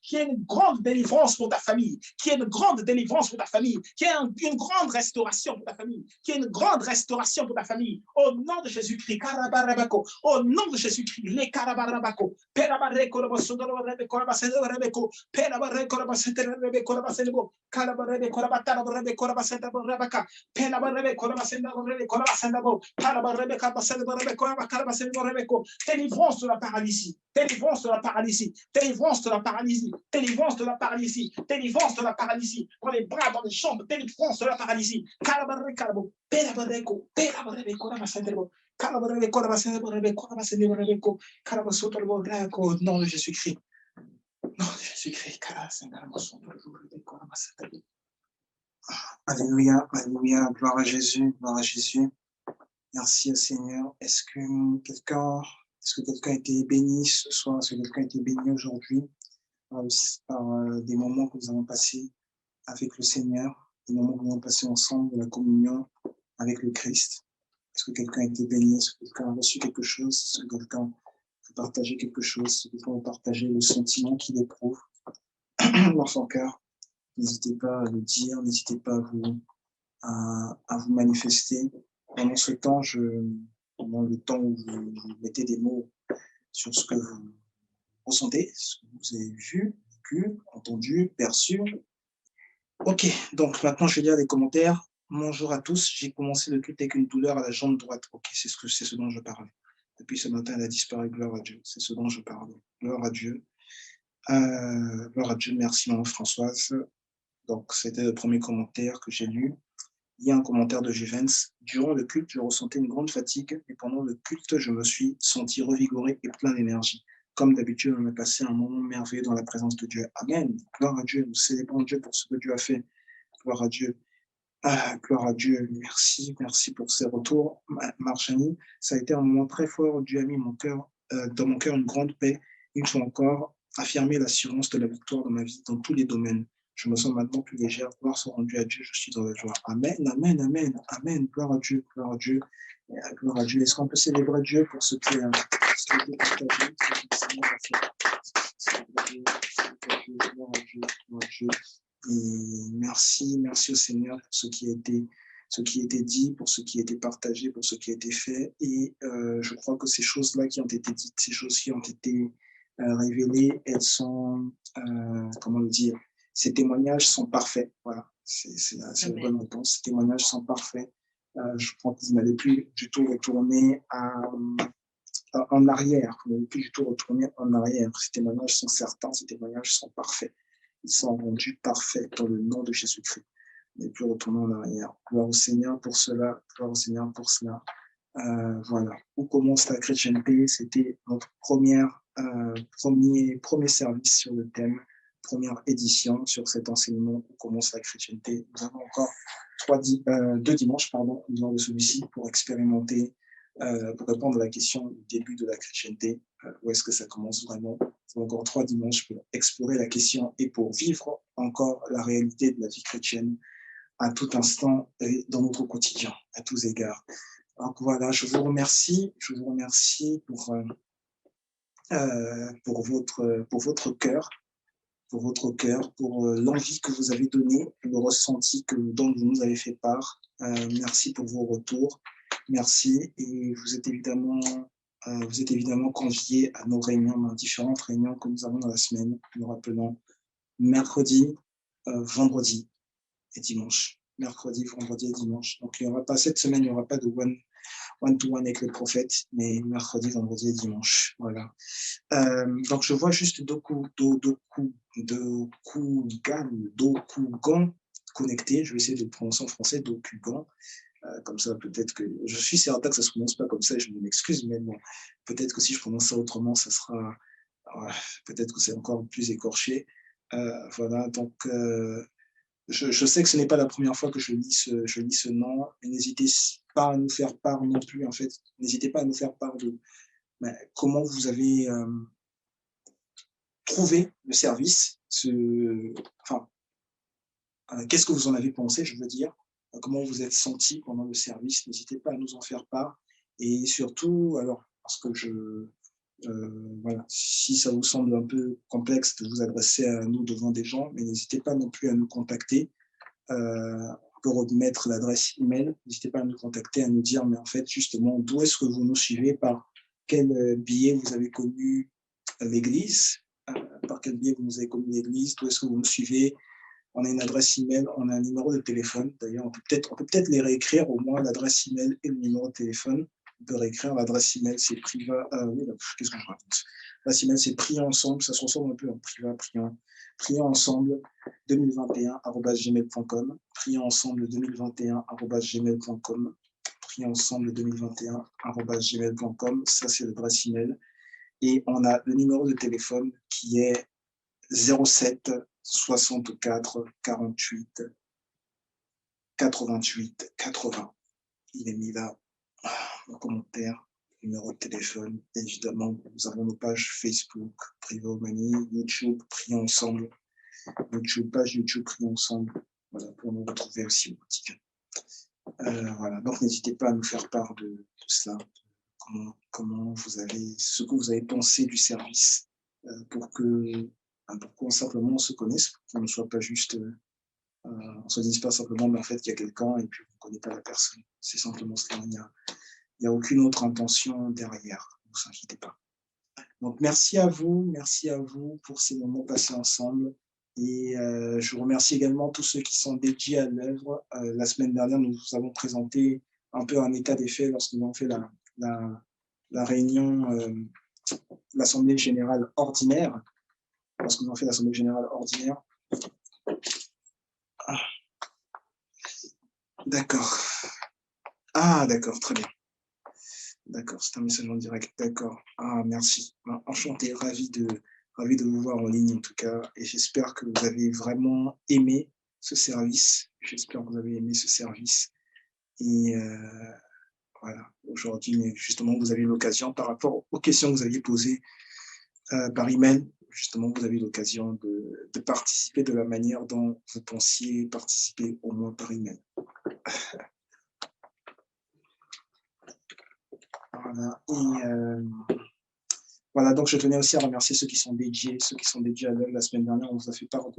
Qui est une grande délivrance pour ta famille. Qui est une grande délivrance pour ta famille. Qui est une grande restauration pour ta famille. Qui est une grande restauration pour ta famille. Au nom de Jésus-Christ. Au nom de Jésus-Christ. Les Karabarabako. Délivrance de la paralysie. Délivrance de la paralysie. Délivrance de la paralysie. Délivrance de la paralysie. Délivrance de la paralysie. Dans les bras, dans les jambes. Délivrance de la paralysie. Nom de Jésus-Christ. Nom de Jésus-Christ. Alléluia, alléluia, gloire à Jésus, gloire à Jésus. Merci au Seigneur. Est-ce que quelqu'un a été béni ce soir? Est-ce que quelqu'un a été béni aujourd'hui par des moments que nous avons passés avec le Seigneur, des moments que nous avons passés ensemble, de la communion avec le Christ? Est-ce que quelqu'un a été béni? Est-ce que quelqu'un a reçu quelque chose? Est-ce que quelqu'un a partagé quelque chose? Est-ce que quelqu'un a partagé le sentiment qu'il éprouve dans son cœur? N'hésitez pas à le dire, n'hésitez pas à vous manifester. Pendant ce temps, pendant le temps où vous mettez des mots sur ce que vous ressentez, ce que vous avez vu, vécu, entendu, perçu. Ok, donc maintenant je vais lire les commentaires. Bonjour à tous, j'ai commencé le culte avec une douleur à la jambe droite. Ok, c'est ce dont je parle. Depuis ce matin, elle a disparu, gloire à Dieu. C'est ce dont je parle. Gloire à Dieu. Gloire à Dieu, merci maman Françoise. Donc, c'était le premier commentaire que j'ai lu. Il y a un commentaire de Juvens. Durant le culte, je ressentais une grande fatigue et pendant le culte, je me suis senti revigoré et plein d'énergie. Comme d'habitude, on a passé un moment merveilleux dans la présence de Dieu. Amen. Gloire à Dieu. Nous célébrons Dieu pour ce que Dieu a fait. Gloire à Dieu. Ah, gloire à Dieu. Merci, merci pour ces retours. Marjani, ça a été un moment très fort. Dieu a mis dans mon cœur une grande paix. Une fois encore, affirmer l'assurance de la victoire dans ma vie, dans tous les domaines. Je me sens maintenant plus légère. Gloire soit rendue à Dieu. Je suis dans la joie. Amen, amen, amen, amen. Gloire à Dieu, gloire à Dieu. Gloire à Dieu. Est-ce qu'on peut célébrer Dieu pour ce qui a été partagé, ce qui gloire à Dieu, gloire à Dieu. Et merci, merci au Seigneur pour ce qui a été dit, pour ce qui a été partagé, pour ce qui a été fait. Et je crois que ces choses-là qui ont été dites, ces choses qui ont été révélées, elles sont, comment le dire, ces témoignages sont parfaits. Voilà, c'est la bonne réponse. Ces témoignages sont parfaits. Je crois que vous n'allez plus du tout retourner en arrière. Vous n'allez plus du tout retourner en arrière. Ces témoignages sont certains, ces témoignages sont parfaits. Ils sont rendus parfaits dans le nom de Jésus-Christ. Vous n'allez plus retourner en arrière. Gloire au Seigneur pour cela. Gloire au Seigneur pour cela. Voilà. Où commence la chrétienté? C'était notre premier service sur le thème, première édition sur cet enseignement où commence la chrétienté. Nous avons encore 2 dimanches, pardon, lors de celui-ci pour expérimenter, pour répondre à la question du début de la chrétienté. Où est-ce que ça commence vraiment? Nous avons encore 3 dimanches pour explorer la question et pour vivre encore la réalité de la vie chrétienne à tout instant et dans notre quotidien, à tous égards. Donc voilà, je vous remercie pour votre cœur, pour l'envie que vous avez donnée, le ressenti dont vous nous avez fait part. Merci pour vos retours, merci. Et vous êtes évidemment conviés à nos réunions, à différentes réunions que nous avons dans la semaine. Nous rappelons mercredi, vendredi et dimanche. Mercredi, vendredi et dimanche. Donc il n'y aura pas cette semaine, il n'y aura pas de one-to-one avec le prophète, mais mercredi, vendredi et dimanche. Voilà. Donc, je vois juste Dokugan connecté. Je vais essayer de le prononcer en français, Dokugan. Comme ça, peut-être que... Je suis certain que ça ne se prononce pas comme ça et je m'excuse, mais bon, peut-être que si je prononce ça autrement, ça sera... peut-être que c'est encore plus écorché. Voilà, donc... Je sais que ce n'est pas la première fois que je lis ce nom, mais n'hésitez pas à nous faire part non plus, en fait. N'hésitez pas à nous faire part de comment vous avez trouvé le service, qu'est-ce que vous en avez pensé, je veux dire, comment vous êtes senti pendant le service. N'hésitez pas à nous en faire part. Et surtout, alors, parce que voilà, si ça vous semble un peu complexe de vous adresser à nous devant des gens, mais n'hésitez pas non plus à nous contacter. On peut remettre l'adresse email. N'hésitez pas à nous contacter, à nous dire, mais en fait, justement, d'où est-ce que vous nous suivez, par quel biais vous avez connu l'Église, par quel biais vous nous avez connu l'Église, d'où est-ce que vous nous suivez. On a une adresse email, on a un numéro de téléphone. D'ailleurs, on peut peut-être les réécrire, au moins l'adresse email et le numéro de téléphone. On peut réécrire l'adresse email, c'est privat. Oui, qu'est-ce que je raconte? L'adresse email, c'est prier ensemble. Ça se ressemble un peu en privat, prier ensemble 2021@gmail.com. Prier ensemble 2021@gmail.com. Prier ensemble 2021@gmail.com. Ça, c'est l'adresse email. Et on a le numéro de téléphone qui est 07 64 48 88 80. Il est mis là en commentaire, numéro de téléphone. Évidemment, nous avons nos pages Facebook, Privomanie, YouTube, Prions ensemble. Page YouTube, Prions ensemble. Voilà, pour nous retrouver aussi au quotidien. Voilà, donc n'hésitez pas à nous faire part de cela, comment ce que vous avez pensé du service, pour qu'on simplement se connaisse, pour qu'on ne soit pas juste, on ne se dise pas simplement, mais en fait, il y a quelqu'un et puis on ne connaît pas la personne. C'est simplement cela. Il n'y a aucune autre intention derrière. Ne vous inquiétez pas. Donc, merci à vous pour ces moments passés ensemble. Et je remercie également tous ceux qui sont dédiés à l'œuvre. La semaine dernière, nous vous avons présenté un peu un état des faits lorsque nous avons fait la réunion, l'Assemblée générale ordinaire. lorsque nous avons fait l'Assemblée générale ordinaire. Ah, d'accord. Ah, d'accord, très bien. D'accord, c'est un message en direct. D'accord. Ah, merci. Enchanté, ravi de vous voir en ligne en tout cas. Et j'espère que vous avez vraiment aimé ce service. J'espère que vous avez aimé ce service. Et voilà, aujourd'hui, justement, vous avez l'occasion, par rapport aux questions que vous aviez posées par email, justement, vous avez l'occasion de participer de la manière dont vous pensiez participer au moins par email. Voilà. Et voilà, donc je tenais aussi à remercier ceux qui sont dédiés à l'œuvre. La semaine dernière, on vous a fait part un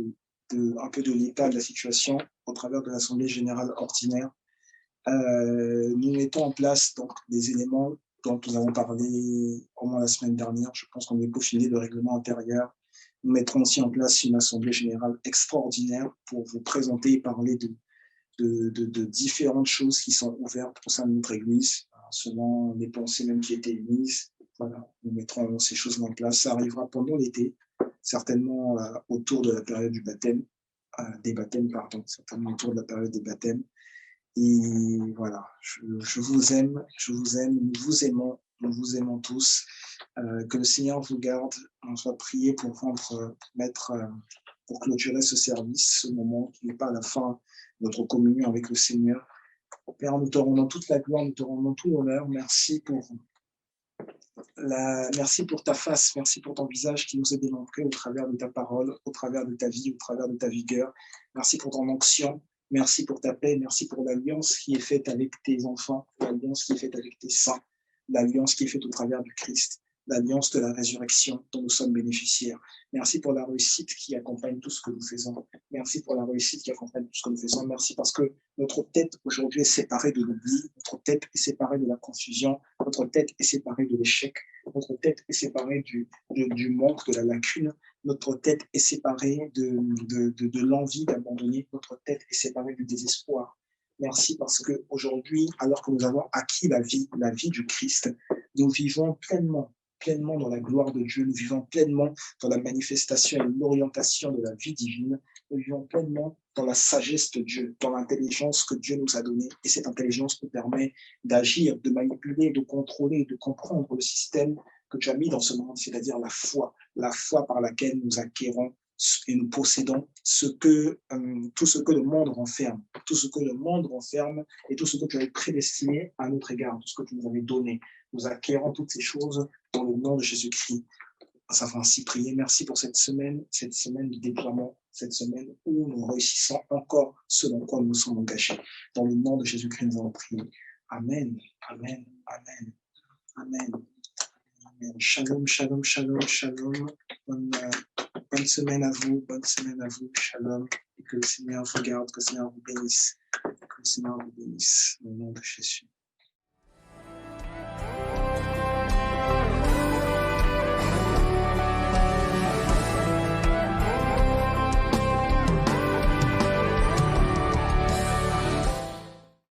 peu de l'état de la situation au travers de l'Assemblée générale ordinaire. Nous mettons en place donc des éléments dont nous avons parlé au moins la semaine dernière. Je pense qu'on est peaufiné le règlement intérieur. Nous mettrons aussi en place une Assemblée générale extraordinaire pour vous présenter et parler de différentes choses qui sont ouvertes au sein de notre Église, selon les pensées même qui étaient émises. Voilà, nous mettrons ces choses en place. Ça arrivera pendant l'été, certainement autour de la période du baptême, des baptêmes, pardon, certainement autour de la période des baptêmes. Et voilà, je vous aime, nous vous aimons tous. Que le Seigneur vous garde. On va prier pour pour clôturer ce service, ce moment qui n'est pas à la fin de notre communion avec le Seigneur. Père, nous te rendons toute la gloire, nous te rendons tout l'honneur. Merci pour ta face, merci pour ton visage qui nous est démontré au travers de ta parole, au travers de ta vie, au travers de ta vigueur. Merci pour ton onction, merci pour ta paix, merci pour l'alliance qui est faite avec tes enfants, l'alliance qui est faite avec tes saints, l'alliance qui est faite au travers du Christ, l'alliance de la résurrection dont nous sommes bénéficiaires. Merci pour la réussite qui accompagne tout ce que nous faisons. Merci pour la réussite qui accompagne tout ce que nous faisons. Merci parce que notre tête aujourd'hui est séparée de l'oubli, notre tête est séparée de la confusion, notre tête est séparée de l'échec, notre tête est séparée du manque, de la lacune, notre tête est séparée de l'envie d'abandonner, notre tête est séparée du désespoir. Merci parce qu'aujourd'hui, alors que nous avons acquis la vie du Christ, nous vivons pleinement dans la gloire de Dieu, nous vivons pleinement dans la manifestation et l'orientation de la vie divine, nous vivons pleinement dans la sagesse de Dieu, dans l'intelligence que Dieu nous a donnée. Et cette intelligence nous permet d'agir, de manipuler, de contrôler, de comprendre le système que tu as mis dans ce monde, c'est-à-dire la foi par laquelle nous acquérons et nous possédons tout ce que le monde renferme, tout ce que le monde renferme et tout ce que tu avais prédestiné à notre égard, tout ce que tu nous avais donné. Nous acquérons toutes ces choses dans le nom de Jésus-Christ. Ça va ainsi prier. Merci pour cette semaine de déploiement, cette semaine où nous réussissons encore ce dans quoi nous nous sommes engagés. Dans le nom de Jésus-Christ, nous allons prier. Amen, amen, amen, amen. Amen. Shalom, shalom, shalom, shalom. Bonne semaine à vous, shalom. Et que le Seigneur vous garde, que le Seigneur vous bénisse, que le Seigneur vous bénisse. Au nom de Jésus.